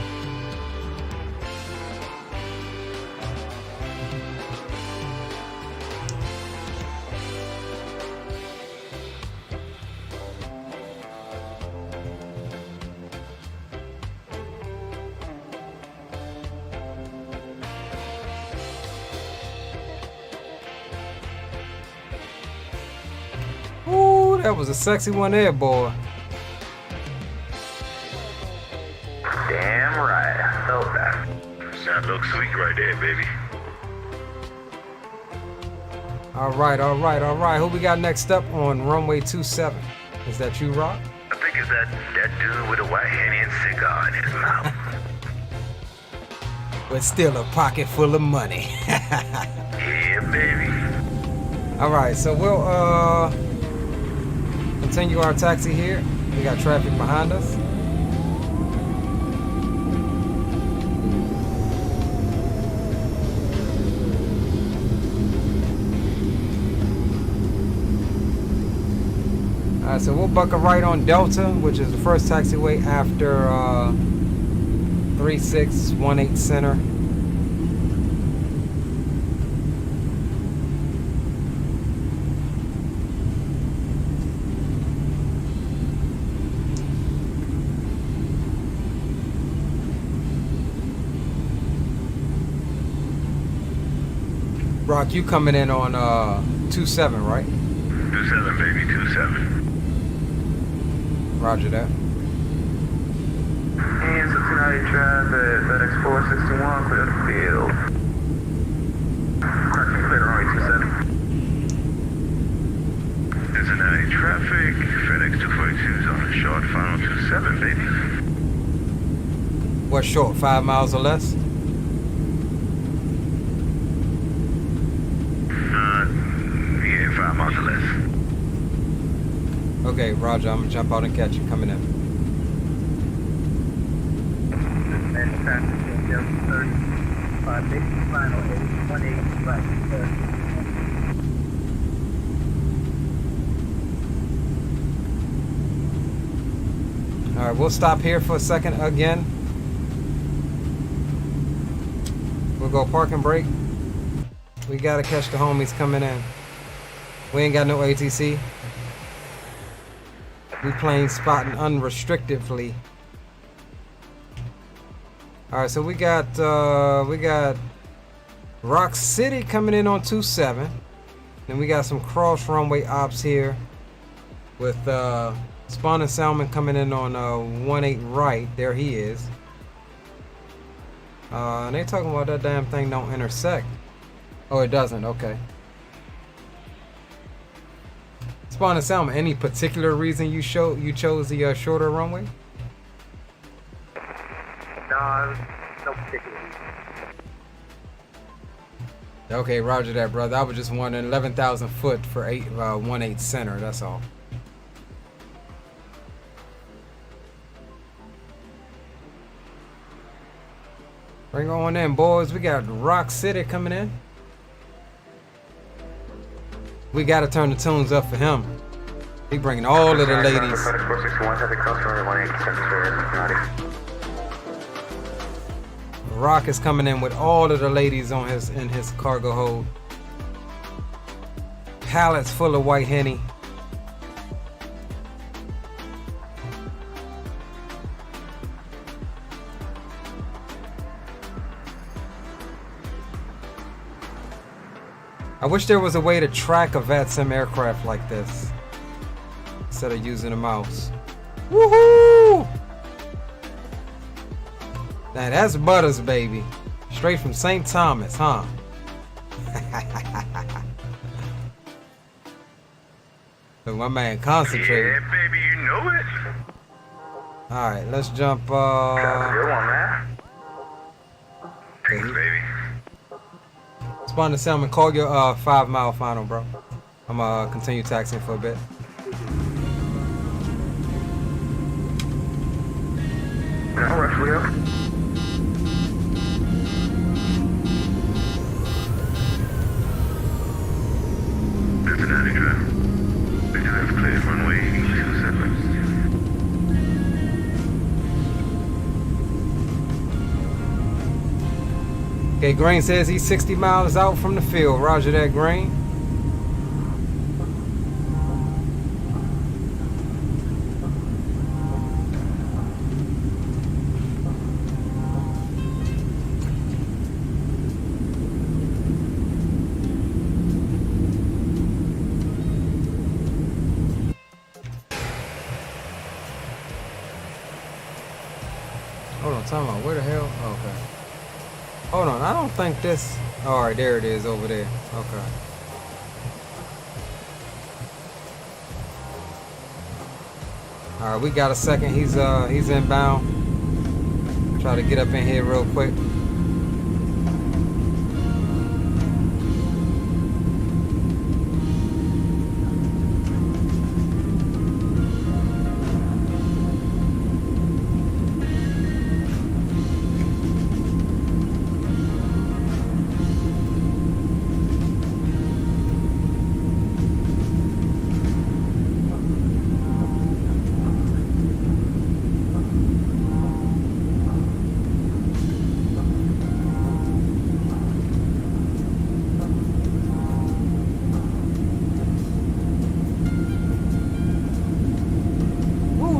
that was a sexy one there, boy. Damn right. I felt that. That looks sweet right there, baby. All right. Who we got next up on runway 27? Is that you, Rock? I think it's that dude with a white Henny and cigar in his mouth. But still a pocket full of money. Yeah, baby. All right, so we'll continue our taxi here. We got traffic behind us. All right, so we'll buck a right on Delta, which is the first taxiway after 3618 Center. Rock, you coming in on 27, right? 27, baby, 27. Roger that. And so tonight you tried the FedEx 461, clear the field. Parking clear runway 27. Cincinnati traffic, FedEx 242 is on a short final 27, baby. What short? 5 miles or less? Yeah, 5 miles or less. Okay, Roger, I'm gonna jump out and catch you coming in. All right, we'll stop here for a second again. We'll go park and brake. We gotta catch the homies coming in. We ain't got no ATC. We playing spotting unrestrictedly. All right, so we got Rock City coming in on 27. Then we got some cross runway ops here with Spawn and Salmon coming in on 18 right. There he is. And they talking about that damn thing don't intersect. Oh, it doesn't. Okay. Spawn and Salmon, any particular reason you chose the shorter runway? No, no particular reason. Okay, roger that, brother. I was just wondering, 11,000 foot for 18 center. That's all. Bring on in, boys. We got Rock City coming in. We gotta turn the tunes up for him. He bringing all of the ladies. Rock is coming in with all of the ladies on in his cargo hold. Pallets full of white Henny. I wish there was a way to track a VATSIM aircraft like this instead of using a mouse. Woohoo! Now that's Butters, baby. Straight from St. Thomas, huh? Look, my man concentrated. Yeah, baby, you know it. Alright, let's jump. Good one, man. Thanks, baby. Spawn and Salmon, call your 5 mile final, bro. I'm gonna continue taxiing for a bit. No rush, Leo. Cincinnati traffic. We do have clear runway 27. Okay, Green says he's 60 miles out from the field. Roger that, Green. Hold on, time out. Where the hell? Oh, okay. Hold on, I don't think this. All right, there it is over there. Okay. All right, we got a second. He's inbound. Try to get up in here real quick.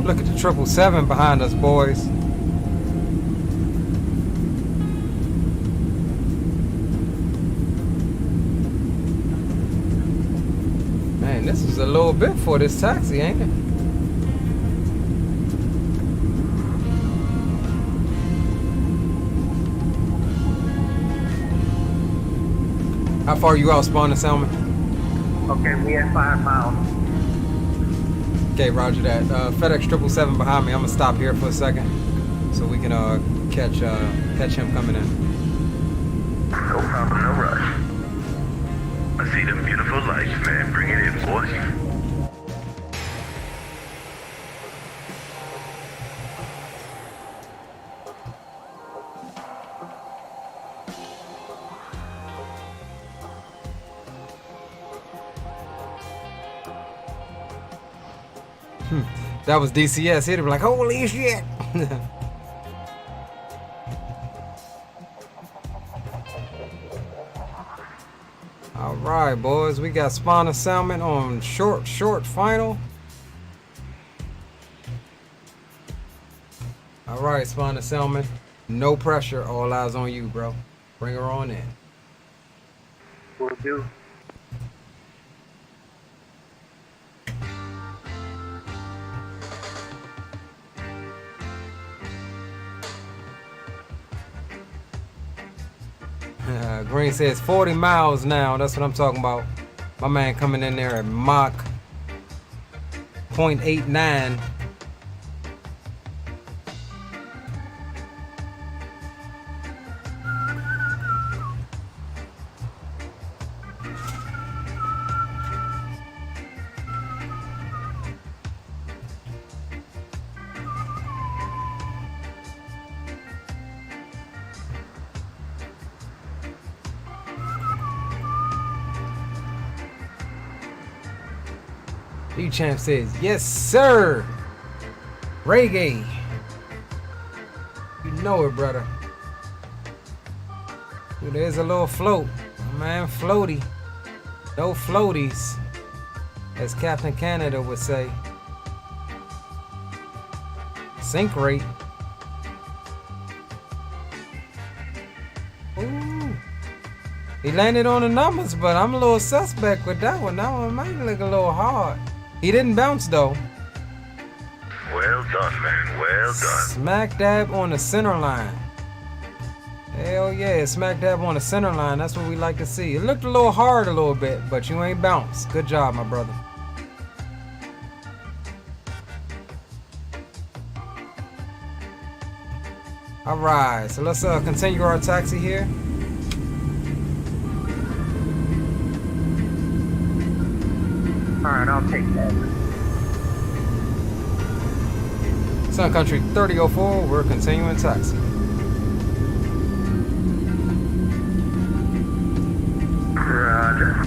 Look at the 777 behind us, boys. Man, this is a little bit for this taxi, ain't it? How far are you out, Spawn and Selman? Okay, we at 5 miles. Okay, roger that. FedEx 777 behind me. I'm gonna stop here for a second so we can catch him coming in. No problem, no rush. I see them beautiful lights, man. Bring it in, boys. That was DCS. He'd be like, holy shit. All right, boys. We got Spawn and Salmon on short final. All right, Spawn and Salmon. No pressure. All eyes on you, bro. Bring her on in. Will do. Green says 40 miles now. That's what I'm talking about. My man coming in there at Mach 0.89. D-Champ says, yes, sir. Reggae. You know it, brother. Ooh, there's a little float. Man, floaty. No floaties, as Captain Canada would say. Sink rate. Ooh. He landed on the numbers, but I'm a little suspect with that one. That one might look a little hard. He didn't bounce though. Well done, man. Well done. Smack dab on the center line. Hell yeah, smack dab on the center line. That's what we like to see. It looked a little hard a little bit, but you ain't bounced. Good job, my brother. All right, so let's continue our taxi here. Alright, I'll take that. Sun Country 3004, we're continuing taxi. Roger.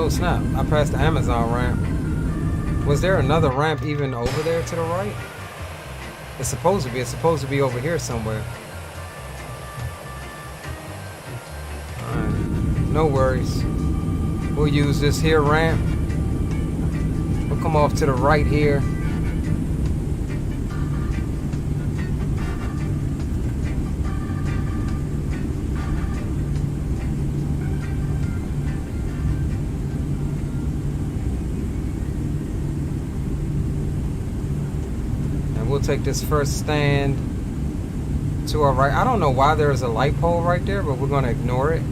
Oh snap, I passed the Amazon ramp. Was there another ramp even over there to the right? It's supposed to be. It's supposed to be over here somewhere. Alright, no worries. We'll use this here ramp. We'll come off to the right here. We'll take this first stand to our right. I don't know why there's a light pole right there, but we're going to ignore it.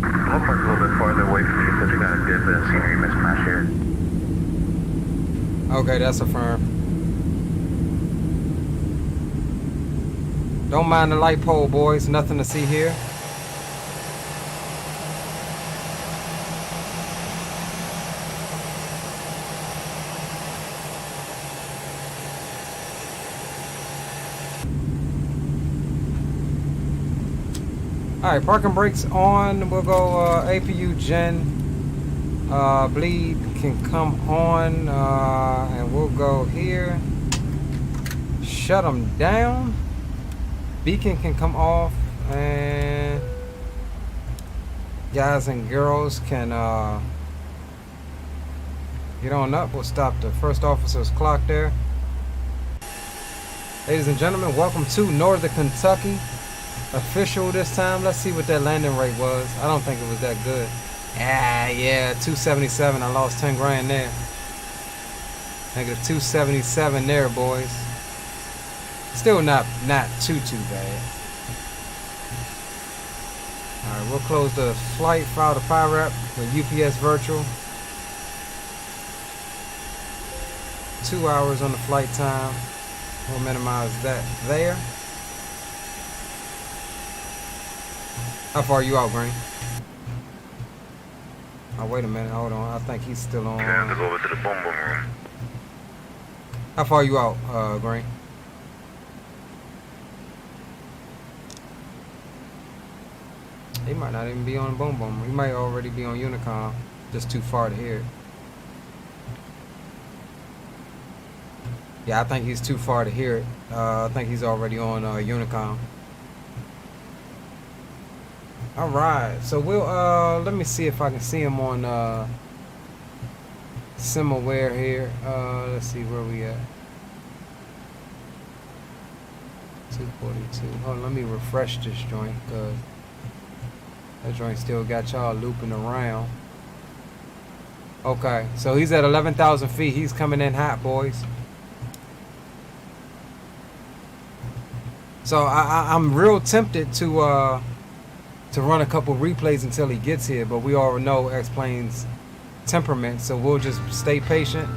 We'll park a little bit farther away from you because we got a good bit of scenery mismatch here. Okay, that's affirmed. Don't mind the light pole, boys. Nothing to see here. Alright, parking brakes on. We'll go APU gen. Bleed can come on. And we'll go here. Shut them down. Beacon can come off, and guys and girls can get on up. We'll stop the first officer's clock there. Ladies and gentlemen, welcome to Northern Kentucky. Official this time. Let's see what that landing rate was. I don't think it was that good. Yeah, 277. I lost 10 grand there. Negative 277 there, boys. Still not too bad. Alright, we'll close the flight, file the PIREP with UPS virtual. 2 hours on the flight time. We'll minimize that there. How far are you out, Green? Oh, wait a minute, hold on. I think he's still on. You have to go over to the boom boom room. How far are you out, Green? He might not even be on Boom Boom. He might already be on Unicom. Just too far to hear it. Yeah, I think he's too far to hear it. I think he's already on Unicom. Alright, so we'll let me see if I can see him on Simaware here. Let's see where we at. 242. Hold on, let me refresh this joint, cause that joint still got y'all looping around. Okay, so he's at 11,000 feet. He's coming in hot, boys. So I'm real tempted to run a couple replays until he gets here, but we already know X-Plane's temperament, so we'll just stay patient.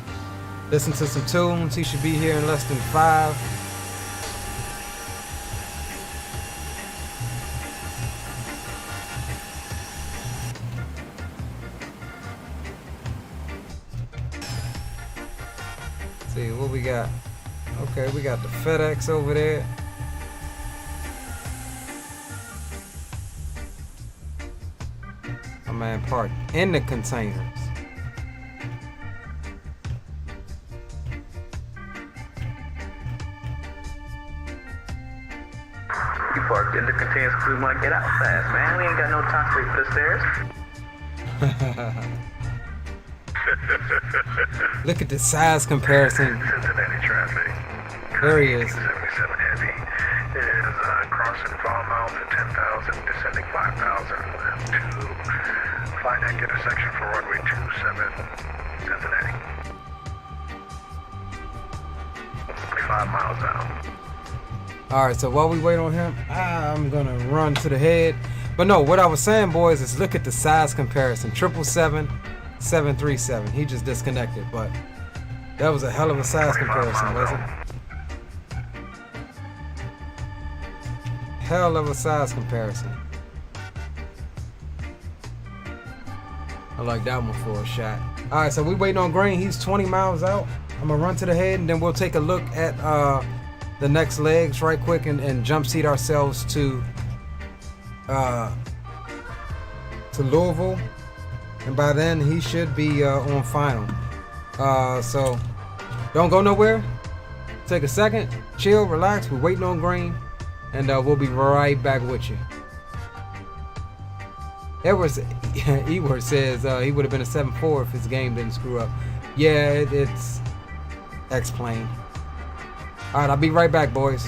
Listen to some tunes. He should be here in less than 5. See what we got. Okay, we got the FedEx over there. My man parked in the containers. You parked in the containers because we want to get out fast, man. We ain't got no time to wait for the stairs. Look at the size comparison. Cincinnati traffic. There he is. 77 heavy is crossing 5 miles at 10,000, descending 5,000 to finite intersection for runway 27, Cincinnati. 25 miles out. Alright, so while we wait on him, I'm gonna run to the head. But no, what I was saying, boys, is look at the size comparison. 777, 737. He just disconnected, but that was a hell of a size comparison, wasn't it? Hell of a size comparison. I like that one for a shot. Alright, so we waiting on Green. He's 20 miles out. I'm gonna run to the head and then we'll take a look at the next legs right quick and jump seat ourselves to Louisville, and by then he should be on final. So don't go nowhere. Take a second, chill, relax. We're waiting on green, and we'll be right back with you. Ewart says he would have been a 7-4 if his game didn't screw up. Yeah, it's X-Plane. All right, I'll be right back, boys.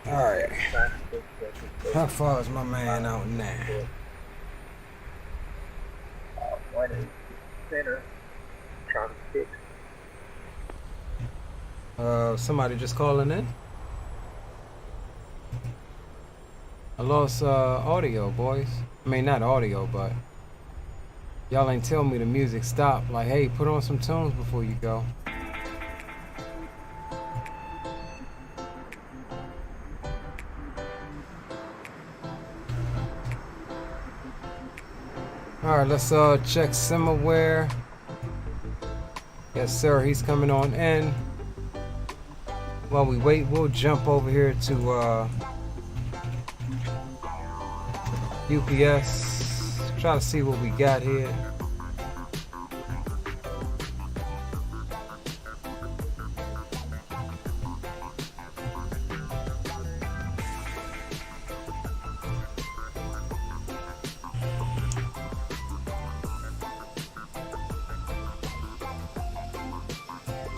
Alright. How far is my man out now? Somebody just calling in? I lost audio, boys. I mean, not audio, but y'all ain't tell me the music stopped. Like, hey, put on some tunes before you go. Alright, let's check Simaware. Yes, sir, he's coming on in. While we wait, we'll jump over here to UPS. Try to see what we got here.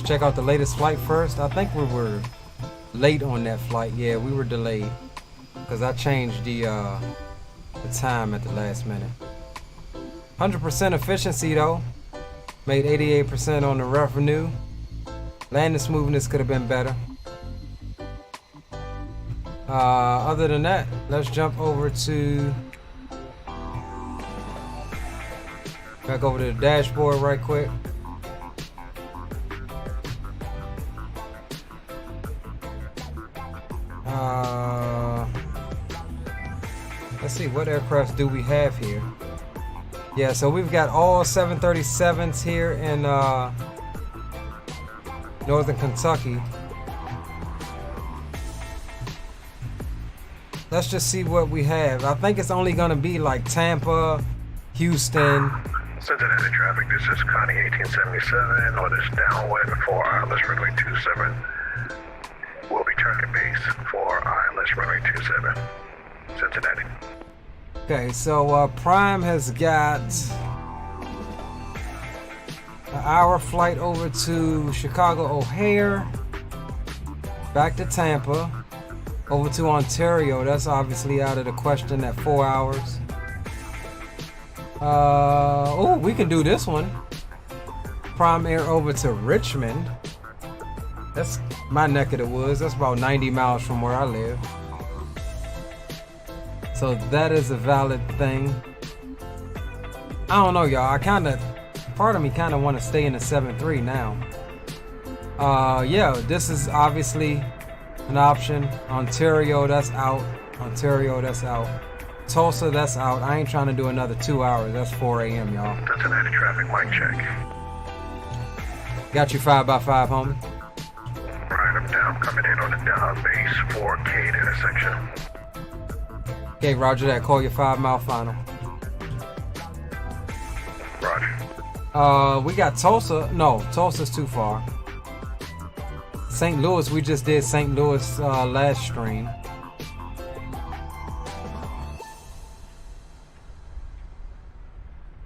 Check out the latest flight first. I think we were late on that flight. Yeah, we were delayed because I changed the time at the last minute. 100% efficiency though. Made 88% on the revenue. Landing smoothness could have been better. Other than that, let's jump over to back over to the dashboard right quick. Let's see, what aircrafts do we have here? Yeah, so we've got all 737s here in Northern Kentucky. Let's just see what we have. I think it's only gonna be like Tampa, Houston. Cincinnati traffic, this is Connie 1877 on this downwind for ILS runway 27. We'll be turning base for ILS runway 27, Cincinnati. Okay, so Prime has got an hour flight over to Chicago O'Hare, back to Tampa, Over to Ontario, that's obviously out of the question at 4 hours. Oh, we can do this one. Prime Air over to Richmond. That's my neck of the woods. That's about 90 miles from where I live. So that is a valid thing. I don't know, y'all. Part of me kind of want to stay in the 7.3 now. Yeah, this is obviously an option. Ontario, that's out. Ontario, that's out. Tulsa, that's out. I ain't trying to do another 2 hours. That's 4 a.m., y'all. Cincinnati traffic, mic check. Got you 5x5, homie. Right, I'm down. Coming in on the down base for Cade intersection. Okay, roger that. Call your 5 mile final. Roger. We got Tulsa. No, Tulsa's too far. St. Louis, we just did St. Louis last stream.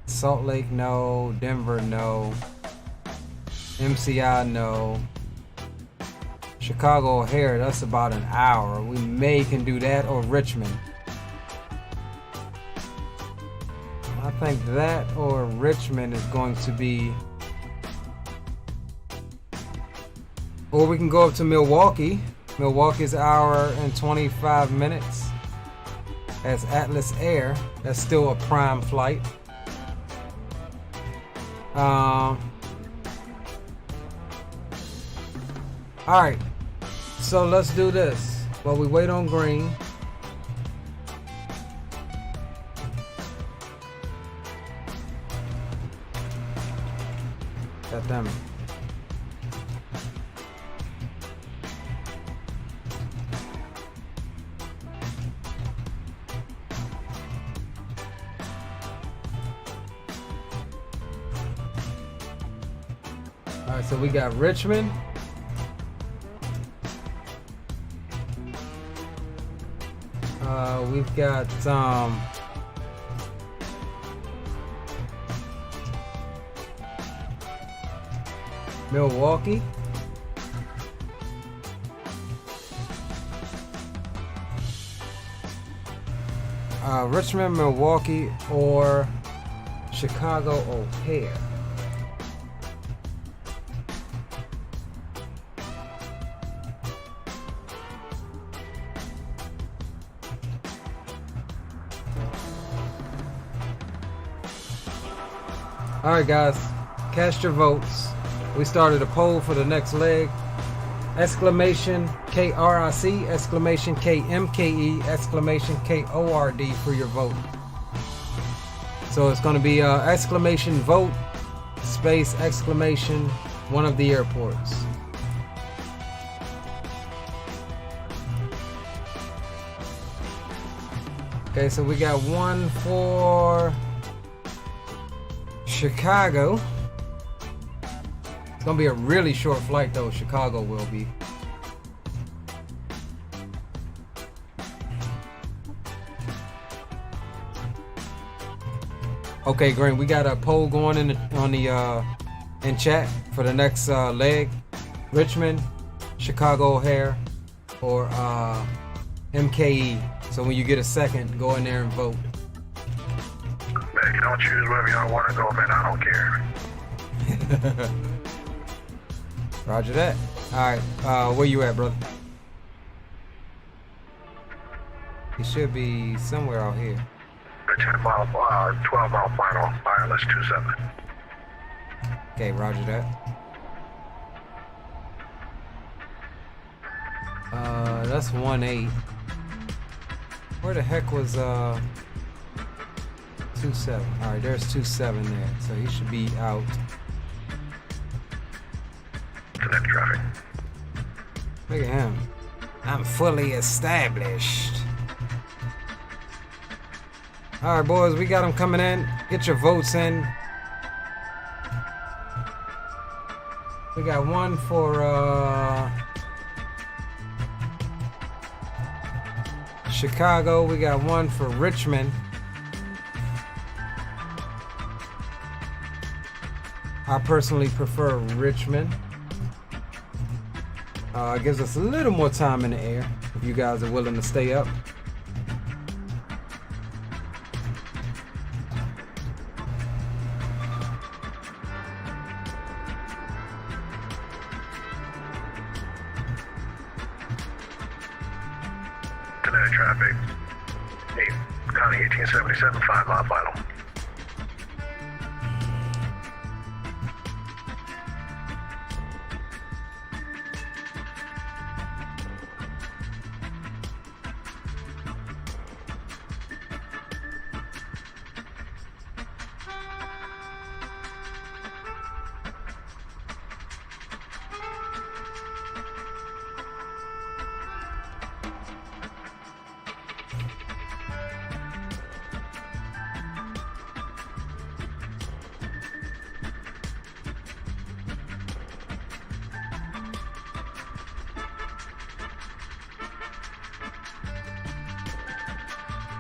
Salt Lake, no. Denver, no. MCI, no. Chicago O'Hare, that's about an hour. We can do that, or Richmond. I think that or Richmond is going to be. Or we can go up to Milwaukee. Milwaukee's an hour and 25 minutes. That's Atlas Air. That's still a prime flight. Alright, so let's do this while we wait on green. God damn it. Alright, so we got Richmond. We've got Milwaukee. Richmond, Milwaukee, or Chicago O'Hare. Alright guys, cast your votes. We started a poll for the next leg. Exclamation KRIC, exclamation KMKE, exclamation KORD for your vote. So it's going to be exclamation vote, space, exclamation, one of the airports. Okay, so we got one for Chicago. It's gonna be a really short flight though, Chicago will be. Okay, Green, we got a poll going in chat for the next leg. Richmond, Chicago O'Hare, or MKE. So when you get a second, go in there and vote. Man, you don't choose wherever y'all want to go, man. I don't care. Roger that. Alright, where you at, brother? He should be somewhere out here. The 12 mile final, ILS 27. Okay, roger that. That's 1-8. Where the heck was 2-7? Alright, there's 2-7 there, so he should be out. Connect traffic. Look at him. I'm fully established. Alright, boys, we got them coming in. Get your votes in. We got one for Chicago. We got one for Richmond. I personally prefer Richmond. Gives us a little more time in the air if you guys are willing to stay up. Kinetic traffic. 8, Connie 1877, 5 mile final.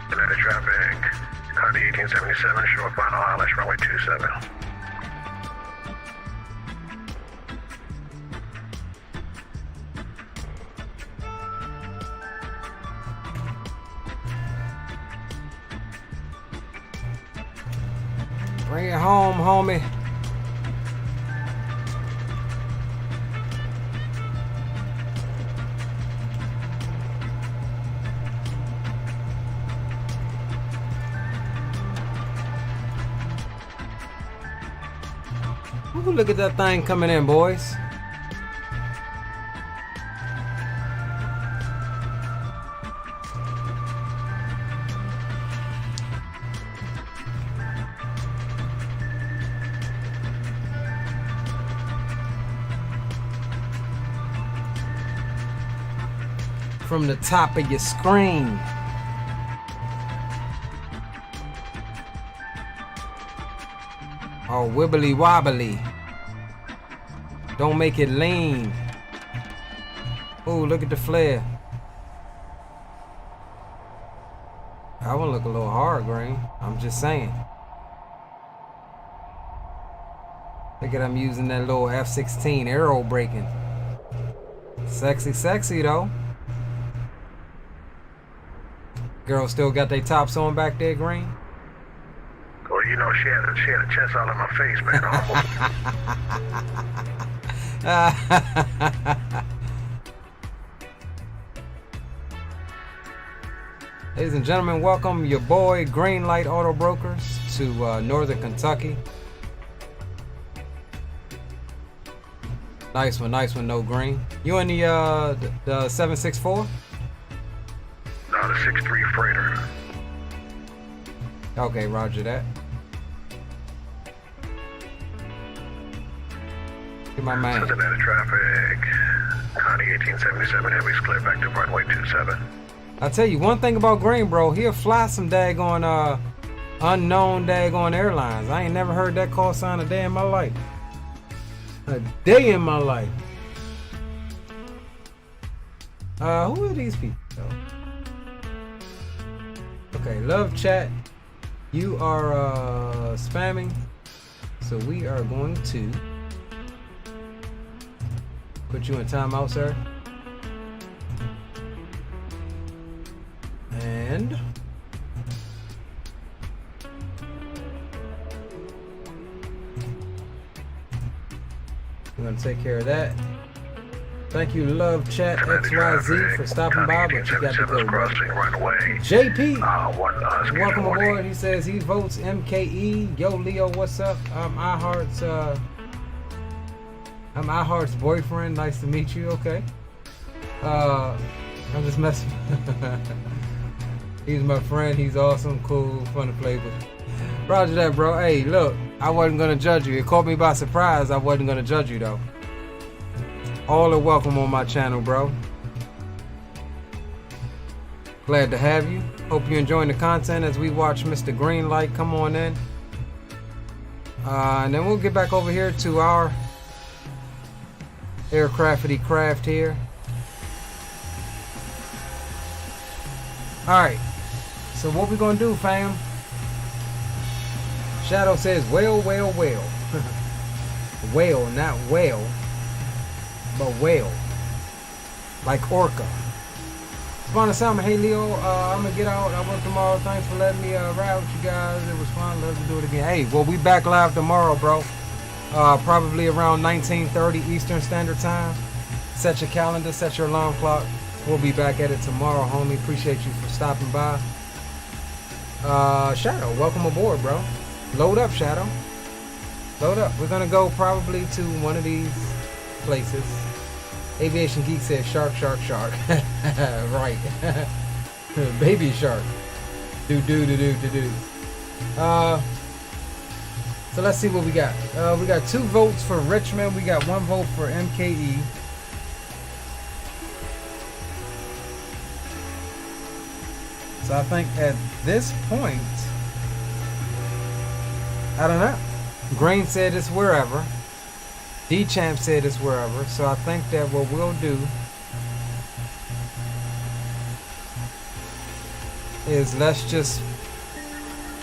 Kinetic traffic. Connie 1877, short final ILS runway 27. Bring it home, homie. Ooh, look at that thing coming in, boys. From the top of your screen. Oh, wibbly wobbly. Don't make it lean. Oh, look at the flare. That one look a little hard, Green. I'm just saying. Look at I'm using that little F-16 aero braking. Sexy, sexy though. Girls still got their tops on back there, Green? Well, you know, she had a chest all in my face, man. Ladies and gentlemen, welcome your boy Green Light Auto Brokers to Northern Kentucky. Nice one, no green. You in the 764? No, the 6'3" freighter. Okay, roger that. Get my man. Cincinnati traffic. Connie 1877, heavy's clear back to runway 27. I tell you one thing about Green, bro. He'll fly some daggone unknown daggone airlines. I ain't never heard that call sign a day in my life. A day in my life. Who are these people? Okay, love chat. You are spamming, so we are going to put you in timeout, sir. And we're gonna take care of that. Thank you, Love Chat XYZ, for stopping by, but you got to go. JP, welcome aboard. He says he votes MKE. Yo, Leo, what's up? I'm iHeart's boyfriend. Nice to meet you. Okay. I'm just messing. He's my friend. He's awesome, cool, fun to play with. Roger that, bro. Hey, look, I wasn't gonna judge you. It caught me by surprise. I wasn't gonna judge you though. All are welcome on my channel, bro. Glad to have you. Hope you're enjoying the content as we watch Mr. Greenlight come on in. And then we'll get back over here to our aircraftity craft here. Alright. So what we gonna do, fam? Shadow says, well. Whale, not whale. But whale. like Orca. Spawn Salmon, hey Leo, I'm gonna get out. I work tomorrow. Thanks for letting me ride with you guys. It was fun. Love to do it again. Hey, well, we back live tomorrow, bro. Probably around 19:30 Eastern Standard Time. Set your calendar, set your alarm clock. We'll be back at it tomorrow, homie. Appreciate you for stopping by. Shadow, welcome aboard, bro. Load up, Shadow. Load up. We're gonna go probably to one of these places. Aviation Geek says shark, shark, shark. Right. Baby shark. Do. So let's see what we got. We got 2 votes for Richmond. We got 1 vote for MKE. So I think at this point, I don't know. Grain said it's wherever. D-Champ said it's wherever. So I think that what we'll do is let's just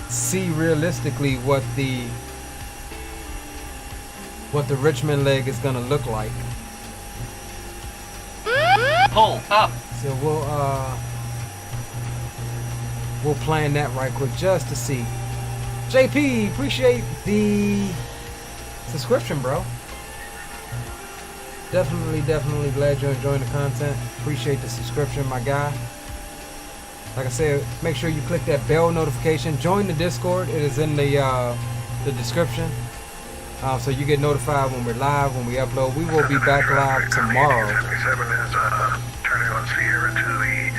see realistically what the Richmond leg is gonna look like. Pull up. So we'll plan that right quick just to see. JP, appreciate the subscription, bro. Definitely glad you're enjoying the content. Appreciate the subscription, my guy. Like I said, make sure you click that bell notification. Join the Discord. It is in the description. So you get notified when we're live, when we upload. We will be back live tomorrow. 77 is turning on Sierra to the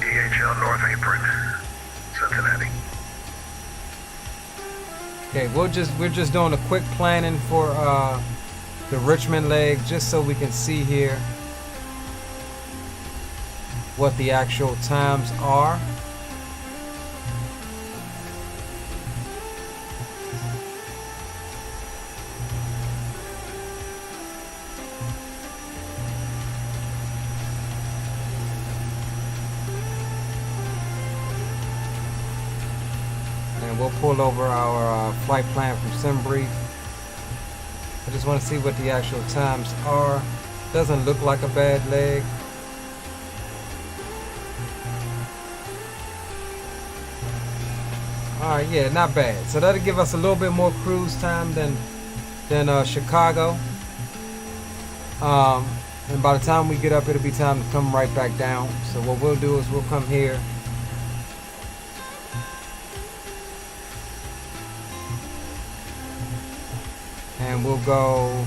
DHL North Apron, Cincinnati. Okay, we're just doing a quick planning for the Richmond leg, just so we can see here what the actual times are. And we'll pull over our flight plan from SimBrief. I just want to see what the actual times are. Doesn't look like a bad leg. Alright, yeah, not bad. So that'll give us a little bit more cruise time than Chicago. And by the time we get up, it'll be time to come right back down. So what we'll do is we'll come here. And we'll go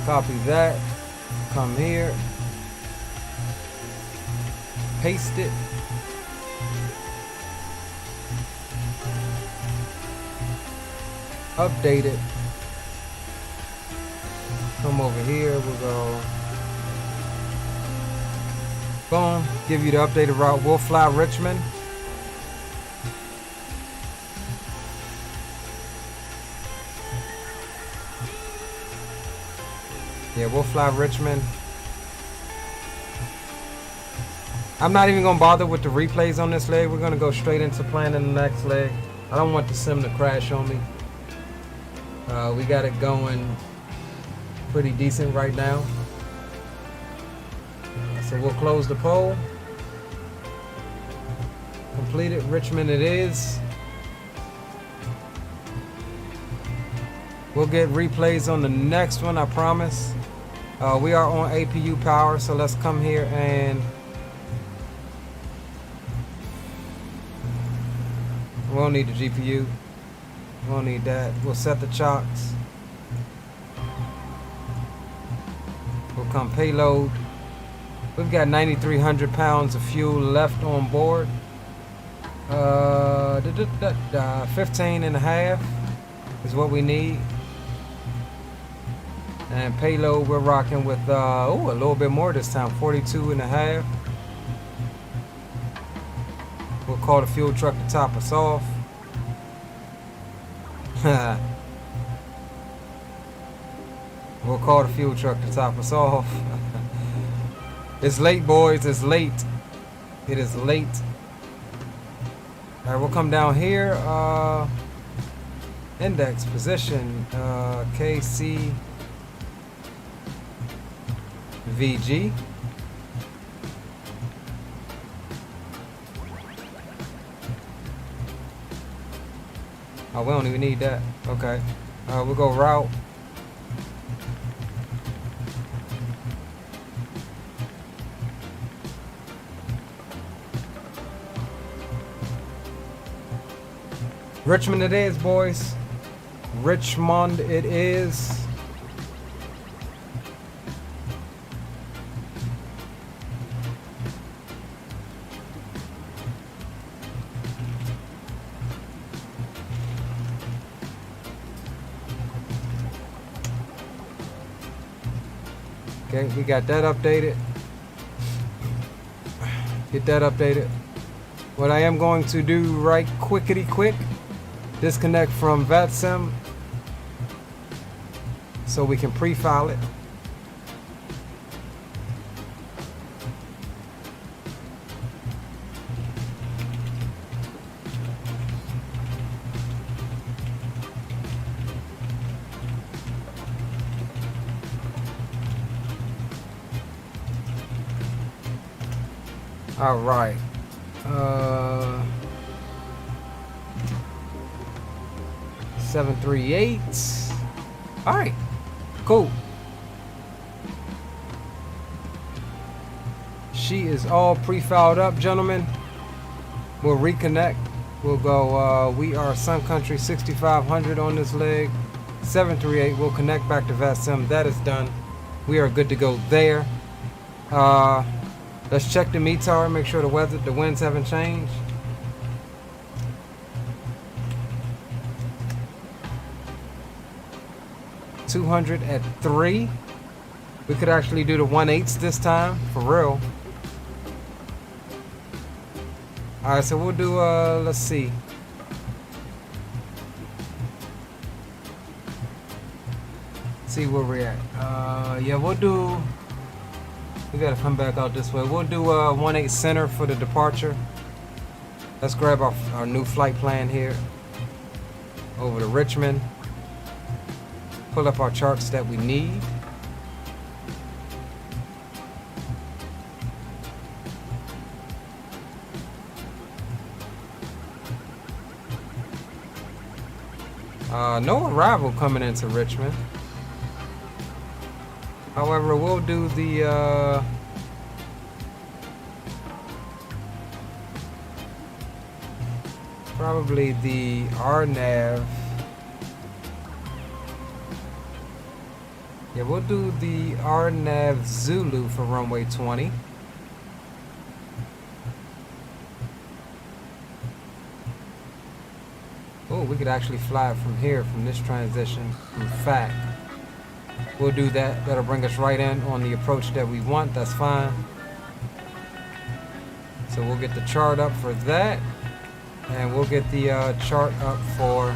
copy that, come here, paste it, update it, come over here, we'll go boom, give you the updated route. We'll fly Richmond. Yeah, we'll fly Richmond. I'm not even gonna bother with the replays on this leg. We're gonna go straight into planning the next leg. I don't want the sim to crash on me. We got it going pretty decent right now. So we'll close the poll. Completed. Richmond it is. We'll get replays on the next one, I promise. We are on APU power, so let's come here and we won't need the GPU. We won't need that. We'll set the chocks. We'll come payload. We've got 9,300 pounds of fuel left on board. 15 and a half is what we need. And payload, we're rocking with a little bit more this time, 42 and a half. We'll call the fuel truck to top us off. We'll call the fuel truck to top us off. It's late, boys. It's late. It is late. All right, we'll come down here. Index position, KCVG. Oh, we don't even need that. Okay. We'll go route. Richmond it is, boys. Richmond it is. Okay, we got that updated. Get that updated. What I am going to do right quickity quick, disconnect from VATSIM so we can pre-file it. All right. 738. All right. Cool. She is all pre-filed up, gentlemen. We'll reconnect. We'll go, we are Sun Country 6500 on this leg. 738. We'll connect back to VATSIM. That is done. We are good to go there. Let's check the METAR, make sure the winds haven't changed. $200 at 3. We could actually do the 1/8 this time, for real. Alright, so we'll do, let's see. See where we're at. Yeah, we'll do... We gotta come back out this way. We'll do 1/8 center for the departure. Let's grab our new flight plan here. Over to Richmond. Pull up our charts that we need. No arrival coming into Richmond. However, we'll do the probably the RNAV. Yeah, we'll do the RNAV Zulu for runway 20. Oh, we could actually fly it from here, from this transition, from FAC. We'll do that. That'll bring us right in on the approach that we want. That's fine. So we'll get the chart up for that. And we'll get the chart up for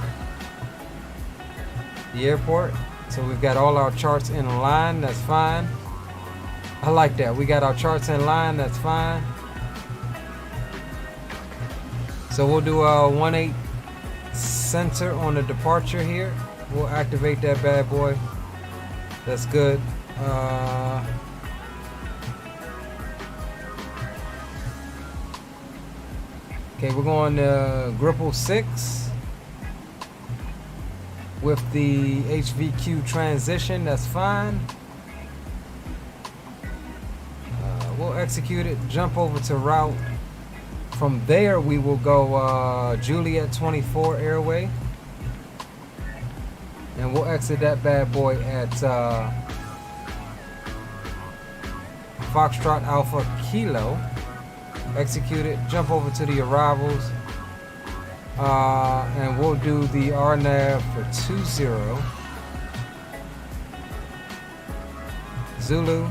the airport. So we've got all our charts in line. That's fine. I like that. We got our charts in line. That's fine. So we'll do a 1/8 center on the departure here. We'll activate that bad boy. That's good. Okay, we're going to Gripple 6 with the HVQ transition. That's fine. We'll execute it. Jump over to route. From there, we will go Juliet 24 Airway. And we'll exit that bad boy at Foxtrot Alpha Kilo. Execute it, jump over to the arrivals, and we'll do the RNAV for 20. Zulu,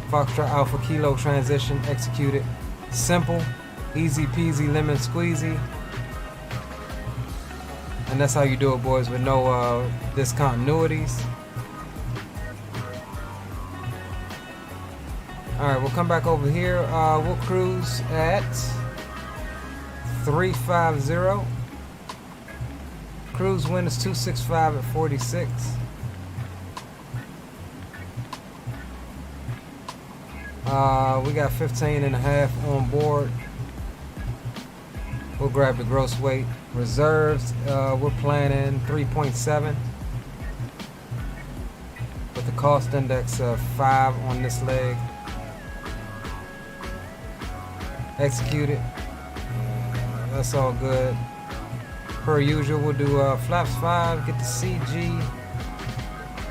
Foxtrot Alpha Kilo transition, execute it. Simple, easy peasy, lemon squeezy. And that's how you do it, boys, with no discontinuities. Alright, we'll come back over here. We'll cruise at 350. Cruise wind is 265 at 46. We got 15.5 on board. We'll grab the gross weight. Reserves, we're planning 3.7 with the cost index of 5 on this leg. Executed. That's all good. Per usual, we'll do flaps 5, get the CG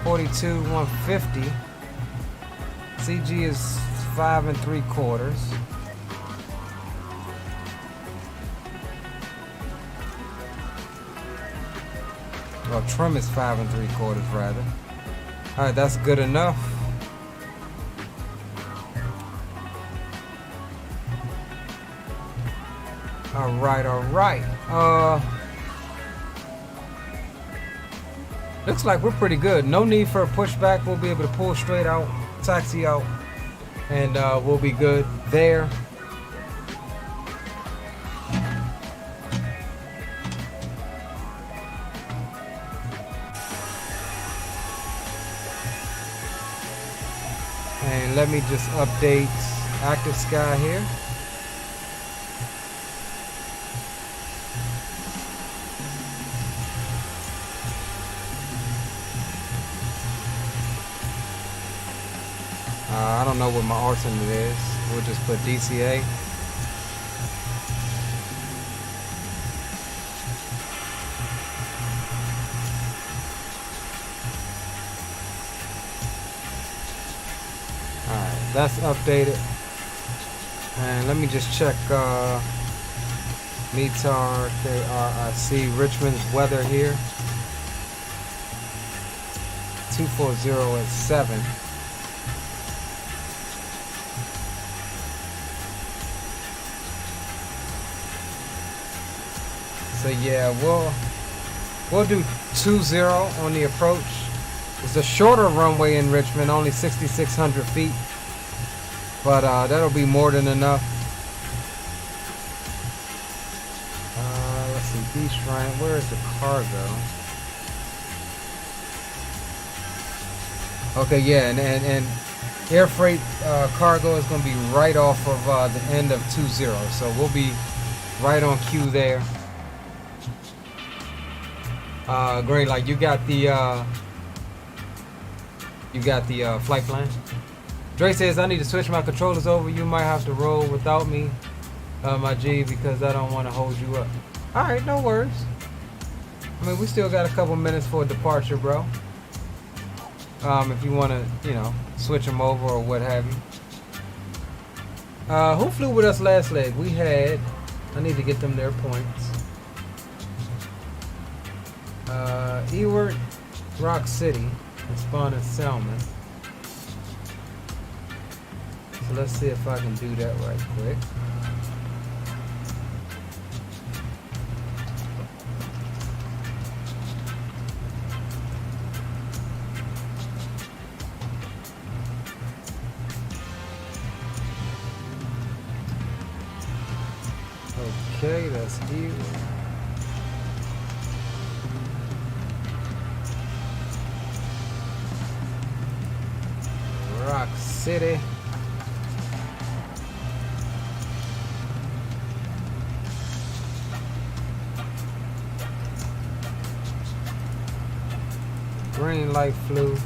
42 150. CG is 5 3/4. Well, trim is 5 3/4 rather. All right, that's good enough. All right. Looks like we're pretty good. No need for a pushback. We'll be able to pull straight out, taxi out, and we'll be good there. And let me just update active sky here. I don't know what my alternate is. We'll just put DCA. Alright, that's updated. And let me just check METAR KRIC Richmond's weather here. 240 at 7. So yeah, we'll do 20 on the approach. It's a shorter runway in Richmond, only 6,600 feet, but that'll be more than enough. Let's see, Beach Ryan, where is the cargo? Okay, yeah, and air freight cargo is going to be right off of the end of 20, so we'll be right on cue there. Great, like you got the flight plan. Dre says I need to switch my controllers over. You might have to roll without me, my G, because I don't want to hold you up. All right, no worries. I mean, we still got a couple minutes for a departure, bro. If you want to, switch them over or what have you. Who flew with us last leg? We had. I need to get them their points. Ewart, Rock City, and Spawn and Salmon. So let's see if I can do that right quick. Okay, that's Ewart. Rock City. Green light flew.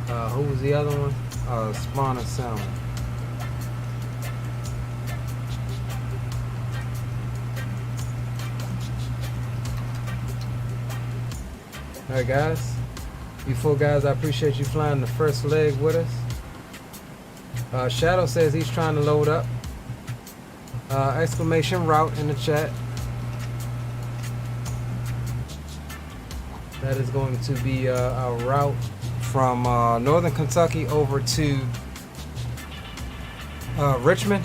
Who was the other one? Spawn and Salmon. Alright guys, you four guys, I appreciate you flying the first leg with us. Shadow says he's trying to load up. Exclamation route in the chat. That is going to be a route from northern Kentucky over to Richmond.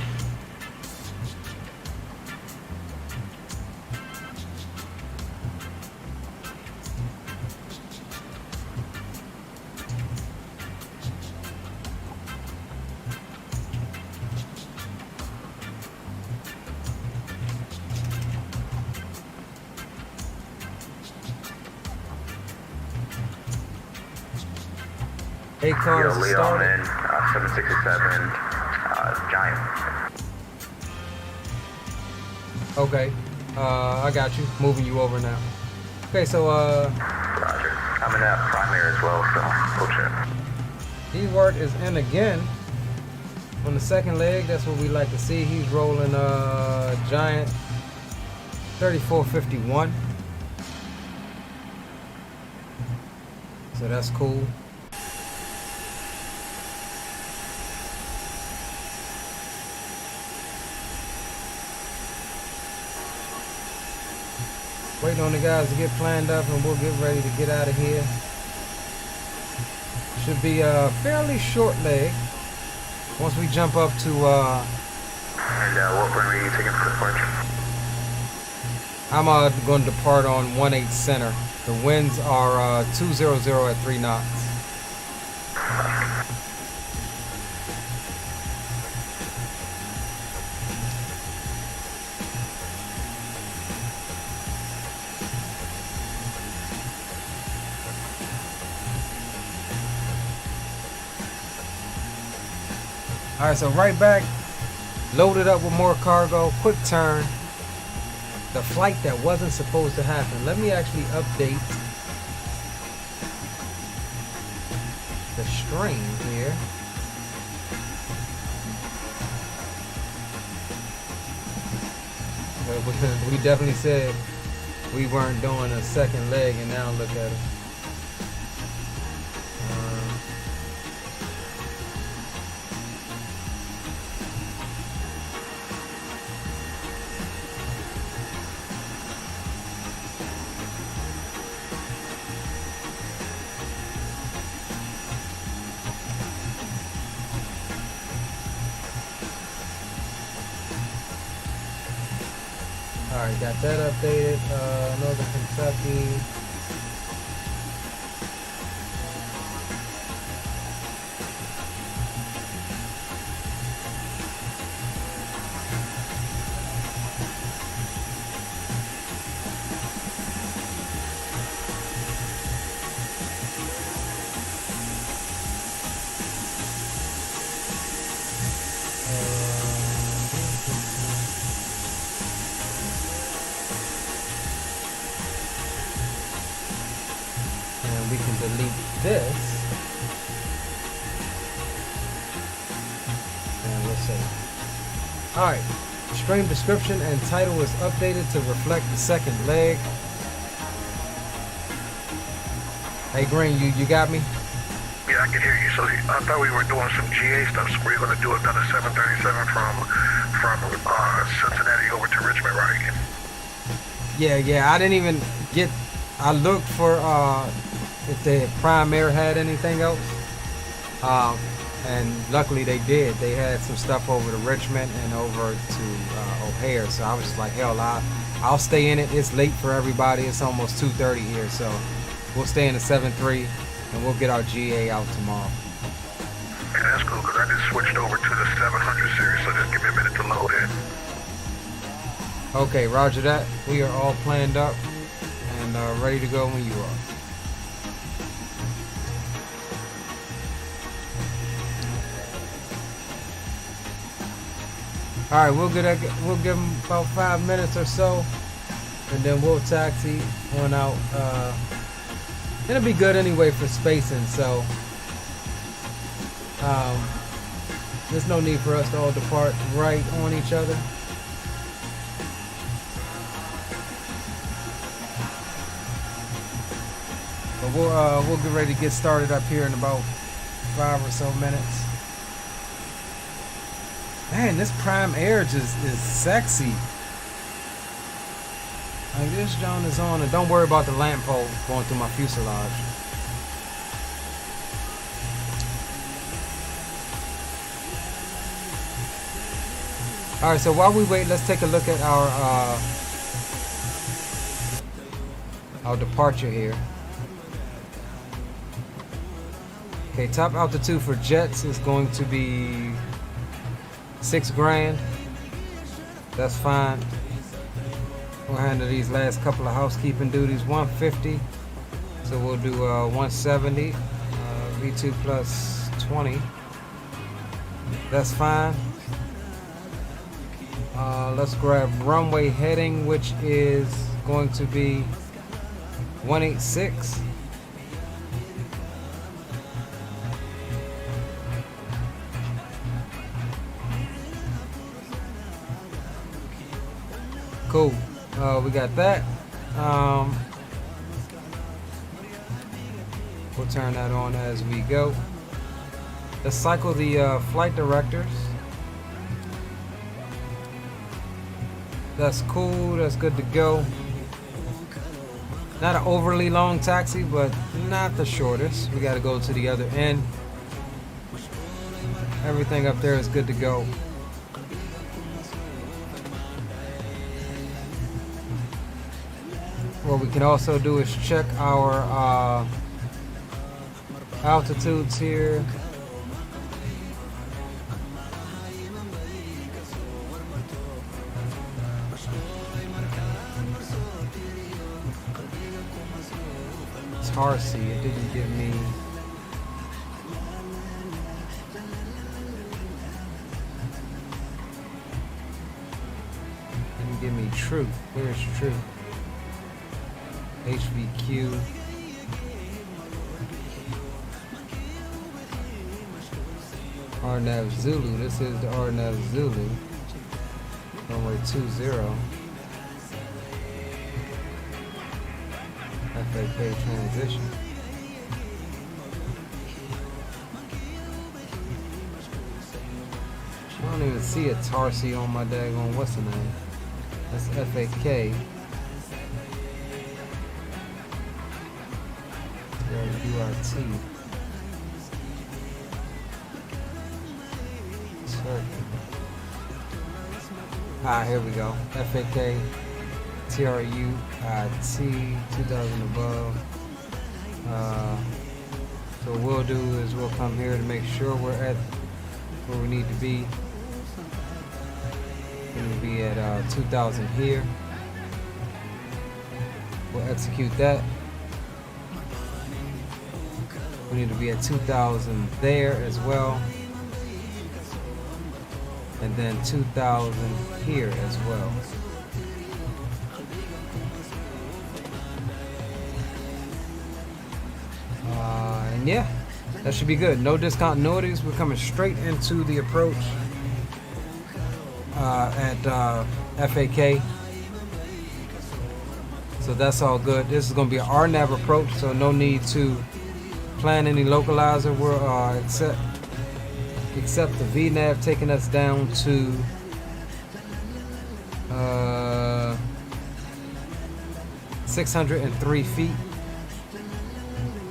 cars Leo started. in 767 Giant. Okay. I got you. Moving you over now. Okay, so Roger. I'm in that primary as well, so cool shit. Ewart is in again on the second leg. That's what we like to see. He's rolling Giant 3451. So that's cool. Waiting on the guys to get planned up and we'll get ready to get out of here. Should be a fairly short leg once we jump up to And what run were you taking for departure? I'm going to depart on 18 center. The winds are 200 at 3 knots. Alright, so right back, loaded up with more cargo, quick turn. The flight that wasn't supposed to happen. Let me actually update the stream here. We definitely said we weren't doing a second leg, and now look at it. Alright, got that updated. Northern Kentucky. We can delete this, and we'll save. Alright, stream description and title is updated to reflect the second leg. Hey Green, you got me? Yeah, I can hear you. So I thought we were doing some GA stuff. So we're going to do another 737 from Cincinnati over to Richmond, right? Yeah, I didn't even get, I looked for if the Prime Air had anything else, and luckily they did. They had some stuff over to Richmond and over to O'Hare, so I was just like, hell, I'll stay in it. It's late for everybody. It's almost 2:30 here, so we'll stay in the 7.3 and we'll get our GA out tomorrow. Okay, that's cool, because I just switched over to the 700 series, so just give me a minute to load in. Okay, roger that. We are all planned up and ready to go when you are. All right, we'll give them about 5 minutes or so, and then we'll taxi on out. It'll be good anyway for spacing, so there's no need for us to all depart right on each other. But we'll get ready to get started up here in about 5 or so minutes. Man, this Prime Air just is sexy. Like, this John is on, and don't worry about the lamp pole going through my fuselage. All right, so while we wait, let's take a look at our departure here. Okay, top altitude for jets is going to be 6 grand. That's fine. We'll handle these last couple of housekeeping duties. 150. So we'll do 170. V2 plus 20. That's fine. Let's grab runway heading, which is going to be 186. Cool. We got that. We'll turn that on as we go. Let's cycle the flight directors. That's cool. That's good to go. Not an overly long taxi, but not the shortest. We got to go to the other end. Everything up there is good to go. What we can also do is check our altitudes here. It's Tarsi. It didn't give me. Didn't give me true. Where's true? HVQ. RNAV Zulu. This is the RNAV Zulu. Runway 20. FAK transition. I don't even see a Tarsi on my daggone what's the name? That's FAK. URT. Alright, here we go. FAK, TRU, T, 2000 above. So what we'll do is we'll come here to make sure we're at where we need to be. We're going to be at 2000 here. We'll execute that. We need to be at 2000 there as well. And then 2000 here as well. And yeah, that should be good. No discontinuities. We're coming straight into the approach at FAK. So that's all good. This is going to be our Nav approach, so no need to plan any localizer. We're except the VNAV taking us down to 603 feet.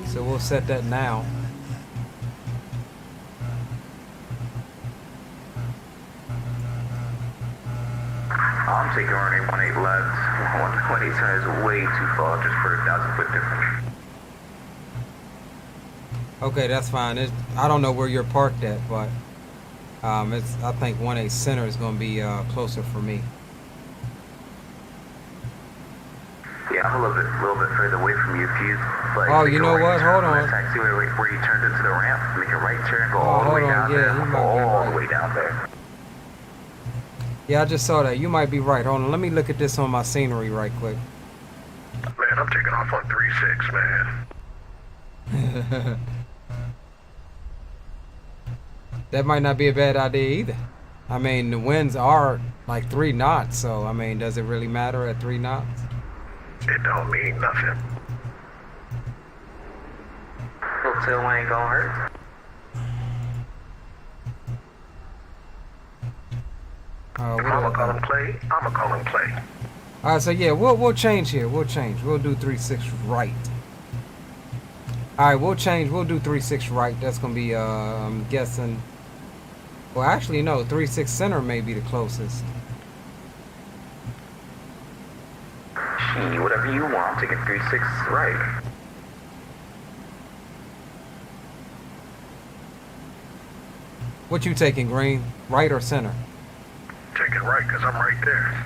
So we'll set that now. I'm taking runway 18 left. 120 is way too far just for a 1,000-foot difference. Okay, that's fine. I don't know where you're parked at, but I think 18 center is going to be closer for me. Yeah, I'm a little bit further away from you. If you like, oh, you know what? Hold on. Taxi where you turned into the ramp, make a right turn, go all the way down there, all the way down there. Yeah, I just saw that. You might be right. Hold on. Let me look at this on my scenery right quick. Man, I'm taking off on 36, man. That might not be a bad idea either. I mean, the winds are like 3 knots, so I mean, does it really matter at 3 knots? It don't mean nothing. Hotel ain't gonna hurt. I'ma call him play. I'ma call him play. All right, so yeah, we'll change here. We'll change. We'll do 36 right. All right, we'll change. We'll do 36 right. That's gonna be I'm guessing. Well, actually, no. 36 center may be the closest. Whatever you want. I'm taking 36 right. What you taking, Green? Right or center? Take it right, because I'm right there.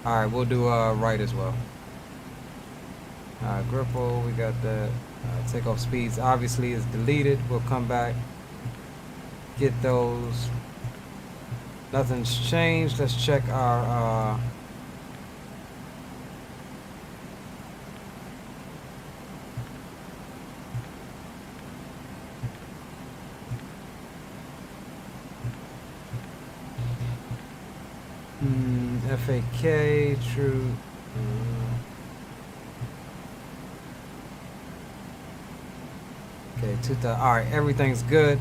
Alright, we'll do right as well. Alright, Gripple, we got that. Takeoff speeds obviously is deleted. We'll come back, get those. Nothing's changed. Let's check our FAK, true. Okay, alright, everything's good.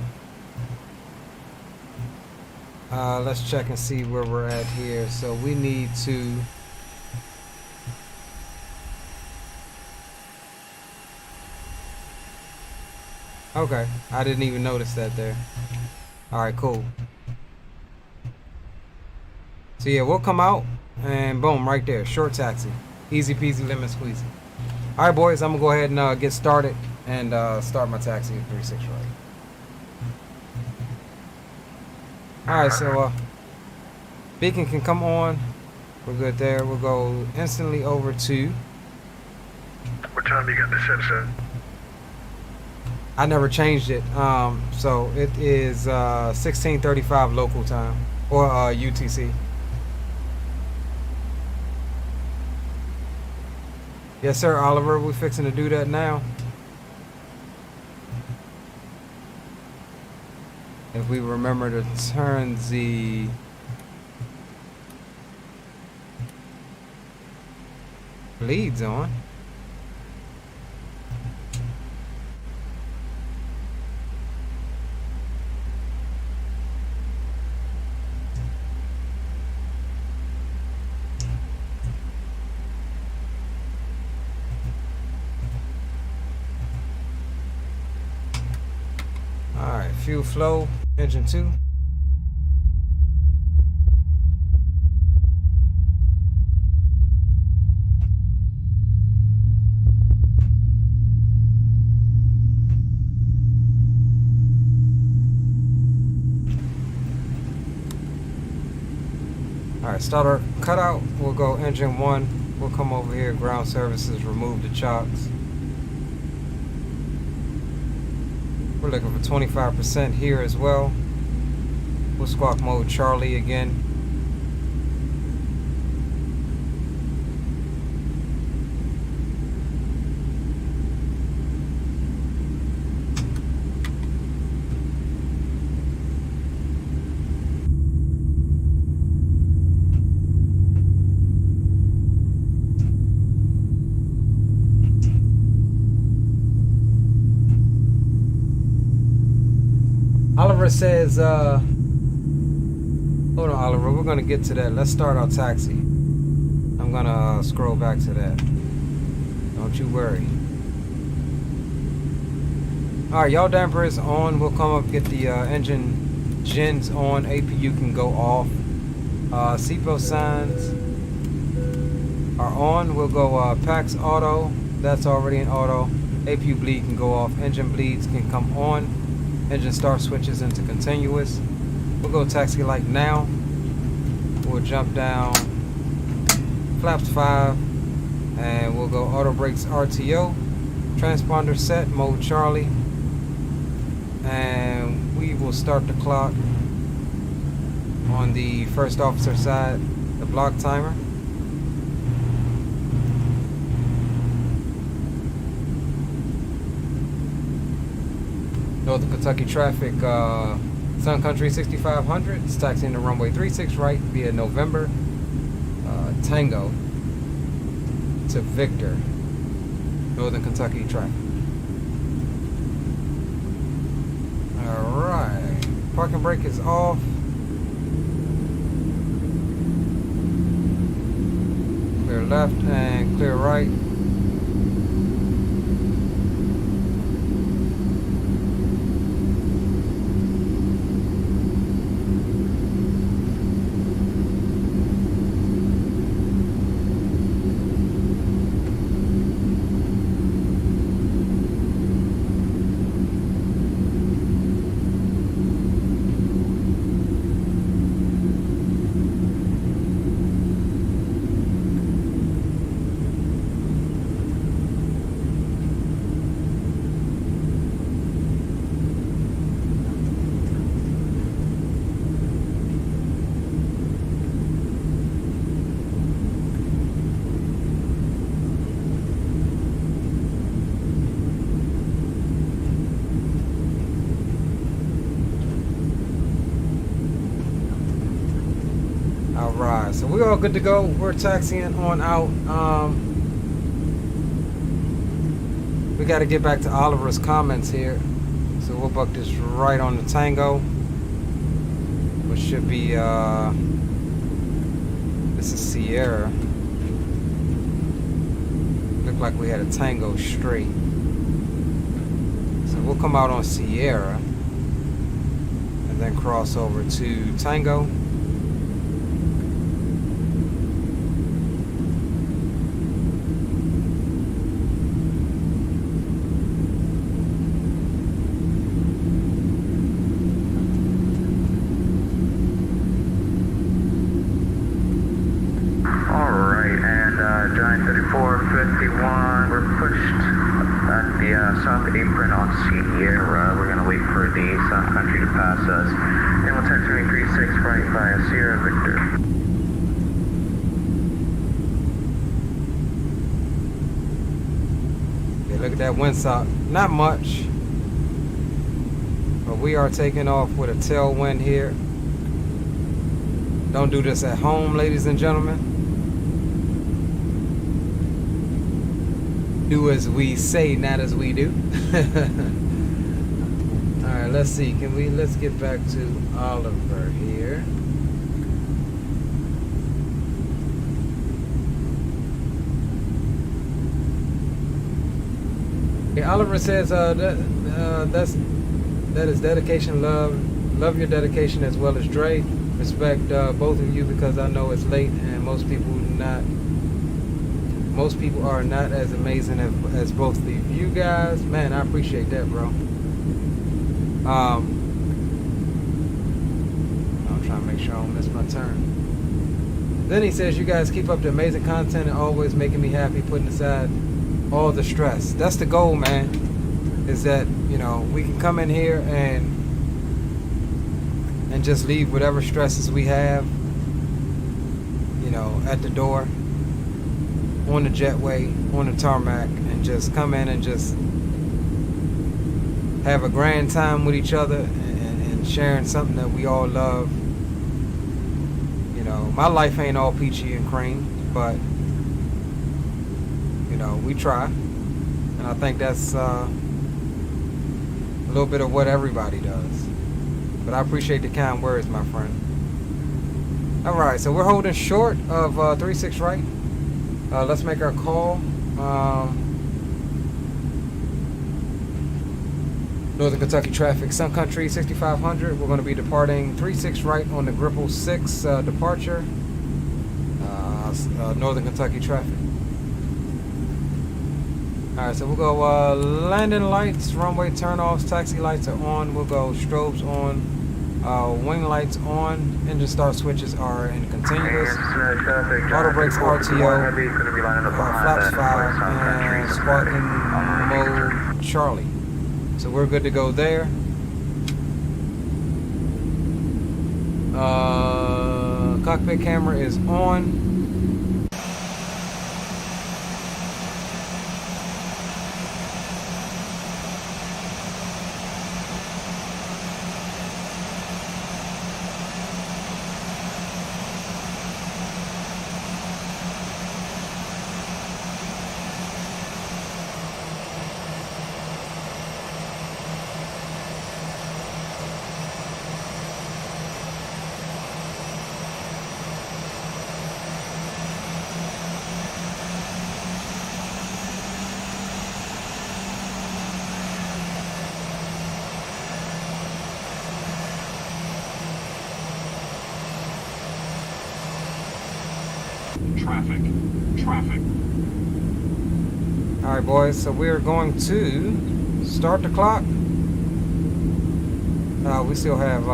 Let's check and see where we're at here. So we need to okay, I didn't even notice that there. Alright, cool. So yeah, we'll come out and boom, right there, short taxi. Easy peasy lemon squeezy. Alright boys, I'm gonna go ahead and get started and start my taxi at 36 right. Alright, so beacon can come on. We're good there. We'll go instantly over to. What time you got the set? I never changed it. So it is 16:35 local time or UTC. Yes, sir, Oliver. We're fixing to do that now. If we remember to turn the leads on. All right, fuel flow, engine 2. Alright, starter cutout. We'll go engine 1. We'll come over here, ground services, remove the chocks. We're looking for 25% here as well. We'll squawk mode Charlie again. Oliver says, hold on, Oliver, we're gonna get to that. Let's start our taxi. I'm gonna scroll back to that. Don't you worry. Alright, y'all damper is on. We'll come up, get the engine gens on. APU can go off. Seatbelt signs are on. We'll go PAX auto. That's already in auto. APU bleed can go off. Engine bleeds can come on. Engine start switches into continuous. We'll go taxi light now. We'll jump down flaps 5 and we'll go auto brakes RTO. Transponder set, mode Charlie. And we will start the clock on the first officer side, the block timer. Northern Kentucky traffic, Sun Country 6500, it's taxiing to runway 36 right via November, Tango to Victor, Northern Kentucky traffic. Alright, parking brake is off. Clear left and clear right. All right, so we're all good to go. We're taxiing on out. We got to get back to Oliver's comments here. So we'll book this right on the Tango, which should be, this is Sierra. Looked like we had a Tango straight. So we'll come out on Sierra and then cross over to Tango. South apron on Sierra. We're going to wait for the South Country to pass us. Then we'll taxi 36 right via Sierra Victor. Yeah, look at that windsock. Not much, but we are taking off with a tailwind here. Don't do this at home, ladies and gentlemen. Do as we say, not as we do. Alright, let's see. Let's get back to Oliver here. Okay, Oliver says that is dedication, love your dedication as well as Dre. Respect both of you because I know it's late and most people are not as amazing as both of you guys. Man, I appreciate that, bro. I'm trying to make sure I don't miss my turn. Then he says, you guys keep up the amazing content and always making me happy, putting aside all the stress. That's the goal, man. Is that, you know, we can come in here and just leave whatever stresses we have, you know, at the door, on the jetway, on the tarmac, and just come in and just have a grand time with each other and sharing something that we all love. You know, my life ain't all peachy and cream, but you know, we try, and I think that's a little bit of what everybody does. But I appreciate the kind words, my friend. All right, so we're holding short of 36 right. Let's make our call. Northern Kentucky traffic, Sun Country 6500. We're going to be departing 36 right on the Gripple 6 departure. Northern Kentucky traffic. Alright, so we'll go landing lights, runway turn-offs, taxi lights are on. We'll go strobes on, wing lights on, engine start switches are in continuous, auto brakes RTO, flaps 5, and squawking mode Charlie. So we're good to go there. Cockpit camera is on. Traffic. Alright boys, so we are going to start the clock. We still have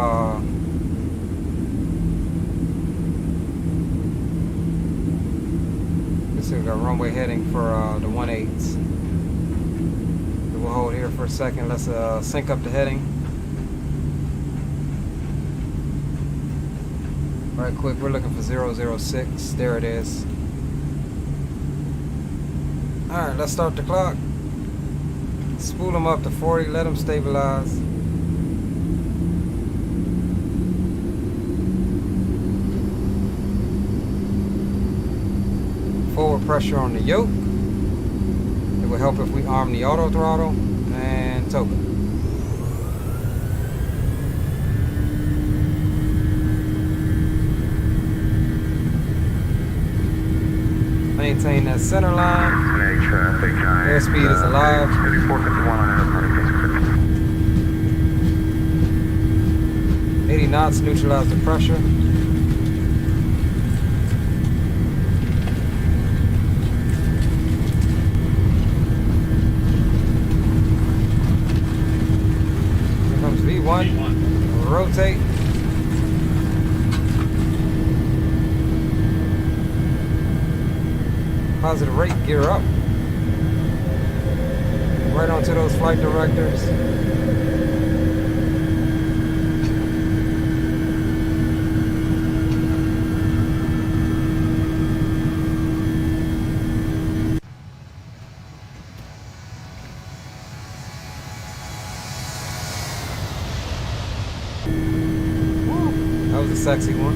we still got runway heading for the 18s. So we'll hold here for a second. Let's sync up the heading. Right quick, we're looking for 006. There it is. Alright, let's start the clock. Spool them up to 40, let them stabilize. forward pressure on the yoke. It will help if we arm the auto throttle and token. Maintain that center line. Airspeed is alive. 80 knots, neutralize the pressure. Here comes V1. Rotate. Positive rate, gear up. Right onto those flight directors. That was a sexy one.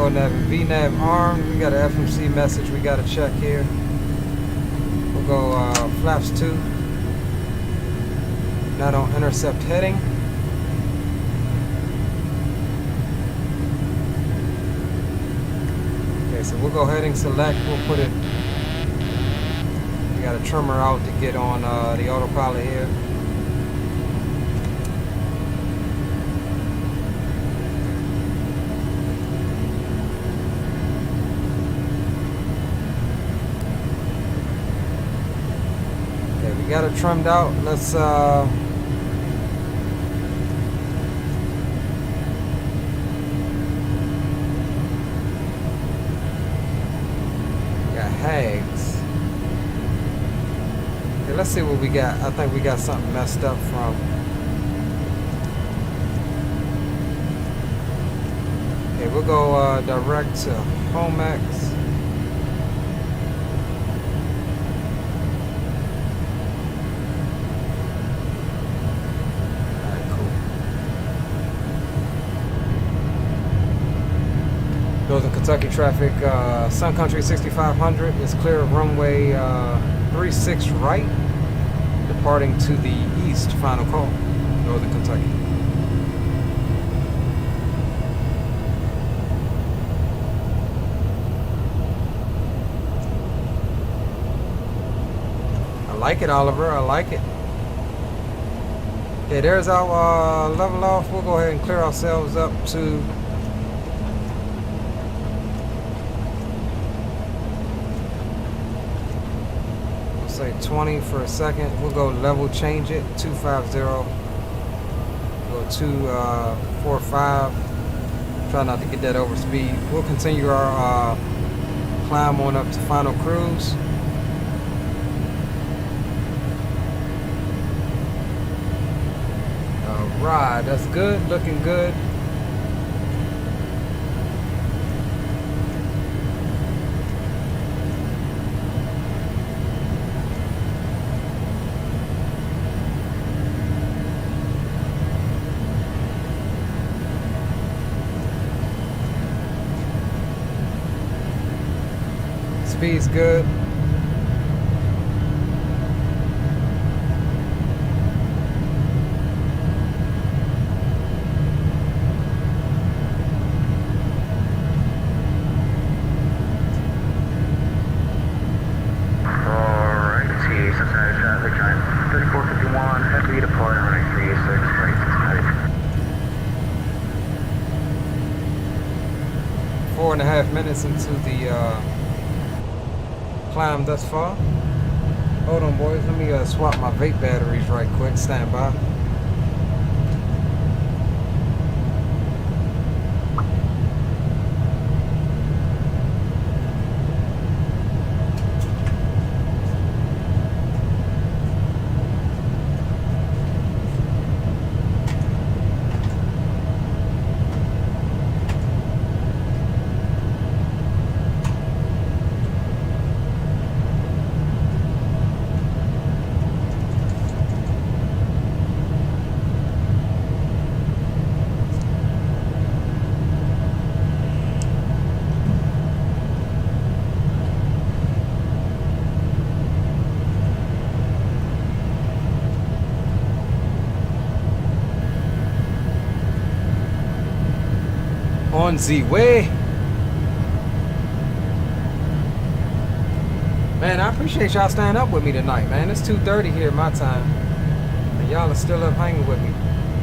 Nav and VNav armed. We got an FMC message we got to check here. We'll go flaps 2. Not on intercept heading. Okay, so we'll go heading select. We'll put it. We got a trimmer out to get on the autopilot here. We got it trimmed out. Let's got hags. Okay, let's see what we got. I think we got something messed up from. Okay, we'll go direct to HomeX. Northern Kentucky traffic, Sun Country 6500 is clear of runway 36 right, departing to the east, final call, Northern Kentucky. I like it, Oliver, I like it. Okay, there's our level off. We'll go ahead and clear ourselves up to say 20 for a second. We'll go level change it 250. Go 245. Try not to get that over speed. We'll continue our climb on up to final cruise. Alright, that's good, looking good. Speed's good. Alright, T, Cincinnati traffic, time 3451, heavy deploying running 36, right 6. 4.5 minutes into the climb thus far. Hold on, boys. Let me swap my vape batteries right quick. Stand by. On the way. Man, I appreciate y'all staying up with me tonight, man. It's 2:30 here my time. And y'all are still up hanging with me.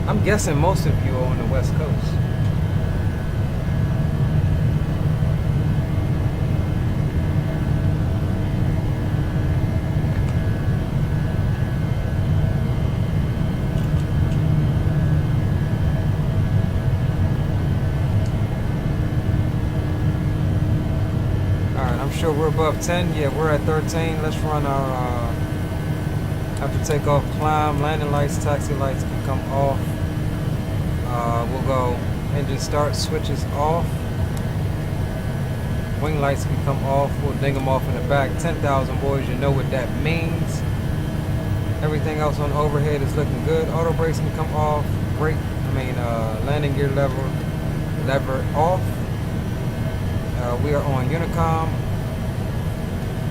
I'm guessing most of you are on the West Coast. Sure we're above 10. Yeah, we're at 13. Let's run our after takeoff climb. Landing lights, taxi lights can come off. We'll go engine start, switches off. Wing lights can come off. We'll ding them off in the back. 10,000 boys, you know what that means. Everything else on overhead is looking good. Auto brakes can come off. Landing gear lever off. We are on Unicom.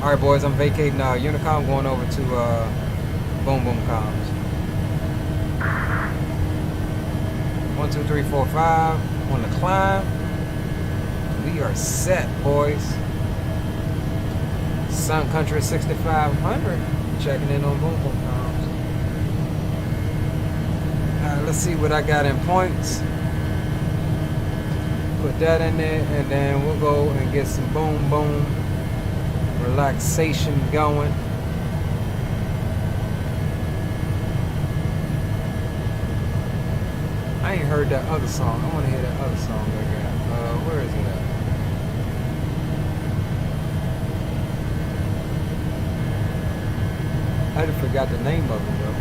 Alright boys, I'm vacating Unicom, going over to Boom Boom Comms. 1, 2, 3, 4, 5. On the climb. We are set, boys. Sun Country 6500. Checking in on Boom Boom Comms. Alright, let's see what I got in points. Put that in there, and then we'll go and get some boom boom relaxation going. I ain't heard that other song. I want to hear that other song I got. Where is it at? I just forgot the name of it though.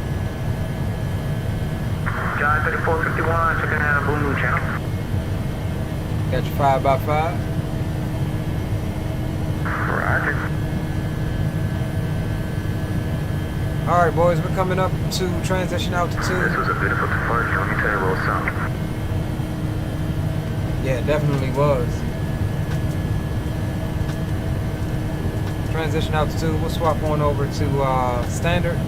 John 3451, checking out a Boom Boom channel. Got your 5x5. Roger. Alright boys, we're coming up to transition altitude. This was a beautiful departure, let me tell you a little something. Yeah, it definitely was. Transition altitude, we'll swap on over to standard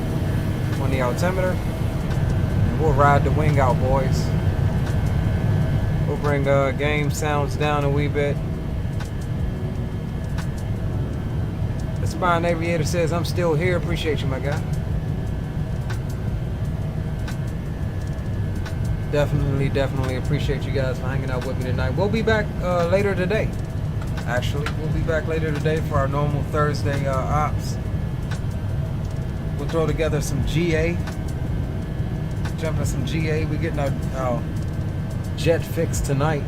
on the altimeter. And we'll ride the wing out, boys. We'll bring game sounds down a wee bit. The Spine Aviator says, I'm still here. Appreciate you, my guy. Definitely appreciate you guys for hanging out with me tonight. We'll be back later today. Actually, we'll be back later today for our normal Thursday ops. We'll throw together some GA. Jump in some GA. We're getting our jet fix tonight.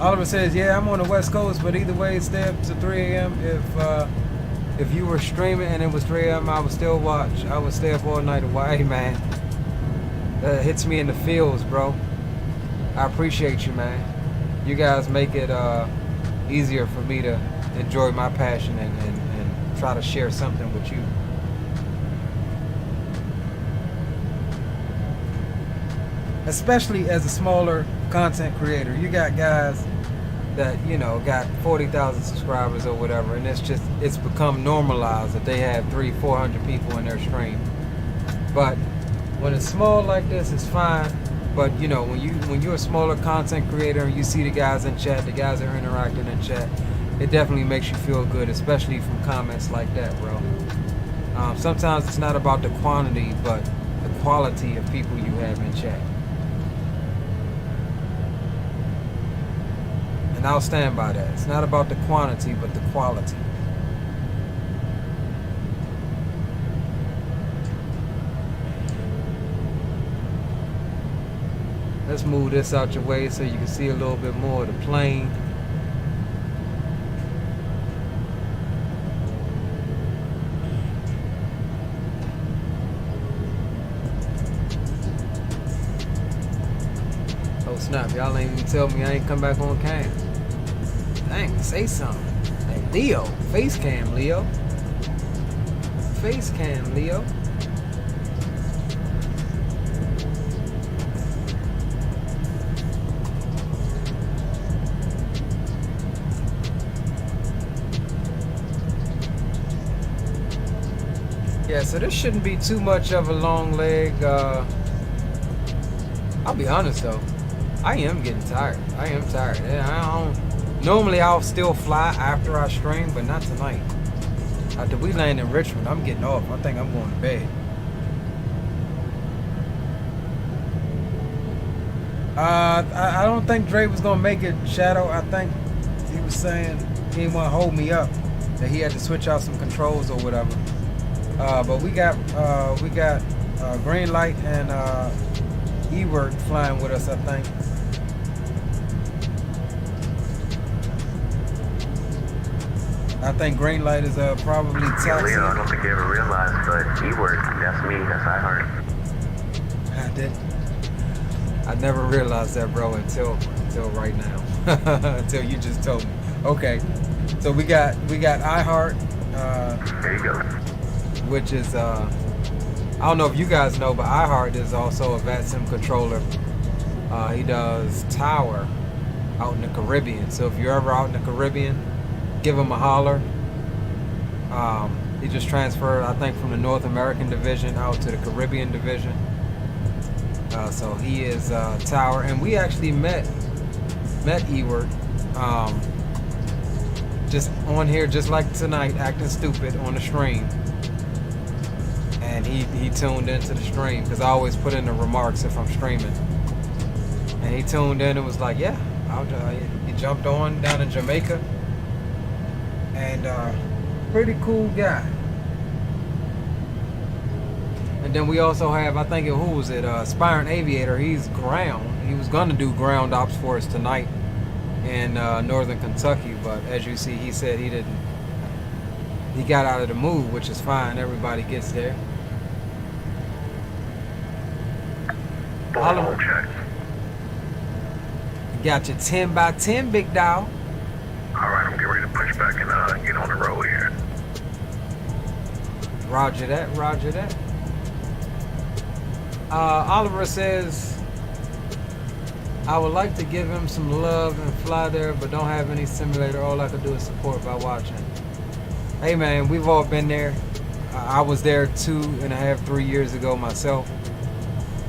Oliver says, yeah, I'm on the West Coast, but either way, stay up to 3 a.m. If you were streaming and it was 3 a.m., I would still watch. I would stay up all night and watch. Hey, man, that hits me in the feels, bro. I appreciate you, man. You guys make it easier for me to enjoy my passion and try to share something with you. Especially as a smaller content creator. You got guys that, you know, got 40,000 subscribers or whatever, and it's become normalized that they have 300-400 people in their stream. But when it's small like this, it's fine. But you know, when you're a smaller content creator and you see the guys in chat, the guys that are interacting in chat, it definitely makes you feel good, especially from comments like that, bro. Sometimes it's not about the quantity, but the quality of people you have in chat. And I'll stand by that. It's not about the quantity, but the quality. Let's move this out your way so you can see a little bit more of the plane. Oh snap, y'all ain't even tell me I ain't come back on cam. Dang, say something. Hey, Leo. Face cam, Leo. Face cam, Leo. Yeah, so this shouldn't be too much of a long leg. I'll be honest though, I am getting tired. I am tired. Normally I'll still fly after I stream, but not tonight. After we land in Richmond, I'm getting off. I think I'm going to bed. I don't think Dre was gonna make it, Shadow. I think he was saying he didn't want to hold me up, that he had to switch out some controls or whatever. But we got Green Light and Ewert flying with us, I think. I think Green Light is probably taxi. Leo, I don't think you ever realized, but Ewert, that's me, that's iHeart. I did. I never realized that, bro, until right now. Until you just told me. Okay, so we got iHeart. There you go. Which is I don't know if you guys know, but iHeart is also a VATSIM controller. He does Tower out in the Caribbean. So if you're ever out in the Caribbean, give him a holler. He just transferred, I think, from the North American division out to the Caribbean division. So he is Tower, and we actually met Ewert just on here, just like tonight, acting stupid on the stream. And he tuned into the stream because I always put in the remarks if I'm streaming. And he tuned in and was like, "Yeah, he jumped on down in Jamaica." And pretty cool guy. And then we also have, I think, who was it? Aspirant Aviator. He's ground. He was gonna do ground ops for us tonight in northern Kentucky, but as you see, he said he didn't. He got out of the move, which is fine. Everybody gets there. Ball check. Got your 10 by 10, big dog. Alright, I'm getting ready to push back and get on the road here. Roger that, roger that. Oliver says, I would like to give him some love and fly there, but don't have any simulator. All I can do is support by watching. Hey man, we've all been there. I was there 2.5, 3 years ago myself.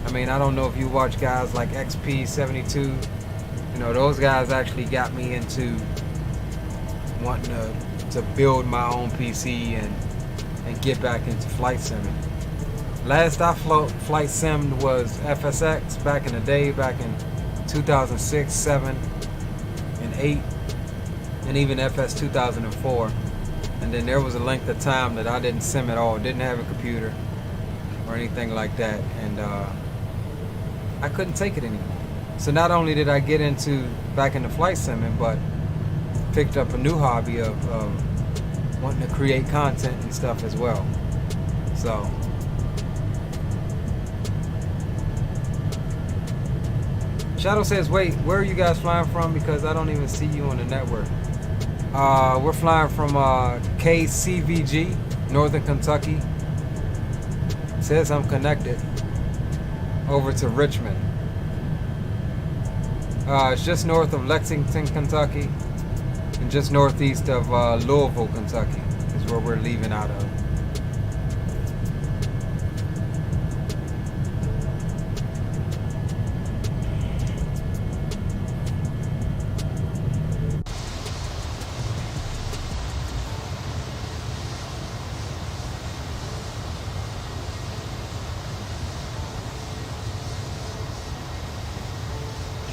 I mean, I don't know if you watch guys like XP72. You know, those guys actually got me into wanting to build my own PC and get back into flight simming. Last I flight simmed was FSX back in the day, back in 2006, 7, and 8, and even FS 2004. And then there was a length of time that I didn't sim at all, didn't have a computer or anything like that, and I couldn't take it anymore. So not only did I get back into flight simming, but picked up a new hobby of wanting to create content and stuff as well. So Shadow says, wait, where are you guys flying from? Because I don't even see you on the network. We're flying from KCVG, Northern Kentucky. It says I'm connected over to Richmond. It's just north of Lexington, Kentucky, and just northeast of Louisville, Kentucky is where we're leaving out of.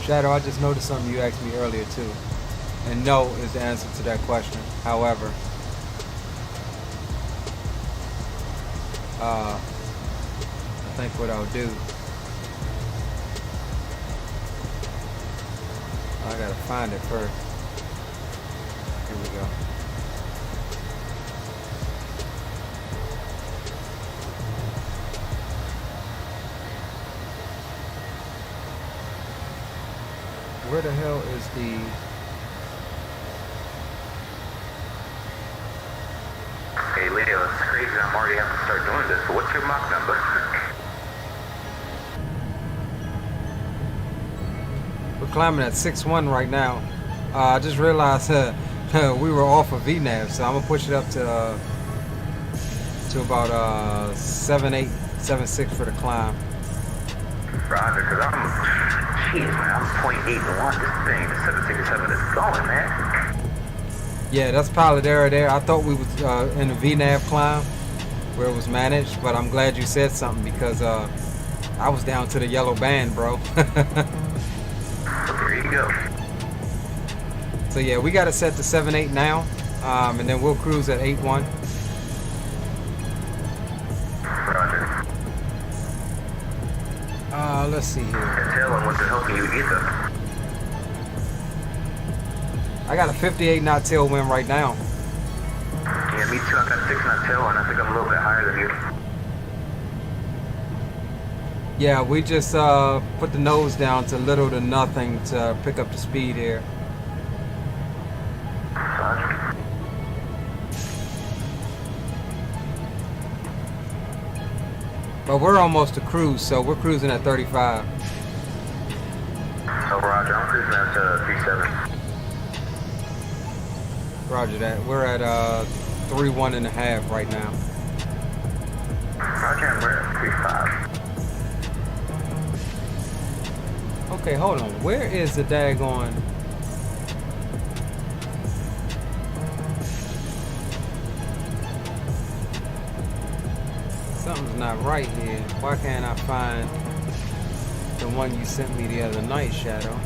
Shadow, I just noticed something you asked me earlier too. And no is the answer to that question. However, I think what I'll do, I gotta find it first. Here we go. Where the hell is the... Hey Leo, it's crazy I'm already having to start doing this, but what's your Mach number? We're climbing at 6.1 right now. I just realized we were off of VNAV, so I'm gonna push it up to to about 7.8, 7.6 for the climb. Roger, because jeez, man, I'm 0.8 to 1. This thing, the 767 is going, man. Yeah, that's pilot error there. I thought we was in the VNAV climb where it was managed, but I'm glad you said something because I was down to the yellow band, bro. So there you go. So yeah, we got it set to 7.8 now, and then we'll cruise at 8.1. Roger. Let's see here. And tell him what the hell can you either. I got a 58 knot tailwind right now. Yeah, me too. I got 6 knot tailwind. I think I'm a little bit higher than you. Yeah, we just put the nose down to little to nothing to pick up the speed here. Roger. But we're almost to cruise, so we're cruising at 35. So Roger, I'm cruising at 37. Roger that. We're at 3.1.5 right now. Roger, and we're at 35. Okay, hold on. Where is the daggone? Something's not right here. Why can't I find the one you sent me the other night, Shadow?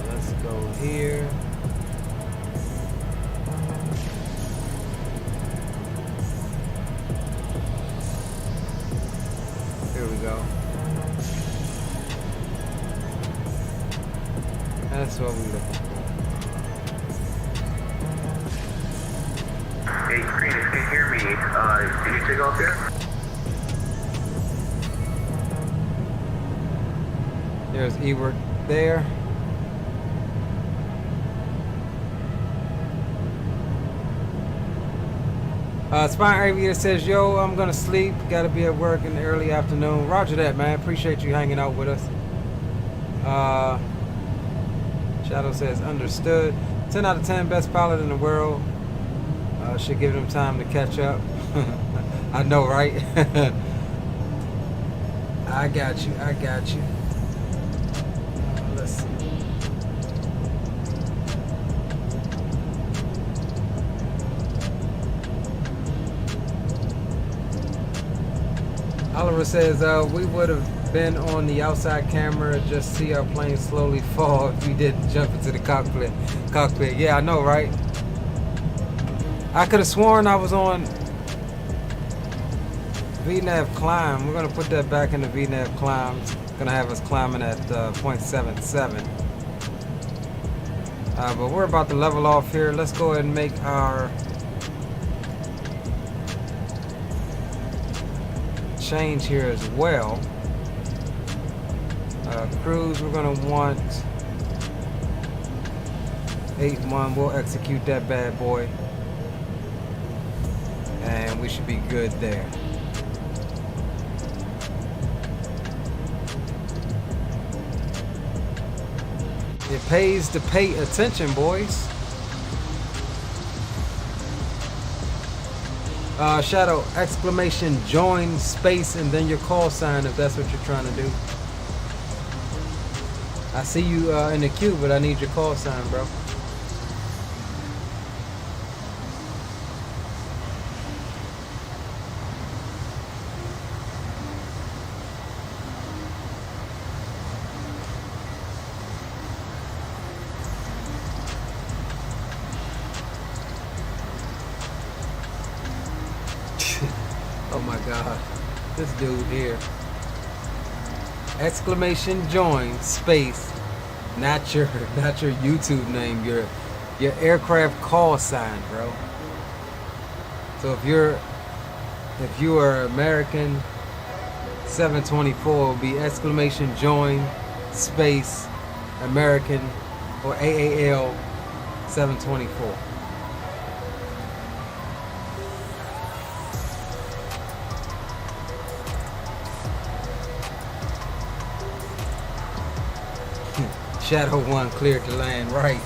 Let's go here. Here we go. That's what we're looking for. Hey, Green, if you can hear me, can you take off there? There's Ewart there. Spine Aviator says, yo, I'm gonna sleep. Gotta be at work in the early afternoon. Roger that, man. Appreciate you hanging out with us. Shadow says, understood. 10 out of 10, best pilot in the world. Should give them time to catch up. I know, right? I got you. I got you. Let's see. Oliver says, we would have been on the outside camera, just see our plane slowly fall if we didn't jump into the cockpit. Yeah, I know, right? I could have sworn I was on VNAV climb. We're gonna put that back in the VNAV climb. It's gonna have us climbing at 0.77. But we're about to level off here. Let's go ahead and make our change here as well. Cruise, we're gonna want 8.1. We'll execute that bad boy. And we should be good there. It pays to pay attention, boys. Shadow, exclamation, join, space, and then your call sign if that's what you're trying to do. I see you in the queue, but I need your call sign, bro. Oh my God, this dude here. Exclamation join space, not your YouTube name, your aircraft call sign, bro. So if you are American 724, it will be exclamation join space American or AAL 724. Shadow 1 cleared to land, right.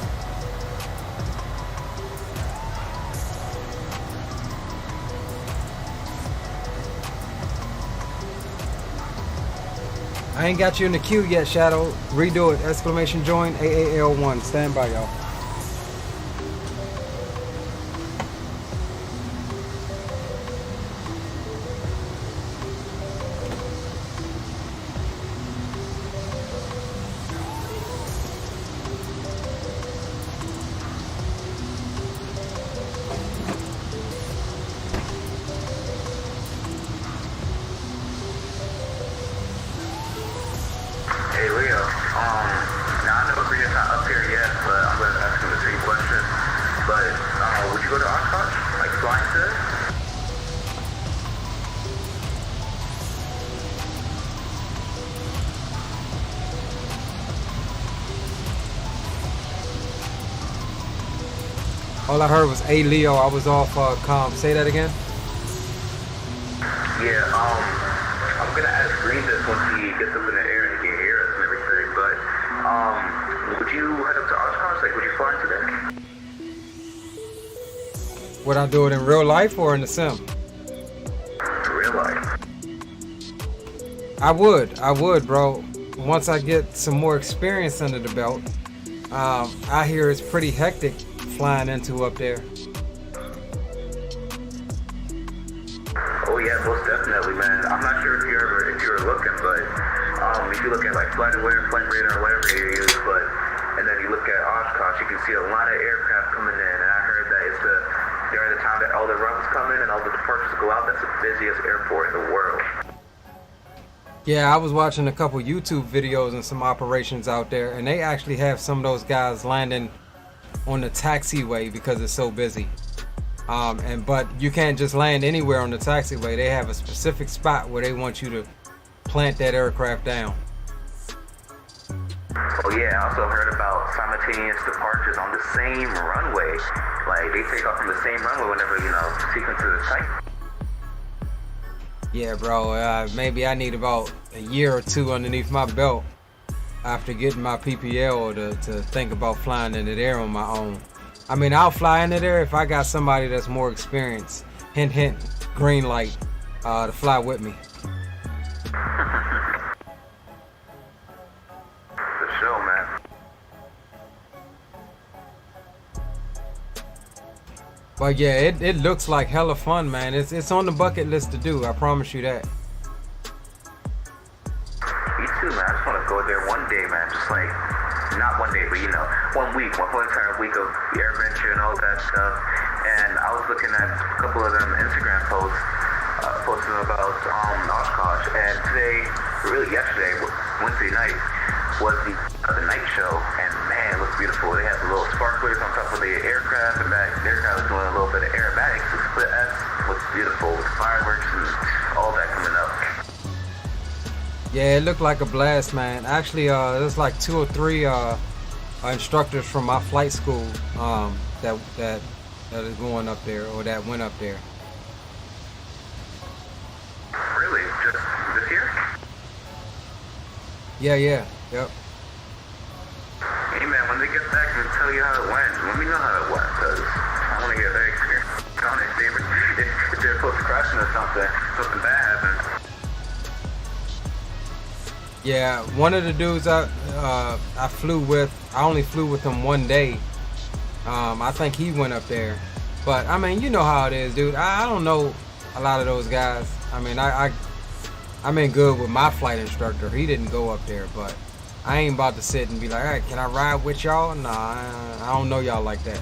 I ain't got you in the queue yet, Shadow. Redo it. Exclamation join AAL1. Stand by, y'all. Hey Leo, now I know Korea's not up here yet, but I'm going to ask him the same question. But would you go to Oshkosh, like flying today? All I heard was, "Hey Leo," I was off comm. Say that again. Yeah, I'm going to ask Green this once he gets up in the air and he can hear us and everything, but would you head up to Oshkosh? Like, would you fly today? Would I do it in real life or in the sim? Real life. I would, bro. Once I get some more experience under the belt. I hear it's pretty hectic flying into up there. Oh yeah, most definitely, man. I'm not sure if you're looking, but if you look at like flight aware, flight radar, whatever you use, and then you look at Oshkosh, you can see a lot of aircraft coming in, and I heard that it's during the time that all the runs come in and all the departures go out, that's the busiest airport in the world. Yeah, I was watching a couple YouTube videos and some operations out there, and they actually have some of those guys landing on the taxiway because it's so busy. But you can't just land anywhere on the taxiway. They have a specific spot where they want you to plant that aircraft down. Oh yeah, I also heard about simultaneous departures on the same runway. Like they take off from the same runway whenever, sequence is tight. Yeah, bro, maybe I need about a year or two underneath my belt after getting my PPL to think about flying into there on my own. I mean, I'll fly into there if I got somebody that's more experienced. Hint, hint, green light, to fly with me. For sure, man. But yeah, it looks like hella fun, man. It's on the bucket list to do, I promise you that. Me too, man. I just want to go there one day, man. Just like, not one day, but 1 week, one whole entire week of air venture and all that stuff. And I was looking at a couple of them Instagram posts, posting about Oshkosh. And today, really yesterday, Wednesday night, was the night show. And man, it looks beautiful. They have the little sparklers on top of the aircraft, and that aircraft is doing a little bit of aerobatics. The split S looks beautiful with fireworks and all that coming up. Yeah, it looked like a blast, man. Actually, there's like 2 or 3 instructors from my flight school that is going up there, or that went up there. Really? Just this year? Yeah, yep. Hey man, when they get back and tell you how it went, let me know how it went, because I want to get that experience on it, David. If they're close to crashing or something bad happens. Yeah, one of the dudes I flew with, I only flew with him one day. I think he went up there. But I mean, you know how it is, dude. I don't know a lot of those guys. I mean, I'm in good with my flight instructor. He didn't go up there, but I ain't about to sit and be like, all right, can I ride with y'all? Nah, I don't know y'all like that.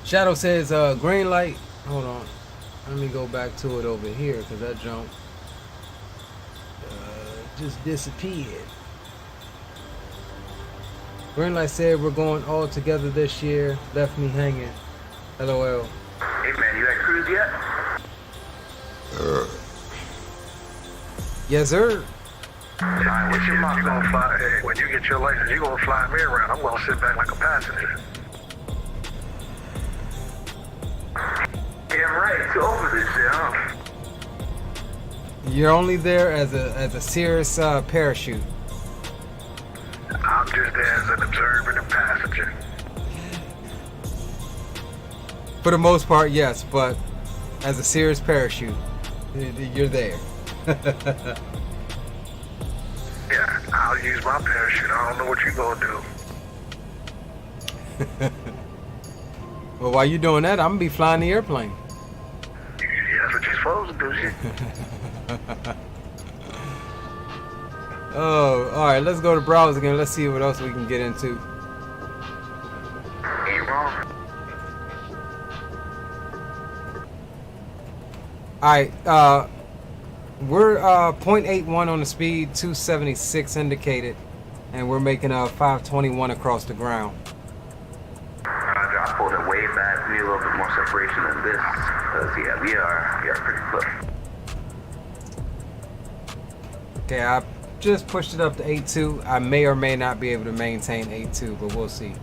Shadow says, green light. Hold on. Let me go back to it over here, because that jump just disappeared. Green light said we're going all together this year. Left me hanging. LOL. Hey man, you at cruise yet? Yes, sir. Alright, what you gonna fly? Hey, when you get your license, you gonna fly me around. I'm gonna sit back like a passenger. Damn Yeah. You're only there as a serious parachute. I'm just there as an observer and passenger. For the most part, yes, but as a serious parachute, you're there. Yeah, I'll use my parachute. I don't know what you're gonna do. Well, while you're doing that, I'm gonna be flying the airplane. That's what you're supposed to do, shit. Oh, all right. Let's go to browse again. Let's see what else we can get into. Ain't wrong. All right. We're 0.81 on the speed, 276 indicated, and we're making a 521 across the ground. I pulled it way back. We need a little bit more separation than this. Because, yeah, we are pretty close. Okay, I just pushed it up to 8.2. I may or may not be able to maintain 8.2, but we'll see.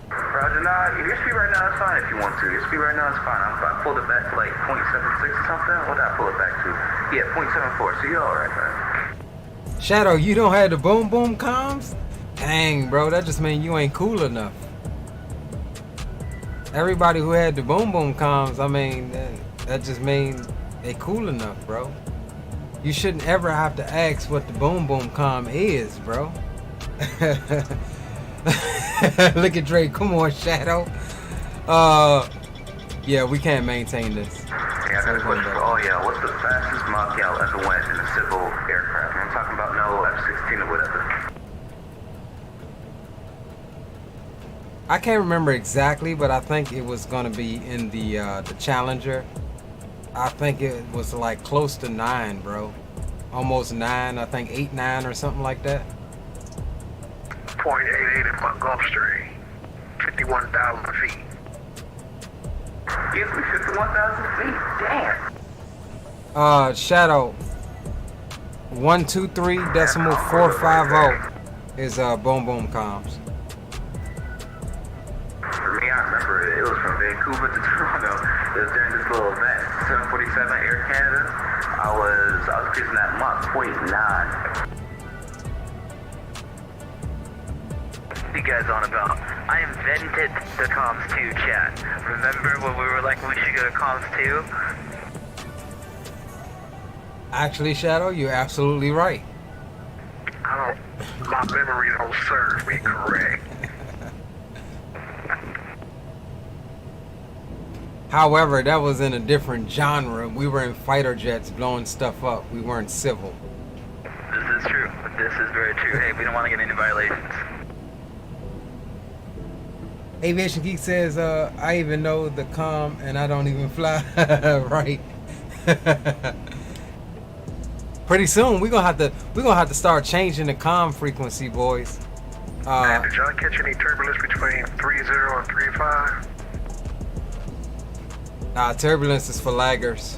Roger, nah, your speed right now is fine if you want to. Your speed right now is fine. I pulled it back to like 0.76 or something. What did I pull it back to? Yeah, 0.74, so you're alright, man. Shadow, you don't have the boom boom comms? Dang, bro, that just means you ain't cool enough. Everybody who had the boom boom comms, I mean, that just means they cool enough, bro. You shouldn't ever have to ask what the boom boom comm is, bro. Look at Drake, come on, Shadow. Yeah, we can't maintain this. Yeah, that's oh yeah, what's the fastest Mach y'all ever went in a civil aircraft? I'm talking about no F-16 or whatever. I can't remember exactly, but I think it was gonna be in the Challenger. I think it was like close to 9, bro. Almost 9, I think 8.9 or something like that. 0.88 in Montgomery, 51,000 feet. Gives me 51,000 feet. Damn. Shadow. 123.450 is boom boom comms. For me, I remember it was from Vancouver to Toronto. It was during this little event, 747 Air Canada. I was cruising at Mach 0.9. You guys on about? I invented the comms 2 chat. Remember when we were like, we should go to comms 2? Actually, Shadow, you're absolutely right. My memory don't serve me correct. However, that was in a different genre. We were in fighter jets blowing stuff up. We weren't civil. This is true. This is very true. Hey, we don't want to get any violations. Aviation Geek says, I even know the comm and I don't even fly. Right. Pretty soon we're gonna have to start changing the comm frequency, boys. Man, did y'all catch any turbulence between 30 and 35? Turbulence is for laggers.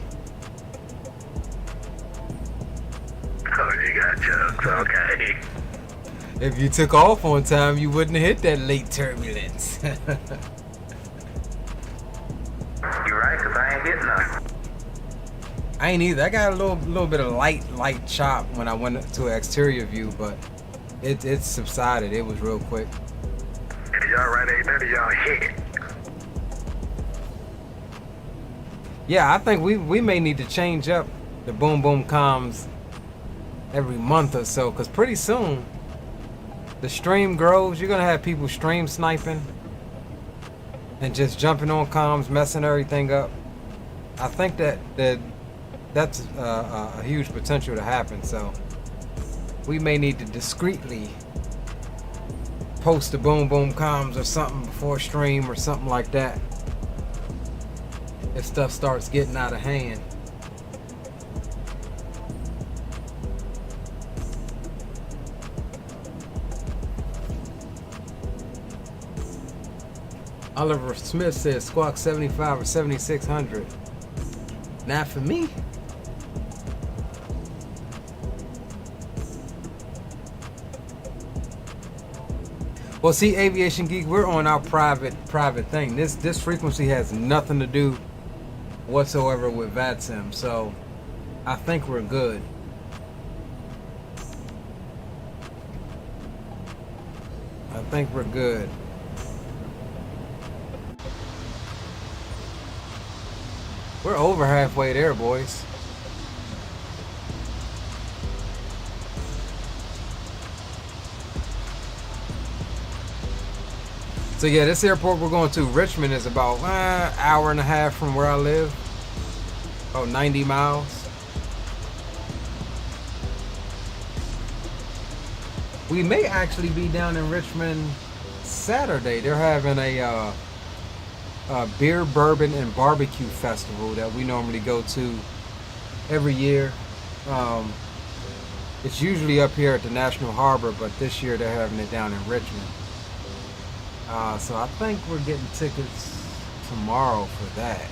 Oh, you got jokes, okay. If you took off on time, you wouldn't have hit that late turbulence. You're right, because I ain't hitting none. I ain't either. I got a little bit of light chop when I went to exterior view, but it subsided. It was real quick. And y'all right, ain't none of y'all hit. Yeah, I think we may need to change up the boom boom comms every month or so, because pretty soon the stream grows. You're gonna have people stream sniping and just jumping on comms, messing everything up. I think that's a huge potential to happen. So we may need to discreetly post the boom boom comms or something before stream or something like that if stuff starts getting out of hand. Oliver Smith says Squawk 75 or 7600. Not for me. Well, see, Aviation Geek, we're on our private thing. This frequency has nothing to do whatsoever with VATSIM, so I think we're good. I think we're good. We're over halfway there, boys. So yeah, this airport we're going to, Richmond, is about an hour and a half from where I live. About 90 miles. We may actually be down in Richmond Saturday. They're having a beer, bourbon, and barbecue festival that we normally go to every year. It's usually up here at the National Harbor, but this year they're having it down in Richmond. So I think we're getting tickets tomorrow for that.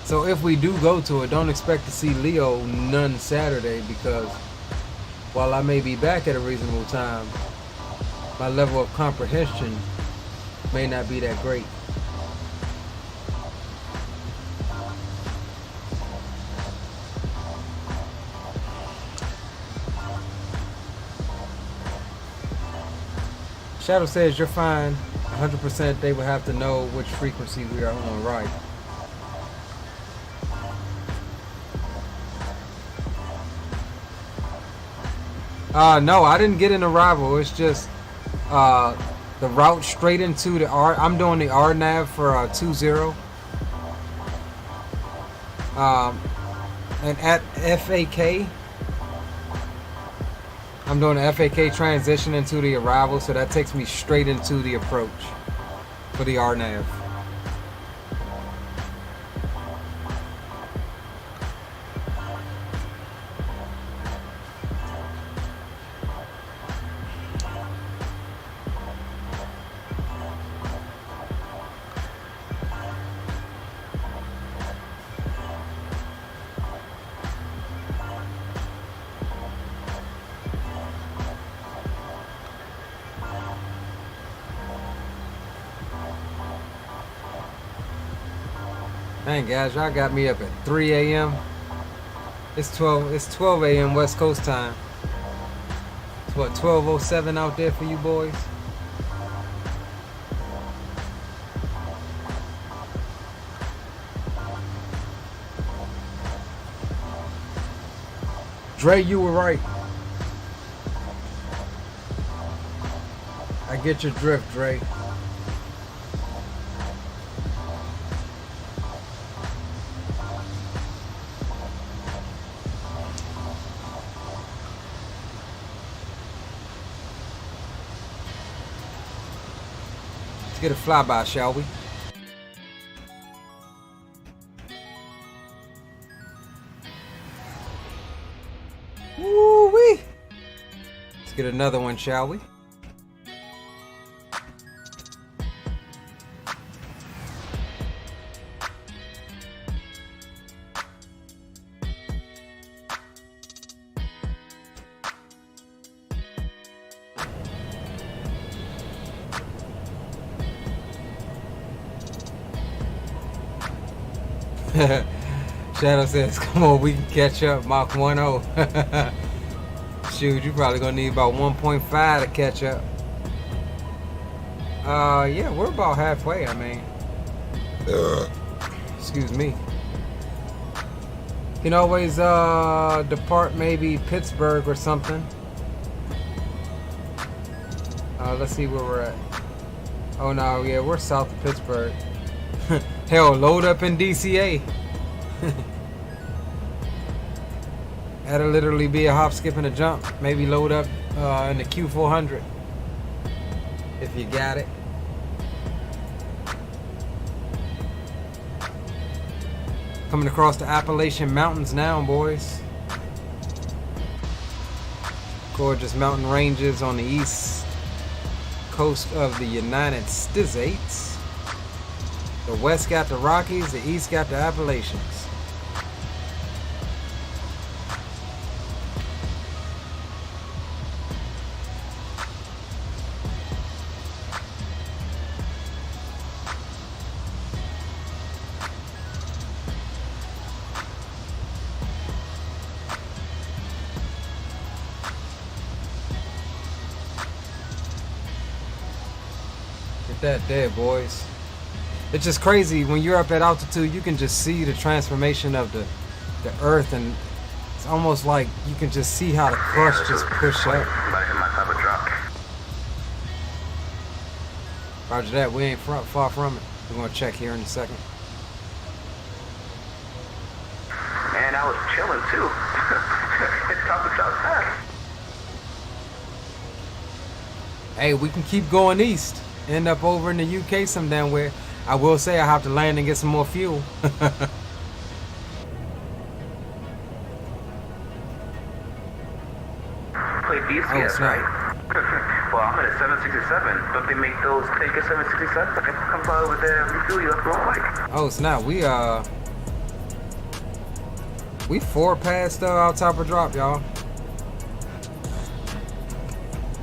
So if we do go to it, don't expect to see Leo none Saturday, because while I may be back at a reasonable time, my level of comprehension may not be that great. Shadow says you're fine. 100% they would have to know which frequency we are on, right? No, I didn't get an arrival. It's just the route straight into the R. I'm doing the RNAV for 20. And at FAK, I'm doing the FAK transition into the arrival, so that takes me straight into the approach for the RNAV. Dang guys, y'all got me up at 3 a.m. It's 12 a.m. West Coast time. It's what, 12:07 out there for you boys? Dre, you were right. I get your drift, Dre. Get a flyby, shall we? Woo-wee! Let's get another one, shall we? Shadow says, come on, we can catch up Mach 1.0. Shoot, you're probably gonna need about 1.5 to catch up. Yeah, we're about halfway, I mean. Excuse me. You can always depart maybe Pittsburgh or something. Let's see where we're at. Oh no, yeah, we're south of Pittsburgh. Hell, load up in DCA. That'll literally be a hop, skip, and a jump. Maybe load up in the Q400 if you got it. Coming across the Appalachian Mountains now, boys. Gorgeous mountain ranges on the east coast of the United States. The west got the Rockies, the east got the Appalachians. Get that dead, boys. It's just crazy when you're up at altitude. You can just see the transformation of the earth, and it's almost like you can just see how the crust just push up. About to hit my top of drop. Roger that. We ain't far from it. We're gonna check here in a second. Man, I was chilling too. Hit top of drop fast. Hey, we can keep going east. End up over in the UK some damn where. I will say I have to land and get some more fuel. Play DCS, right? Well, I'm in a 767. Don't they make those take a 767? I can come by over there and refuel you up real quick. Oh snap, we 4 past our top of drop, y'all.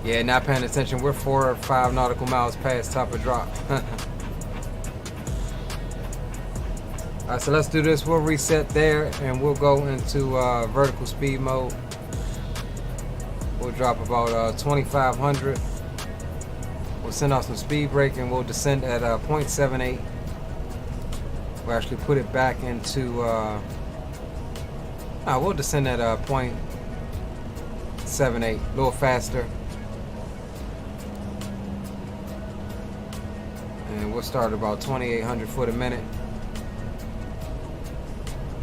Yeah, not paying attention. We're 4 or 5 nautical miles past top of drop. Alright, so let's do this. We'll reset there and we'll go into vertical speed mode. We'll drop about 2,500. We'll send off some speed brake and we'll descend at 0.78. We'll actually put it back into we'll descend at 0.78, a little faster. And we'll start about 2,800 foot a minute.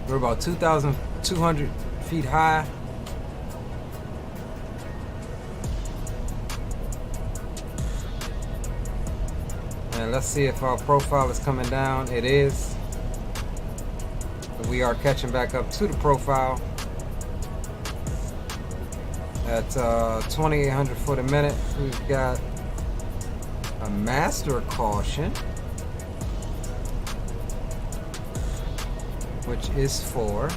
We're about 2,200 feet high. And let's see if our profile is coming down. It is. We are catching back up to the profile at 2,800 foot a minute. We've got a master caution, which is for,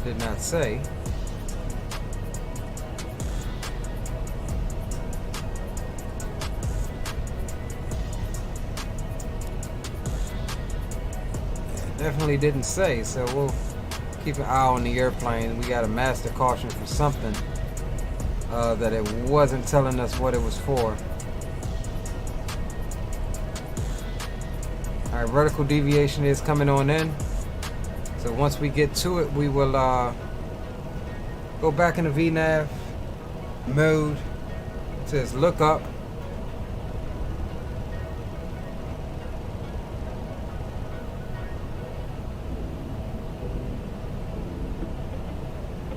did not say. Definitely didn't say, so we'll keep an eye on the airplane. We got a master caution for something that it wasn't telling us what it was for. Alright, vertical deviation is coming on in. So once we get to it, we will go back into VNAV mode. It says look up.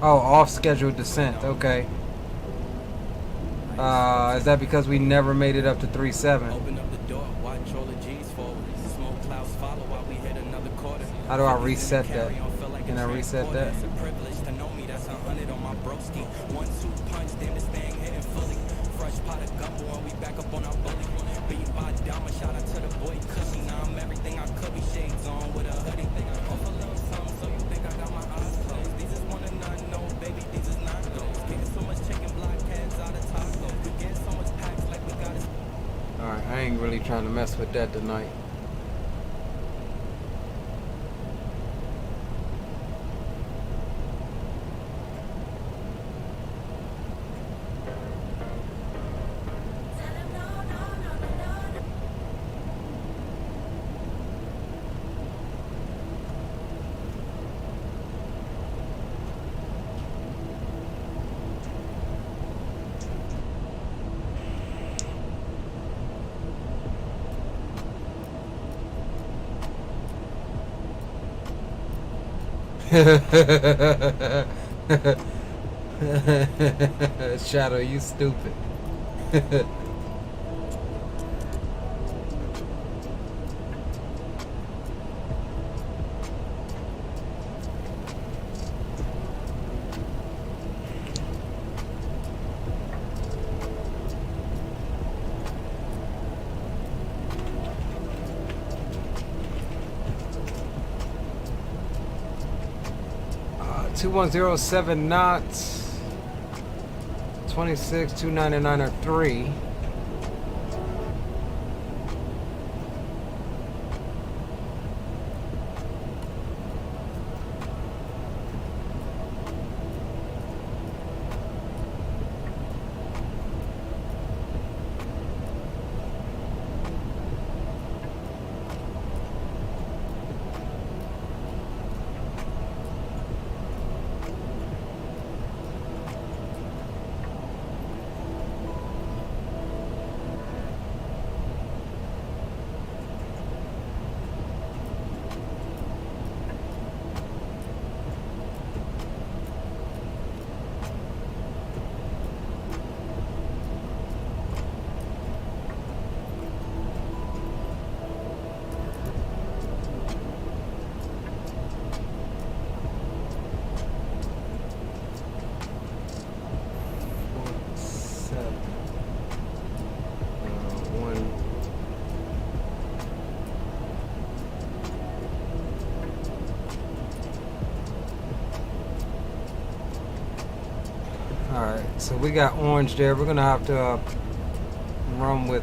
Oh, off scheduled descent. Okay. Is that because we never made it up to 3.7? How do I reset that? Can I reset that? Alright, I ain't really trying to mess with that tonight. Shadow, you stupid. Uh, 2107 knots, 26,299.3. So we got orange there. We're gonna have to run with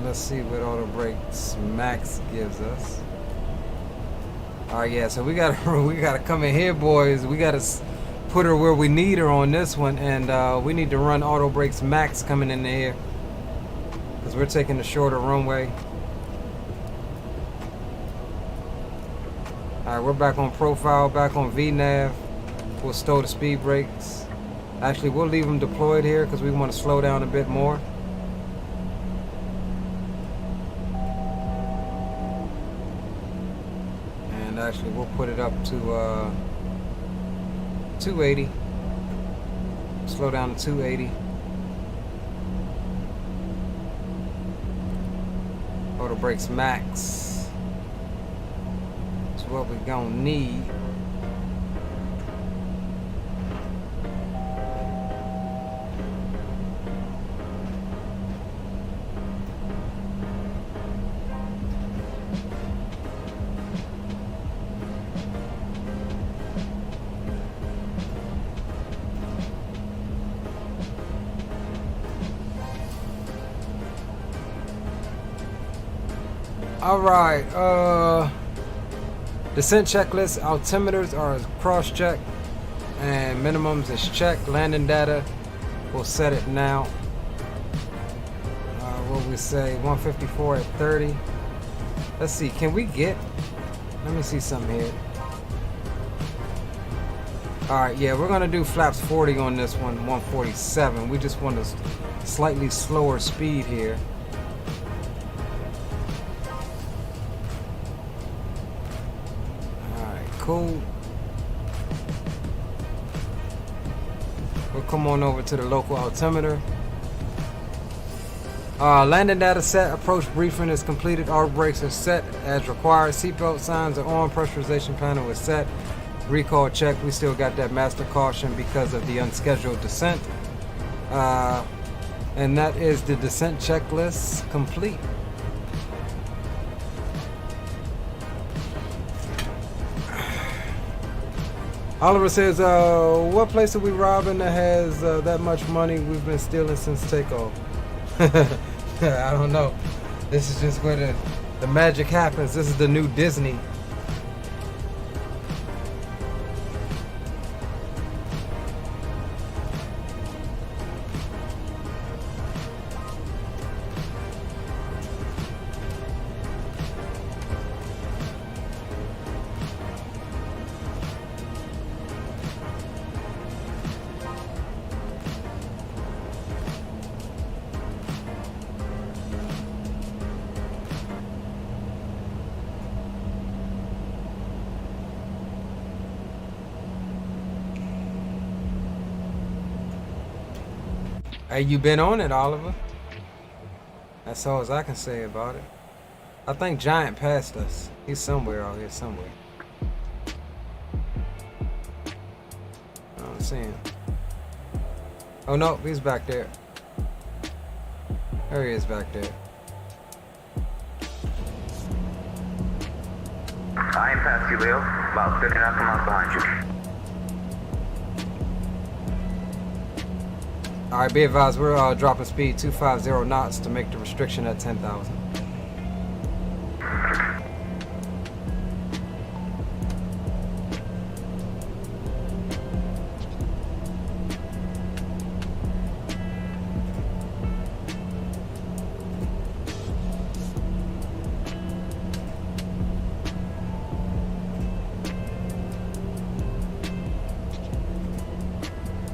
let's see what auto brakes max gives us. Alright, yeah, so we gotta come in here, boys. We gotta put her where we need her on this one, and we need to run auto brakes max coming in here because we're taking the shorter runway. Alright, we're back on profile, back on VNav. We'll stow the speed brakes. Actually, we'll leave them deployed here because we want to slow down a bit more. And actually, we'll put it up to 280. Slow down to 280. Auto brakes max. What we gonna need. All right, descent checklist, altimeters are cross-checked and minimums is checked. Landing data, we'll set it now. What we say, 154 at 30. Let's see, can we get, let me see something here. Alright, yeah, we're gonna do flaps 40 on this one, 147. We just want a slightly slower speed here. Cool. We'll come on over to the local altimeter. Landing data set. Approach briefing is completed. All brakes are set as required. Seatbelt signs are on. Pressurization panel is set. Recall check. We still got that master caution because of the unscheduled descent. And that is the descent checklist complete. Oliver says, what place are we robbing that has that much money we've been stealing since takeoff? I don't know. This is just where the magic happens. This is the new Disney. Hey, you been on it, Oliver? That's all as I can say about it. I think Giant passed us. He's somewhere out here, somewhere. I don't see him. Oh no, he's back there. There he is back there. I ain't past you, Leo. About 30 knots miles behind you. Alright, be advised, we're dropping speed 250 knots to make the restriction at 10,000.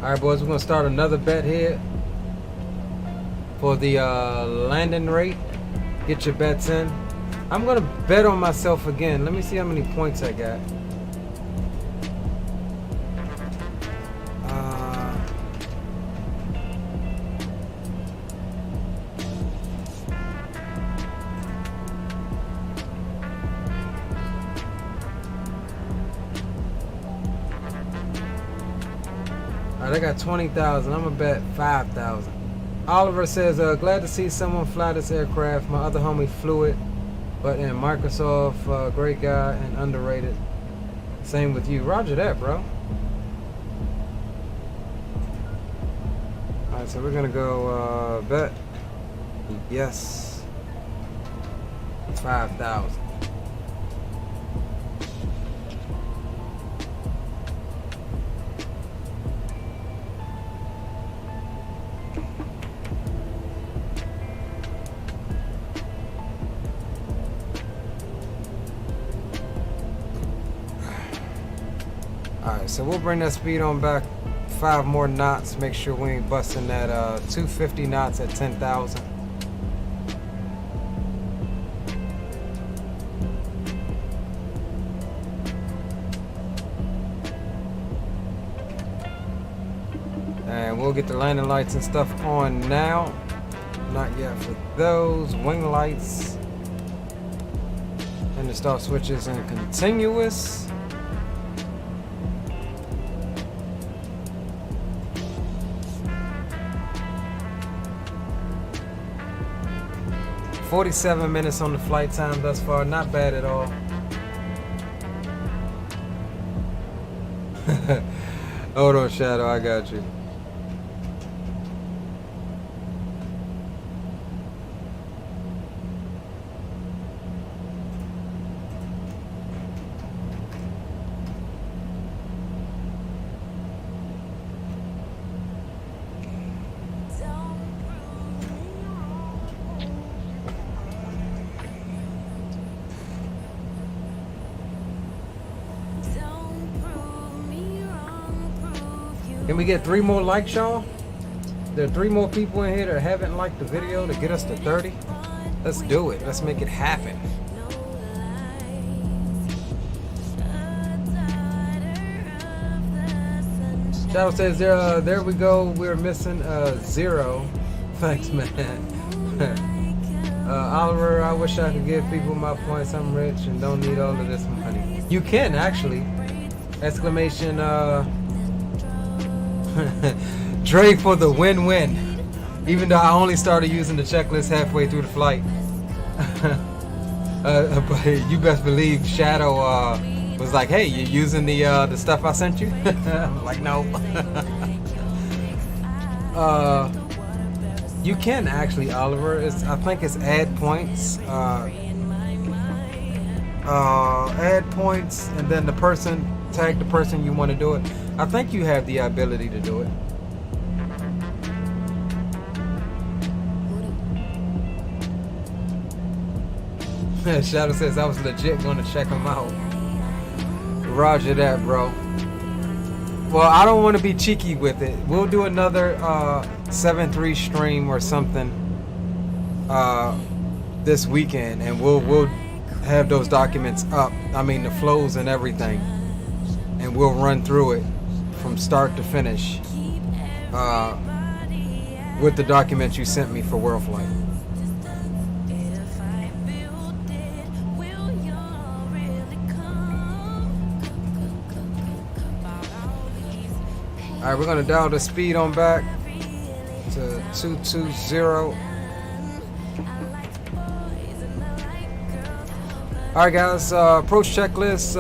Alright boys, we're going to start another bet here for the landing rate. Get your bets in. I'm going to bet on myself again. Let me see how many points I got. I got 20,000. I'm gonna bet 5,000. Oliver says, glad to see someone fly this aircraft. My other homie flew it, but in Microsoft, great guy and underrated. Same with you. Roger that, bro. Alright, so we're gonna go bet. Yes. 5,000. Alright, so we'll bring that speed on back 5 more knots. Make sure we ain't busting that 250 knots at 10,000. And we'll get the landing lights and stuff on now. Not yet for those. Wing lights. And the start switches in continuous. "47 minutes on the flight time thus far, not bad at all." Hold on, Shadow, I got you. Can we get 3 more likes, y'all? There are 3 more people in here that haven't liked the video to get us to 30. Let's do it. Let's make it happen. Shadow says, there we go. We're missing 0. Thanks, man. Oliver, I wish I could give people my points. I'm rich and don't need all of this money. You can, actually. Exclamation, Dre for the win-win. Even though I only started using the checklist halfway through the flight. But you best believe Shadow was like, "Hey, you using the stuff I sent you?" I'm like, "No." You can actually, Oliver. I think it's add points. Add points, and then the person, tag the person you want to do it. I think you have the ability to do it. Shadow says I was legit going to check them out. Roger that, bro. Well, I don't want to be cheeky with it. We'll do another 7.3 stream or something this weekend, and we'll have those documents up. I mean, the flows and everything, and we'll run through it from start to finish with the documents you sent me for World Flight. Alright, we're gonna dial the speed on back to 220. Alright guys, approach checklist,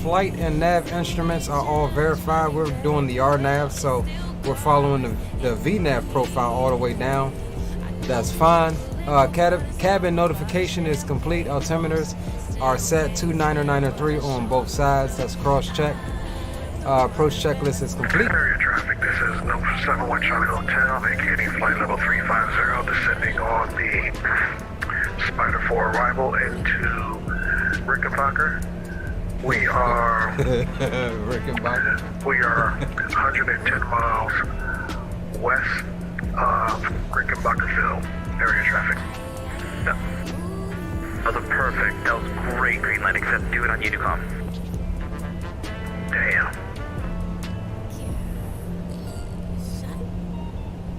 flight and nav instruments are all verified. We're doing the RNAV, so we're following the VNAV profile all the way down. That's fine. Cabin notification is complete. Altimeters are set to 903 on both sides. That's cross-check. Approach checklist is complete. Area traffic, this is No. 71 Charlie Hotel, vacating flight level 350, descending on the Spider 4 arrival into Rickenbacker. We are Rickenbacker. We are 110 miles west of Rickenbackerville. Area traffic. That was perfect. That was great green light, except do it on Unicom. Damn.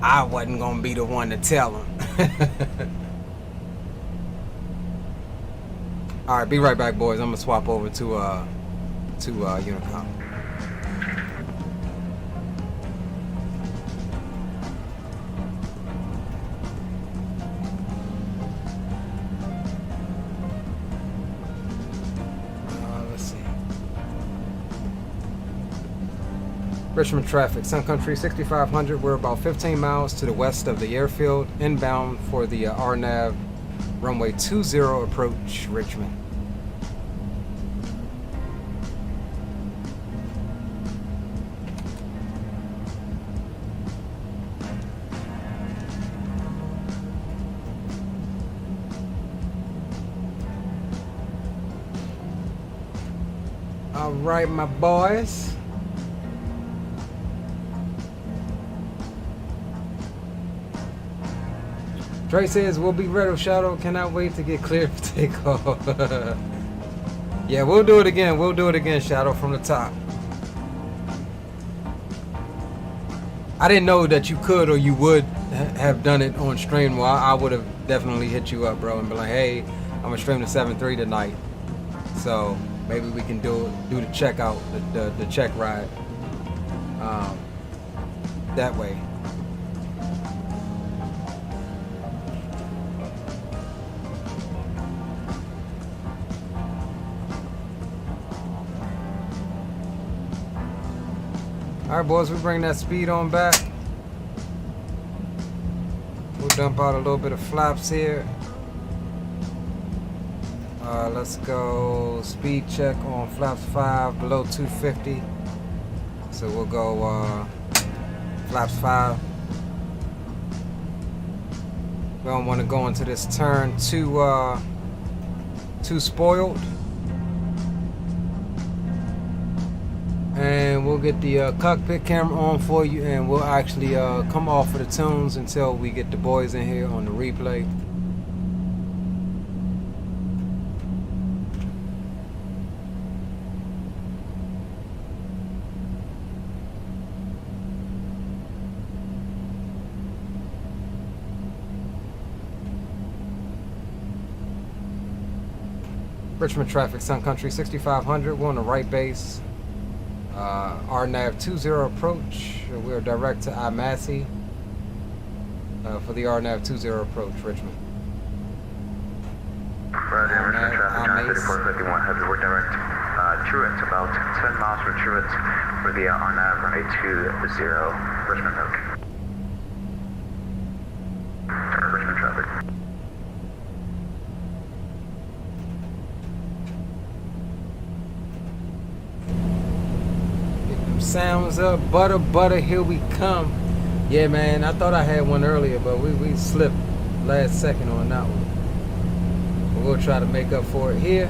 I wasn't gonna be the one to tell him. All right, be right back, boys. I'm gonna swap over to Unicom. Let's see. Richmond traffic, Sun Country 6500. We're about 15 miles to the west of the airfield, inbound for the RNAV runway 20 approach, Richmond. All right, my boys. Trey says we'll be ready. Shadow cannot wait to get cleared for takeoff. Yeah, we'll do it again. We'll do it again, Shadow, from the top. I didn't know that you could or you would have done it on stream. Well, I would have definitely hit you up, bro, and be like, hey, I'm gonna stream the 7.3 tonight. So maybe we can do the checkout, the check ride that way. All right, boys, we bring that speed on back. We'll dump out a little bit of flaps here. Let's go speed check on flaps 5 below 250. So we'll go flaps 5. We don't want to go into this turn too spoiled. And we'll get the cockpit camera on for you, and we'll actually come off of the tunes until we get the boys in here on the replay. Richmond traffic, Sun Country 6500. We're on the right base. RNAV 20 approach. We're direct to IMASI for the RNAV 20 approach, Richmond. Roger, Richmond traffic, 3451 heavy, we're direct Truett, about 10 miles from Truett for the RNAV runway 20, Richmond Hook. Richmond traffic. Sounds up, butter, here we come. Yeah, man, I thought I had one earlier, but we slipped last second on that one. But we'll try to make up for it here.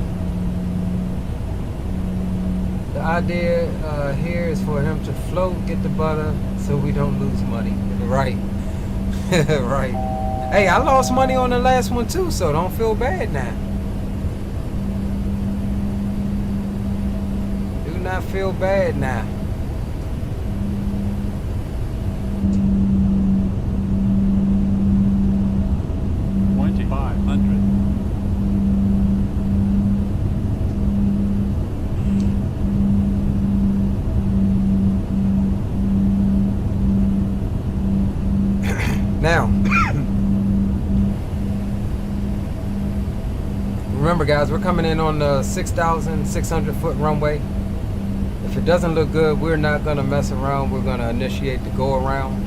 The idea here is for him to float, get the butter, so we don't lose money. Right. Right. Hey, I lost money on the last one too, so don't feel bad now. Do not feel bad now. Now, remember guys, we're coming in on the 6,600 foot runway. If it doesn't look good, we're not gonna mess around. We're gonna initiate the go around,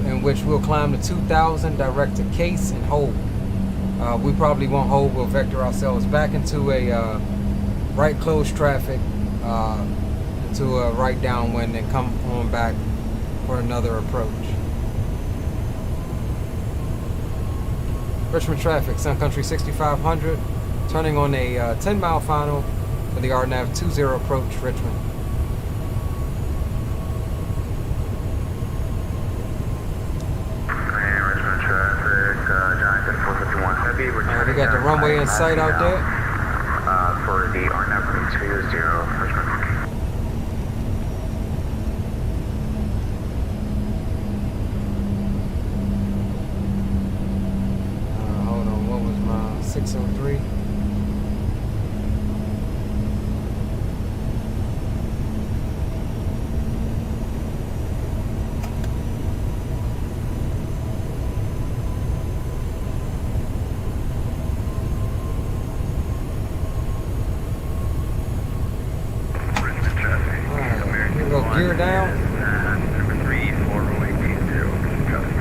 in which we'll climb to 2,000, direct to case and hold. We probably won't hold, we'll vector ourselves back into a right close traffic, into a right downwind, and come on back for another approach. Richmond traffic, Sun Country 6500, turning on a 10-mile final for the RNAV 20 approach, Richmond. Richmond traffic, Giant 3451 heavy. We got the runway in sight out there. For the RNAV 20, Richmond. Hold on, what was my 603? down. Number 3, 4, runway 20, copy.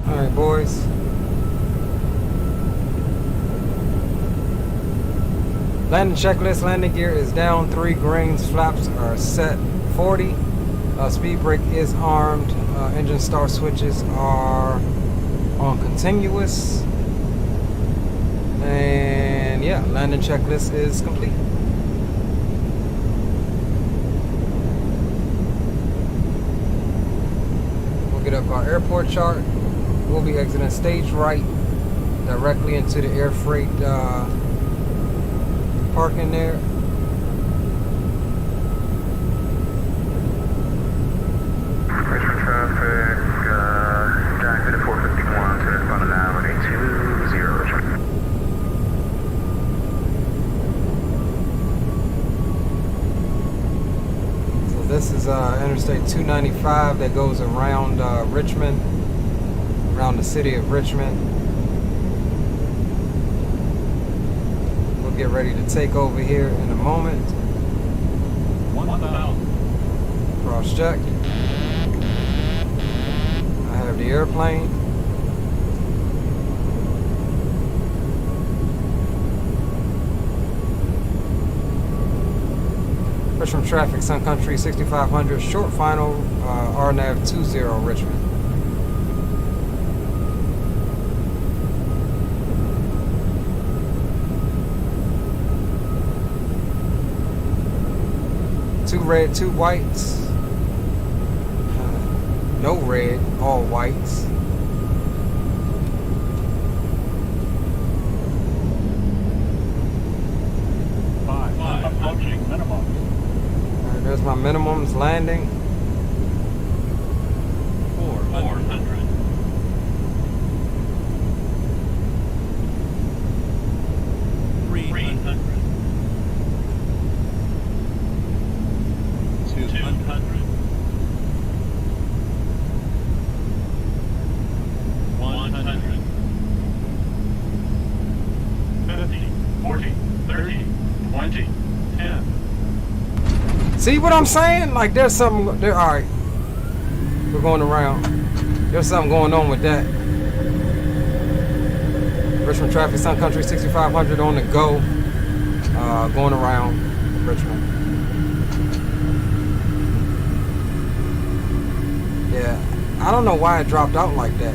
Alright, boys. Landing checklist. Landing gear is down 3 grains. Flaps are set 40. Speed brake is armed. Engine start switches are on continuous. And yeah, landing checklist is complete. We'll get up our airport chart. We'll be exiting stage right directly into the air freight parking there. Richmond traffic, back to the 451 to the front of now, runway 20, Richmond. So this is Interstate 295 that goes around Richmond, around the city of Richmond. We'll get ready to take over here in a moment. 1,000. Cross check. I have the airplane. Richmond traffic, Sun Country 6500, short final, RNAV 20 Richmond. Two red, 2 whites. No red, all whites. Five. Approaching minimum. Alright, there's my minimums landing. 400. 300. 200. 100. 50. 40. 30. 20. 10. See what I'm saying? Like there's something there. Alright. We're going around. There's something going on with that. Richmond traffic, Sun Country 6500 on the go. Going around Richmond. Yeah. I don't know why it dropped out like that.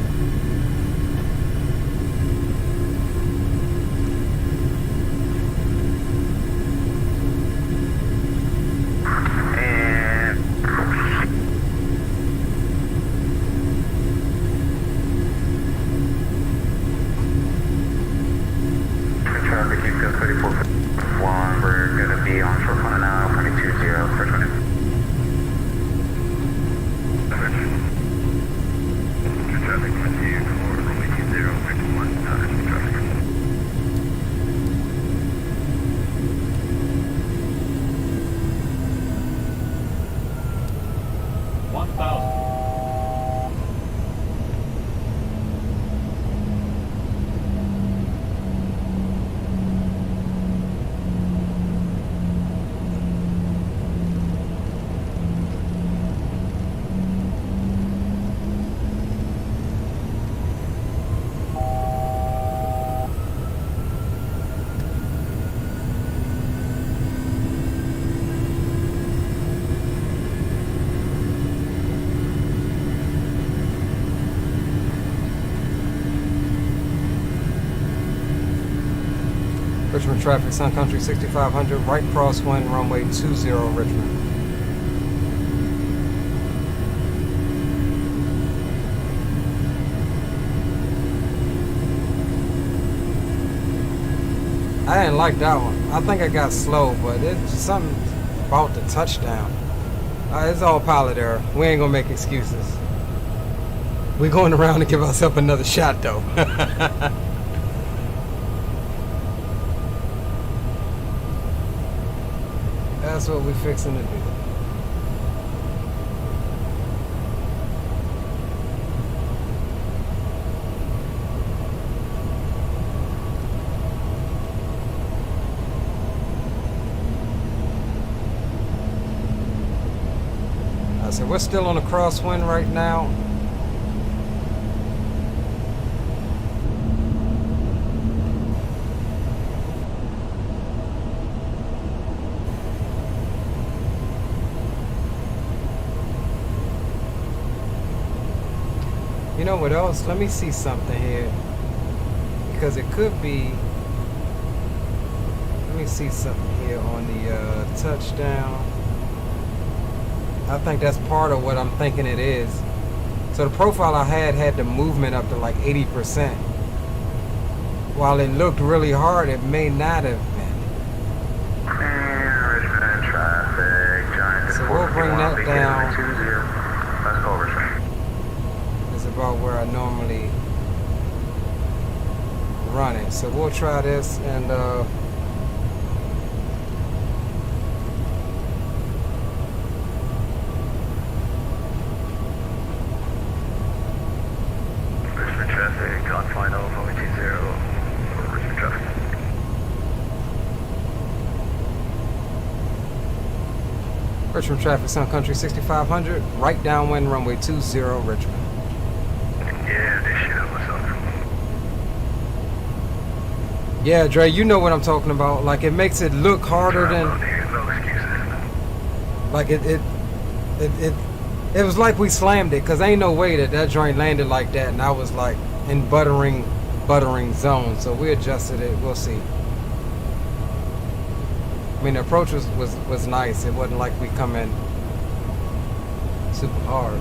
Richmond traffic, Sun Country 6500, right crosswind, runway 20 Richmond. I didn't like that one. I think I got slow, but it's something about the touchdown. It's all pilot error. We ain't gonna make excuses. We're going around to give ourselves another shot, though. That's what we're fixing to do. So we're still on a crosswind right now. You know what else? Let me see something here. Because it could be... Let me see something here on the touchdown. I think that's part of what I'm thinking it is. So the profile I had the movement up to like 80%. While it looked really hard, it may not have been. Richmond traffic, Giant. So we'll bring that down. Let's go, Richmond. It's about where I normally run it. So we'll try this and Richmond traffic, Sun Country 6500, right downwind, runway 20 Richmond. Yeah, this shit up myself. Yeah, Dre, you know what I'm talking about. Like, it makes it look harder than... No excuses. Like, it was like we slammed it, because ain't no way that joint landed like that, and I was, like, in buttering zone, so we adjusted it. We'll see. I mean, the approach was nice. It wasn't like we come in super hard.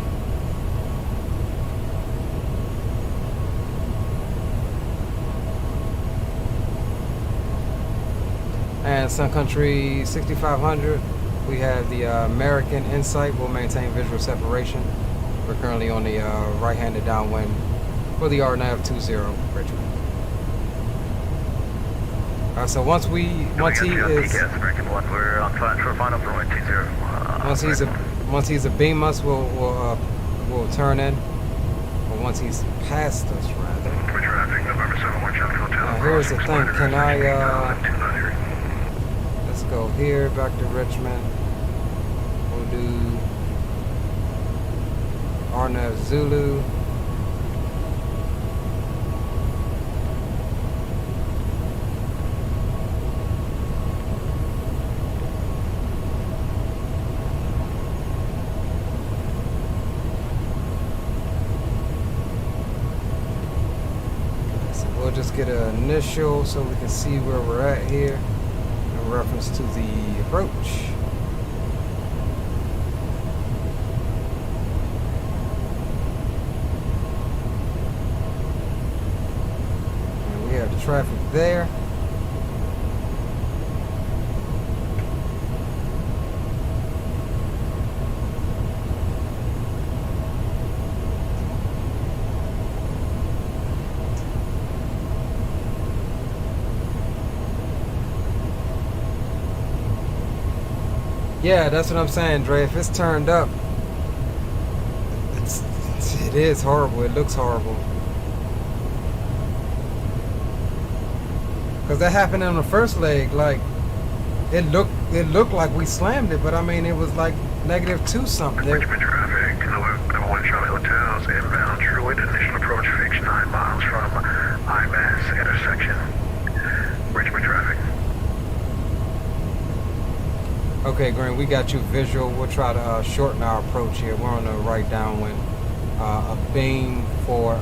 And Sun Country 6500, we have the American Insight. We'll maintain visual separation. We're currently on the right-handed downwind for the RNAV 20 Richmond. So once he is, once he's a beam us, we'll turn in. Or once he's past us, rather. Now here's the thing. Can I? Let's go here back to Richmond. We'll do RNAV Zulu. Just get an initial so we can see where we're at here in reference to the approach. And we have the traffic there. Yeah, that's what I'm saying, Dre. If it's turned up, it is horrible. It looks horrible. Because that happened on the first leg. Like, it looked like we slammed it, but I mean, it was like -2 something. Richmond traffic, number 1 Charlie Hotels, inbound Druid, initial approach fixed 9 miles from IMAS intersection. Richmond traffic. Okay, Green, we got you visual. We'll try to shorten our approach here. We're on the right downwind. A beam for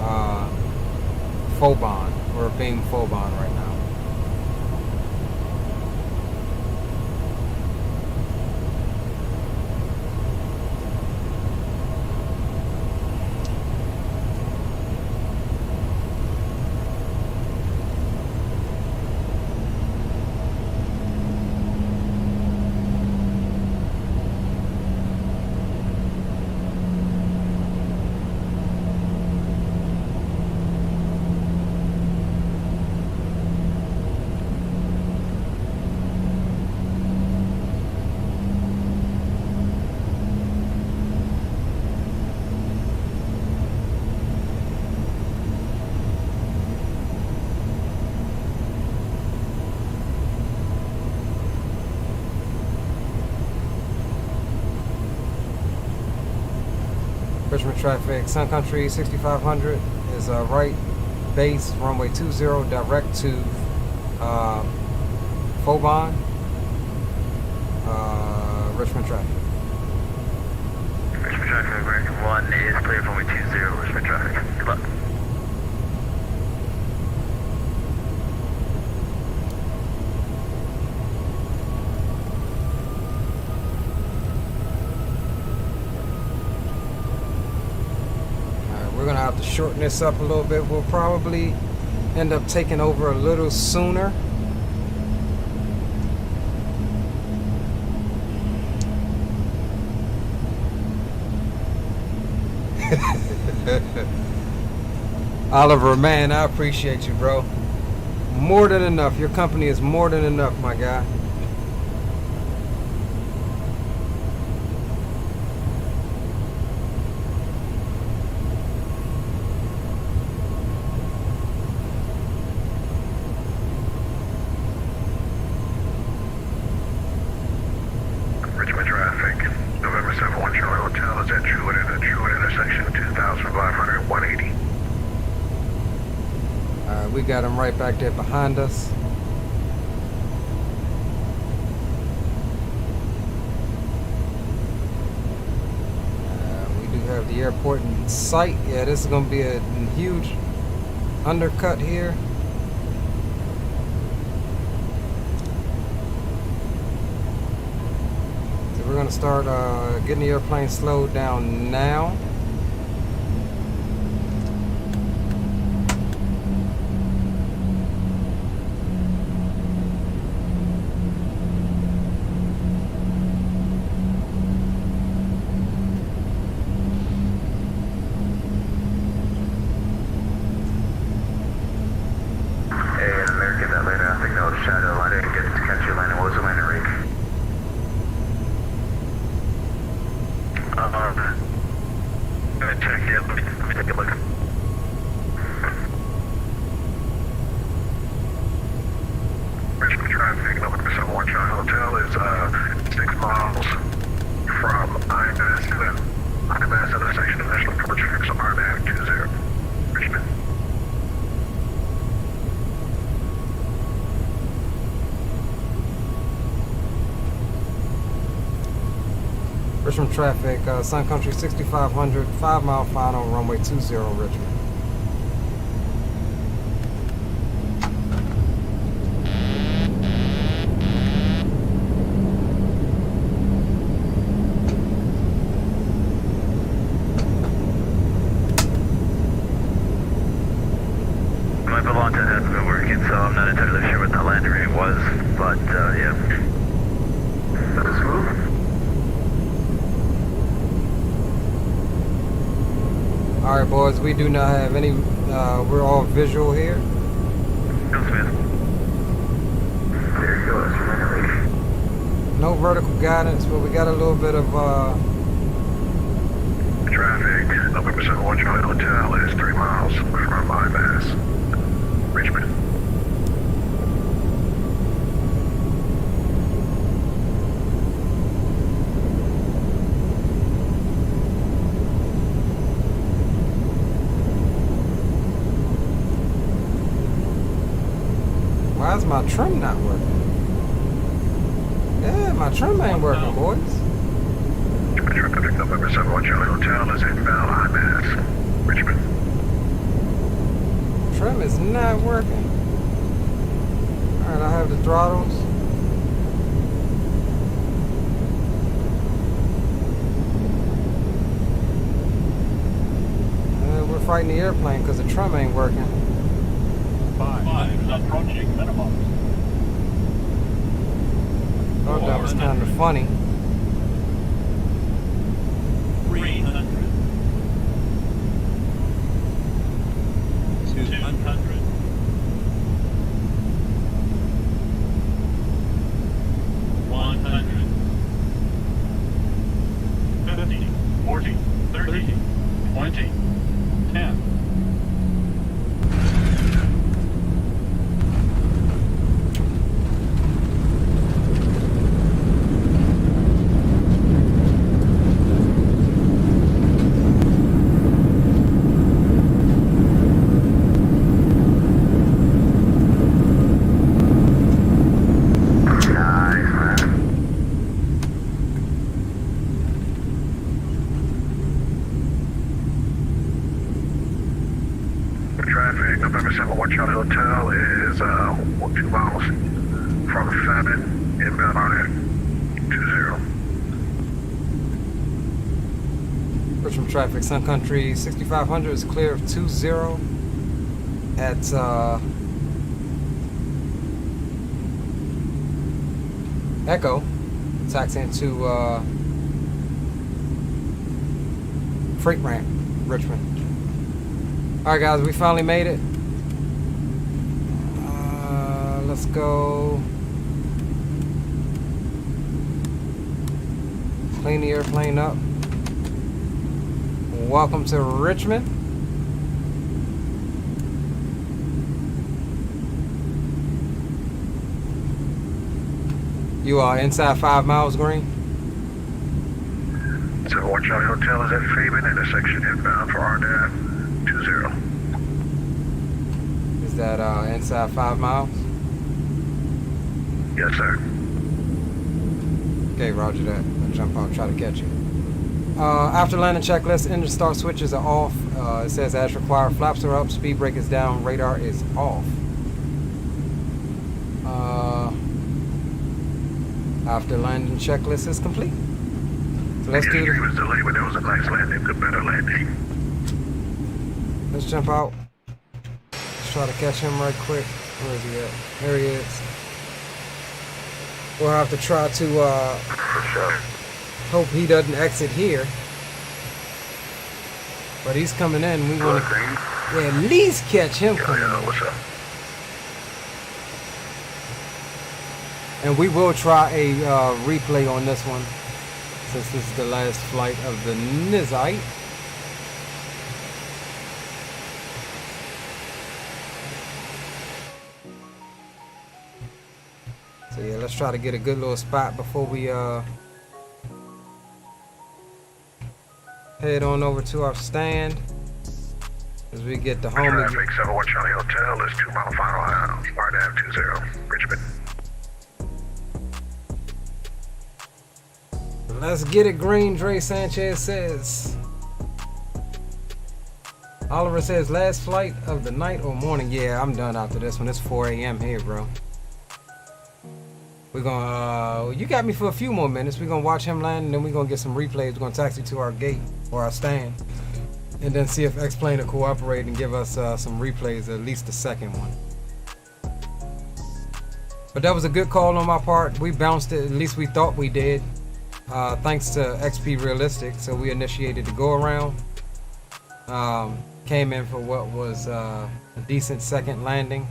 Phobon. We're a beam Phobon right now. traffic. Sun Country 6500 is right base, runway 20, direct to Fobon, Richmond traffic. Richmond traffic, American 1 is clear for runway 20, Richmond traffic. Good luck. We're gonna have to shorten this up a little bit. We'll probably end up taking over a little sooner. Oliver, man, I appreciate you, bro. More than enough. Your company is more than enough, my guy. Richmond traffic, November 71 Charlie Hotel is at Jewett intersection 2500 180. Alright, we got him right back there behind us. We do have the airport in sight. Yeah, this is going to be a huge undercut here. We're going to start getting the airplane slowed down now. Hey, American, that later, I think no shadow. I didn't get to catch your landing. What was the landing rate? Let me check it. Let me take a look. Richmond traffic, November 71 Charlie Hotel is 6 miles from IMS intersection of National Approach fix on Nav 20. Richmond. Richmond traffic, Sun Country 6500, 5 mile final, runway 20, Richmond. My belong to hasn't been working, so I'm not entirely sure what the landing rate was, but yeah. That was smooth. Alright boys, we do not have any, we're all visual here. Go Smith. There you go, that's your landing rate. No vertical guidance, but we got a little bit of, Traffic, November 71 Charlie Hotel is 3 miles from IMS, Richmond. why is my trim not working? Yeah, my trim ain't working, boys. Traffic, November 71 Charlie Hotel is inbound IMS, Richmond. Trim is not working. Alright, I have the throttles. We're fighting the airplane because the trim ain't working. 5 approaching minimum. Thought that was kind of funny. 300. 200. 100. 50. 40. 30. 20. 10. Traffic, November 7, Watch Charlie Hotel is 2 miles from Fabin, inbound on it, 20. Richmond traffic, Sun Country 6500 is clear of 20 at Echo, taxiing to Freight Ramp, Richmond. Alright guys, we finally made it. Let's go. Clean the airplane up. Welcome to Richmond. You are inside 5 miles, Green? So Watch Charlie Hotel is at Fabian, intersection inbound for RDAF 20. Is that inside 5 miles? Yes, sir. Okay, roger that. I'll jump out, try to catch you. After landing checklist, engine start switches are off. It says as required, flaps are up, speed brake is down, radar is off. After landing checklist is complete. So let's do It this. was delayed, but it was a nice landing, a better landing. Let's jump out. Let's try to catch him right quick. Where is he at? There he is. We'll have to try to For sure. hope he doesn't exit here. But he's coming in. We want to at least catch him coming in. What's up? And we will try a replay on this one, since this is the last flight of the Nizite. So yeah, let's try to get a good little spot before we head on over to our stand. As we get the home. Traffic, 71 Charlie Hotel is 2 mile final out. RDAF 20, Richmond. Let's get it green, Dre Sanchez says. Oliver says, last flight of the night or morning. Yeah, I'm done after this one. It's 4 a.m. here, bro. We're gonna, you got me for a few more minutes. We're gonna watch him land, and then we're gonna get some replays. We're gonna taxi to our gate or our stand, and then see if X-Plane will cooperate and give us some replays, at least the second one. But that was a good call on my part. We bounced it, at least we thought we did. Thanks to XP Realistic, so we initiated the go around. Came in for what was a decent second landing.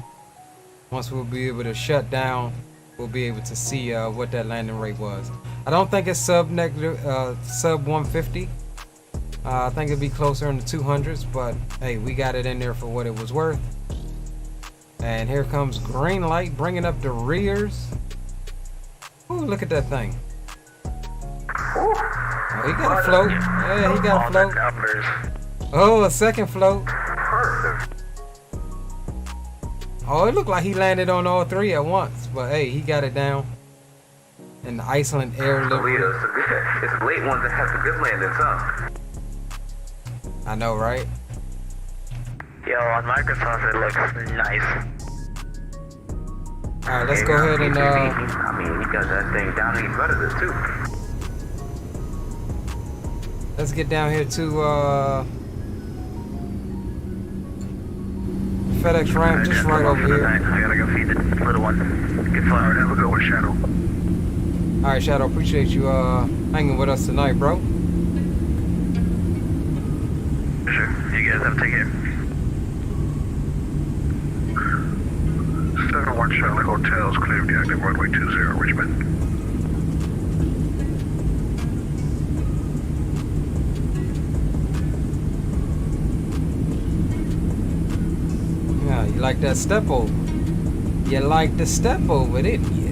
Once we'll be able to shut down, we'll be able to see what that landing rate was. I don't think it's sub 150. I think it'd be closer in the 200s, but hey, we got it in there for what it was worth. And here comes green light, bringing up the rears. Ooh, look at that thing. Oh, he got a float. Yeah, he got a float. Oh, a second float. Oh, it looked like he landed on all three at once, but hey, he got it down. In the Iceland Air livery. It's the late ones that have the good landings, huh? I know, right? Yo, on Microsoft it looks nice. Alright, let's go ahead and I mean, he got that thing down and he's better than too. let's get down here to FedEx ramp, just right over here. I gotta go feed the little one. Get flowered. Have a good one, Shadow. Alright, Shadow, appreciate you hanging with us tonight, bro. Sure. You guys have to take care. 71 Charlie Hotels, clear of the active runway 20, Richmond. Yeah, you like that step over? You like the step over, didn't you?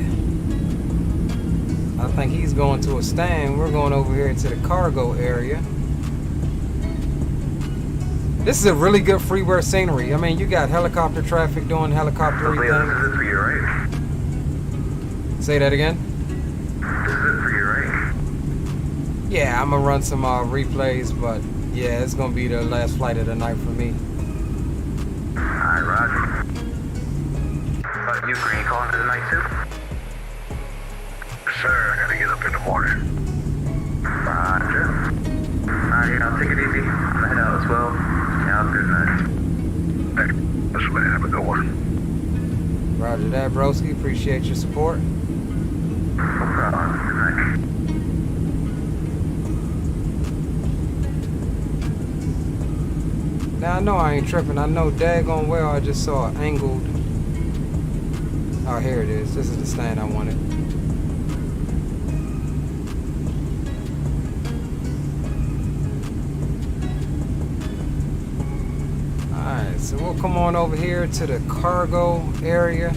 I think he's going to a stand. We're going over here to the cargo area. This is a really good freeware scenery. I mean, you got helicopter traffic doing helicopter things. This is it for you, right? Say that again. This is it for you, right? Yeah, I'm gonna run some replays, but yeah, it's gonna be the last flight of the night for me. You green calling for the night too? Sir, I gotta get up in the morning. Roger. Alright, I'll take it easy. I'm gonna head out as well. Have a good night. Hey, this way, have a good one. Roger that, broski. Appreciate your support. No problem. Good night. Now I know I ain't tripping. I know daggone well I just saw an angled. Oh, here it is. This is the stand I wanted. Alright, so we'll come on over here to the cargo area.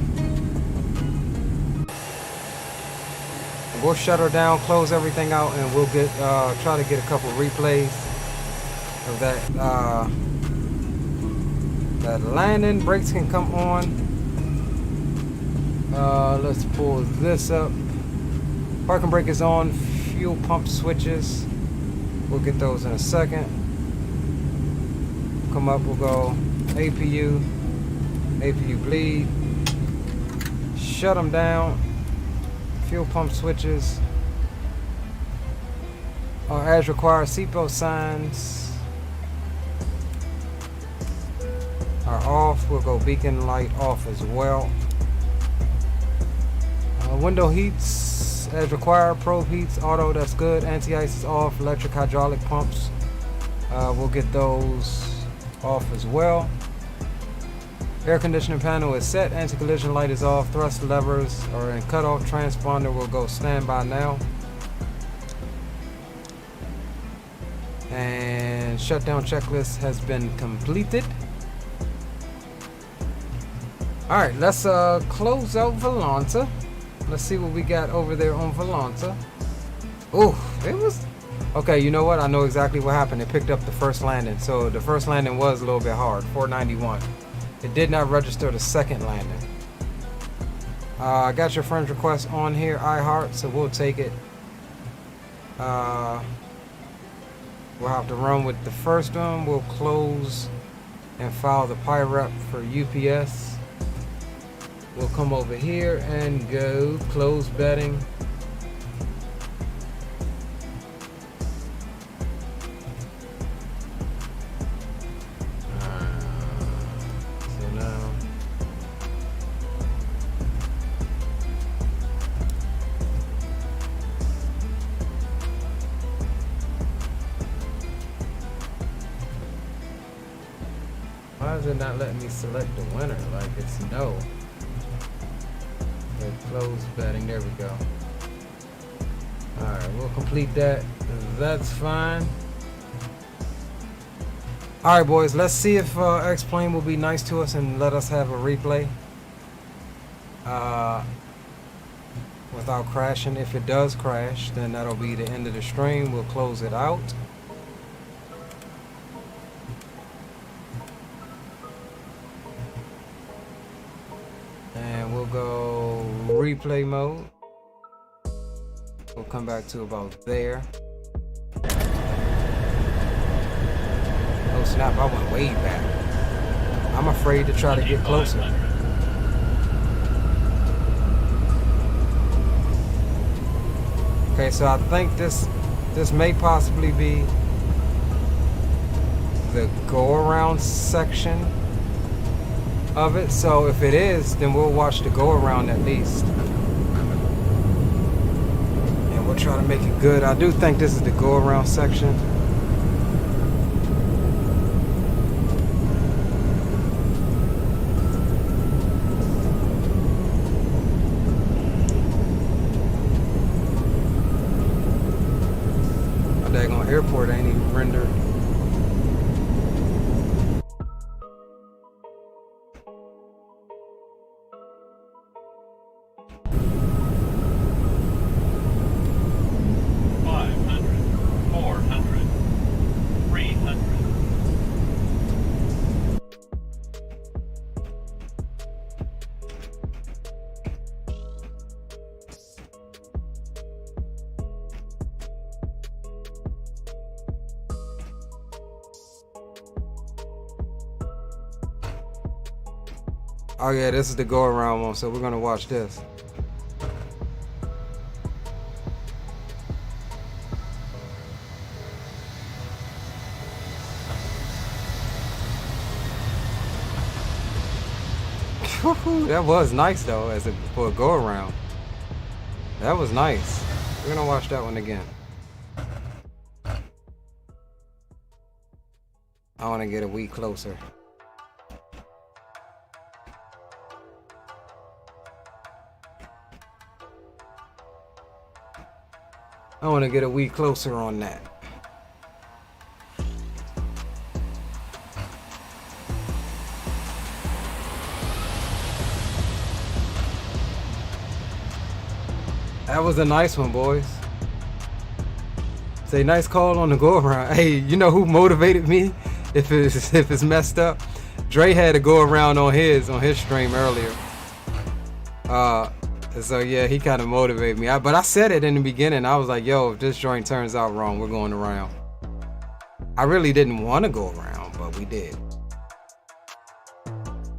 We'll shut her down, close everything out, and we'll get try to get a couple replays of that that landing. Brakes can come on. Let's pull this up. Parking brake is on. Fuel pump switches. We'll get those in a second. Come up, we'll go APU bleed. Shut them down. Fuel pump switches are as required. Seatbelt signs are off. We'll go beacon light off as well. Window heats as required. Probe heats auto, that's good. Anti-ice is off. Electric hydraulic pumps, we'll get those off as well. Air conditioning panel is set. Anti-collision light is off. Thrust levers are in cutoff. Transponder will go standby now. And shutdown checklist has been completed. Alright, let's close out Volanta. Let's see what we got over there on Volanta. Oh, it was... Okay, you know what? I know exactly what happened. It picked up the first landing. So the first landing was a little bit hard. 491. It did not register the second landing. I got your friend's request on here, iHeart, so we'll take it. We'll have to run with the first one. We'll close and file the PIREP for UPS. We'll come over here and go close betting. So now why is it not letting me select the winner? Like it's no. Close betting, there we go. Alright, we'll complete that. That's fine. Alright boys, let's see if X-Plane will be nice to us and let us have a replay without crashing. If it does crash, then that'll be the end of the stream. We'll close it out. And we'll go replay mode. We'll come back to about there. Oh snap, I went way back. I'm afraid to try to get closer. Okay, so I think this may possibly be the go around section of it. So if it is, then we'll watch the go around at least, and we'll try to make it good. I do think this is the go around section. My daggone airport ain't even rendered. Oh yeah, this is the go around one, so we're gonna watch this. That was nice though, for a go around. That was nice. We're gonna watch that one again. I want to get a week closer. I want to get a week closer on that. That was a nice one, boys. Say nice call on the go around. Hey, you know who motivated me? If it's messed up, Dre had to go around on his stream earlier. So yeah, he kind of motivated me. But I said it in the beginning. I was like, yo, if this joint turns out wrong, we're going around. I really didn't want to go around, but we did.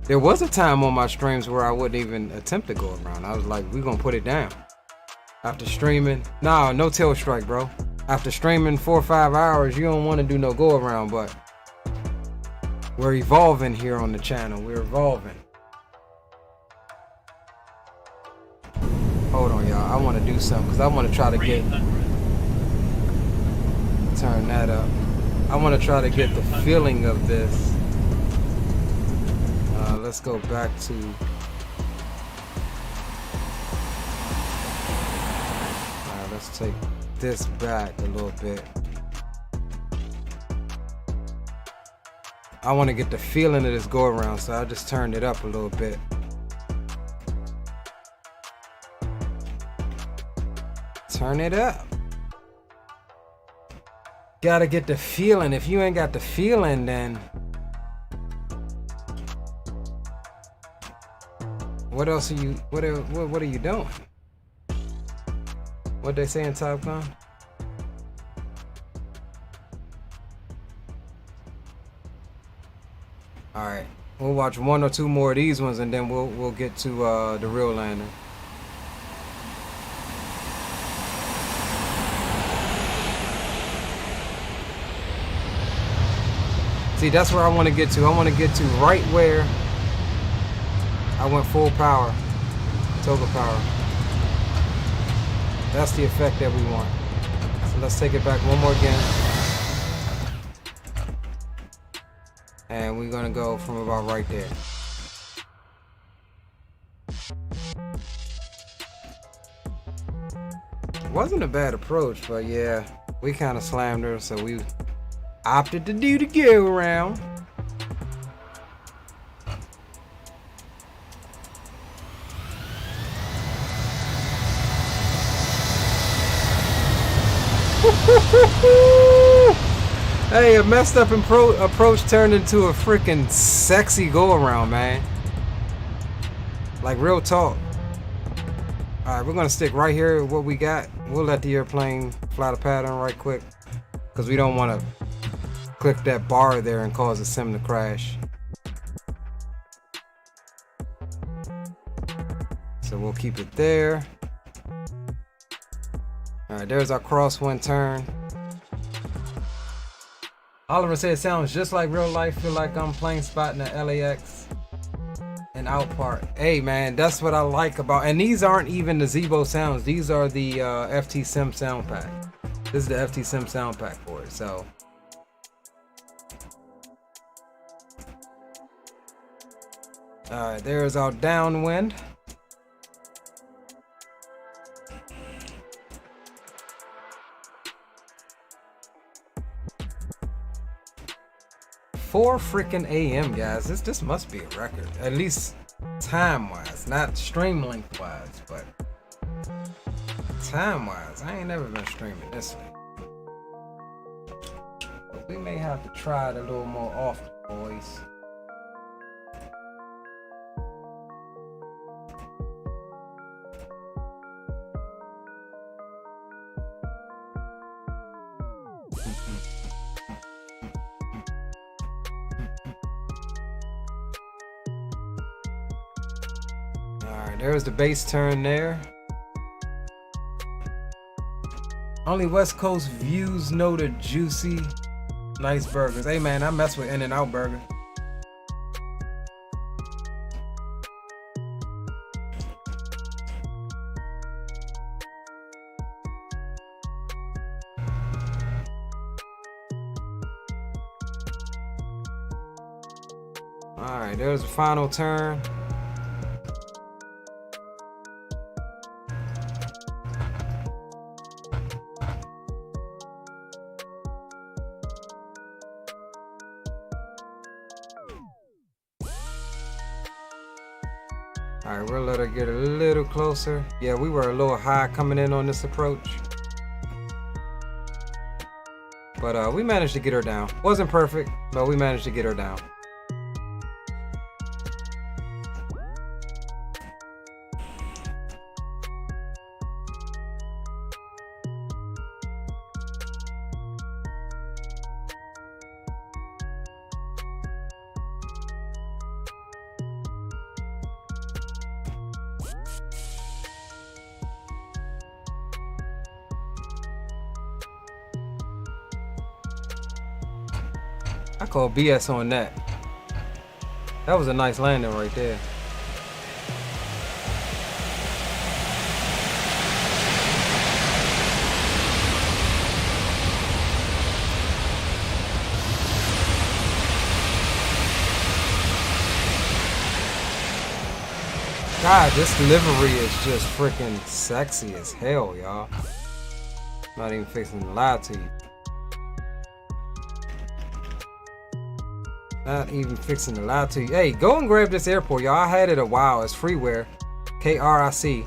There was a time on my streams where I wouldn't even attempt to go around. I was like, we're gonna put it down. After streaming, no tail strike, bro. After streaming 4 or 5 hours, you don't want to do no go around, but we're evolving here on the channel. We're evolving. Hold on, y'all. I want to do something because I want to try to get... Turn that up. I want to try to get the feeling of this. Let's go back to... Alright, let's take this back a little bit. I want to get the feeling of this go around, so I just turned it up a little bit. Turn it up. Gotta get the feeling. If you ain't got the feeling, then what else are you? What are you doing? What they say in Top Gun? All right, we'll watch 1 or 2 more of these ones, and then we'll get to the real lander. See, that's where I want to get to. I want to get to right where I went full power, total power. That's the effect that we want. So let's take it back one more again. And we're gonna go from about right there. Wasn't a bad approach, but yeah, we kind of slammed her, so we opted to do the go around. Hey, a messed up approach turned into a freaking sexy go around, man. Like real talk. Alright, we're gonna stick right here with what we got. We'll let the airplane fly the pattern right quick, because we don't want to click that bar there and cause the sim to crash. So we'll keep it there. Alright, there's our crosswind turn. Oliver said it sounds just like real life. Feel like I'm plane spotting the LAX and out part. Hey man, that's what I like about, and these aren't even the Zibo sounds. These are the FT Sim sound pack. This is the FT Sim sound pack for it. So alright, there's our downwind. Four freaking AM, guys. This must be a record. At least time wise, not stream length wise, but time wise. I ain't never been streaming this late. But we may have to try it a little more often, boys. Alright, there's the base turn there. Only West Coast views know the juicy, nice burgers. Hey man, I mess with In-N-Out Burger. Alright, there's the final turn. Alright, we'll let her get a little closer. Yeah, we were a little high coming in on this approach. But we managed to get her down. Wasn't perfect, but we managed to get her down. I call BS on that. That was a nice landing right there. God, this livery is just freaking sexy as hell, y'all. Not even fixing to lie to you. Not even fixing to lie to you. Hey, go and grab this airport, y'all. I had it a while. It's freeware. KRIC.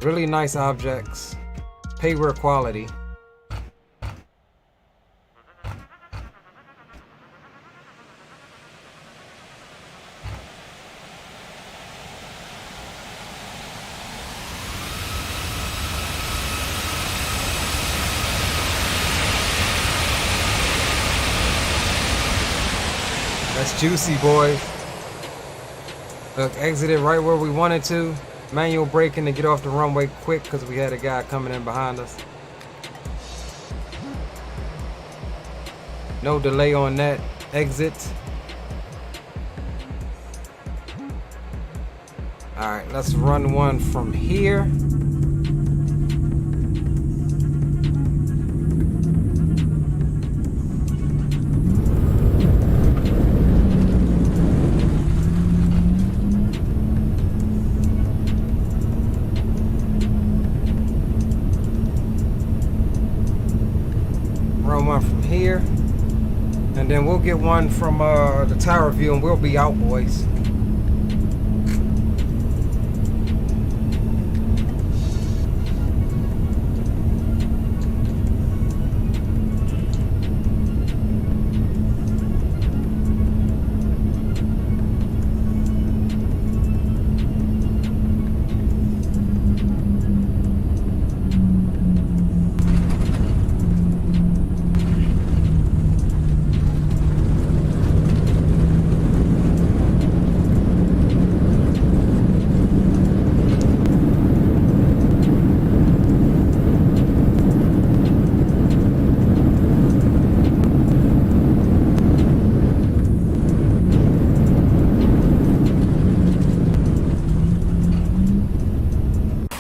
Really nice objects. Payware quality. That's juicy, boy. Look, exited right where we wanted to. Manual braking to get off the runway quick because we had a guy coming in behind us. No delay on that exit. Alright, let's run one from here. Here, and then we'll get one from the tower view and we'll be out, boys.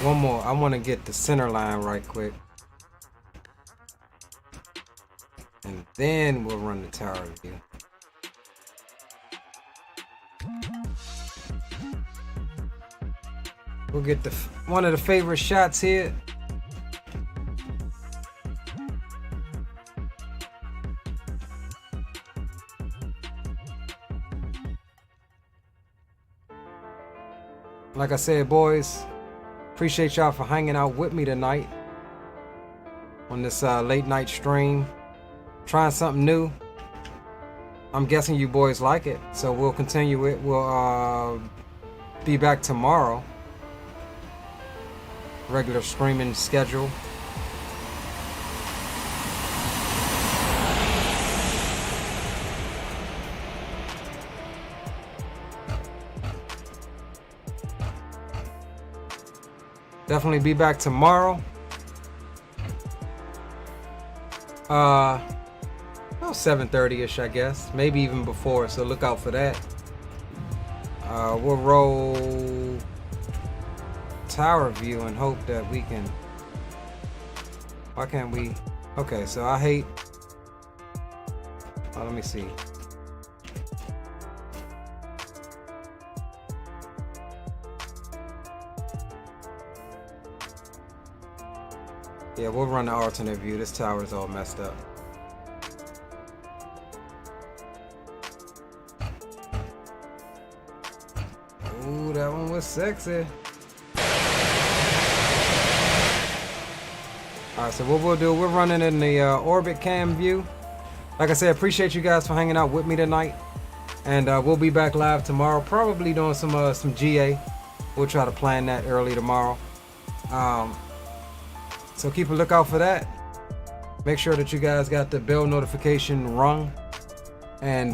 One more. I want to get the center line right quick. And then we'll run the tower view. We'll get the one of the favorite shots here. Like I said, boys, appreciate y'all for hanging out with me tonight on this late night stream. Trying something new. I'm guessing you boys like it, so we'll continue it. We'll be back tomorrow. Regular streaming schedule. Definitely be back tomorrow. About 7:30ish, I guess. Maybe even before, so look out for that. We'll roll tower view and hope that we can. Why can't we? Okay, so I hate. Oh, let me see. Yeah, we'll run the alternate view. This tower is all messed up. Ooh, that one was sexy. Alright, so what we'll do, we're running in the orbit cam view. Like I said, appreciate you guys for hanging out with me tonight. And we'll be back live tomorrow, probably doing some GA. We'll try to plan that early tomorrow. So keep a lookout for that. Make sure that you guys got the bell notification rung. And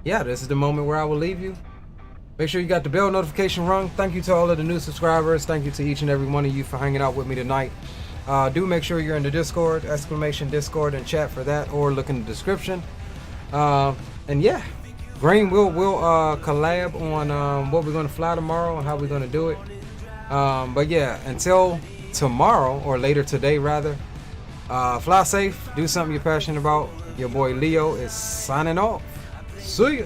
yeah, this is the moment where I will leave you. Make sure you got the bell notification rung. Thank you to all of the new subscribers. Thank you to each and every one of you for hanging out with me tonight. Do make sure you're in the Discord, !Discord, and chat for that, or look in the description. And yeah, Green, we'll collab on what we're going to fly tomorrow and how we're going to do it. But yeah, until tomorrow, or later today rather, fly safe, do something you're passionate about. Your boy Leo is signing off. See ya.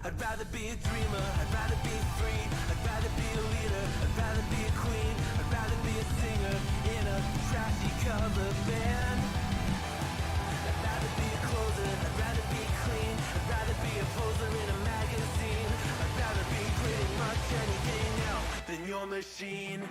I'd rather be a dreamer, I'd rather be free, I'd rather be a leader, I'd rather be a queen, I'd rather be a singer in a trashy cover band. I'd rather be a closer, I'd rather be clean, I'd rather be a poser in a magazine, I'd rather be pretty much anything else than your machine.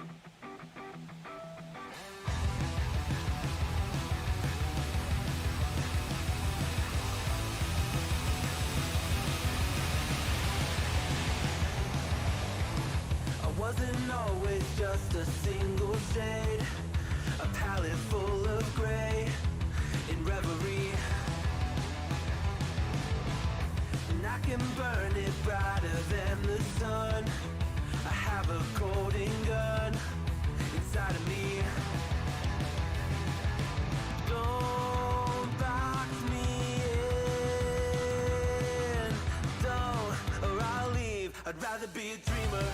Wasn't always just a single shade, a palette full of gray in reverie. And I can burn it brighter than the sun. I have a golden gun inside of me. Don't box me in, don't, or I'll leave. I'd rather be a dreamer.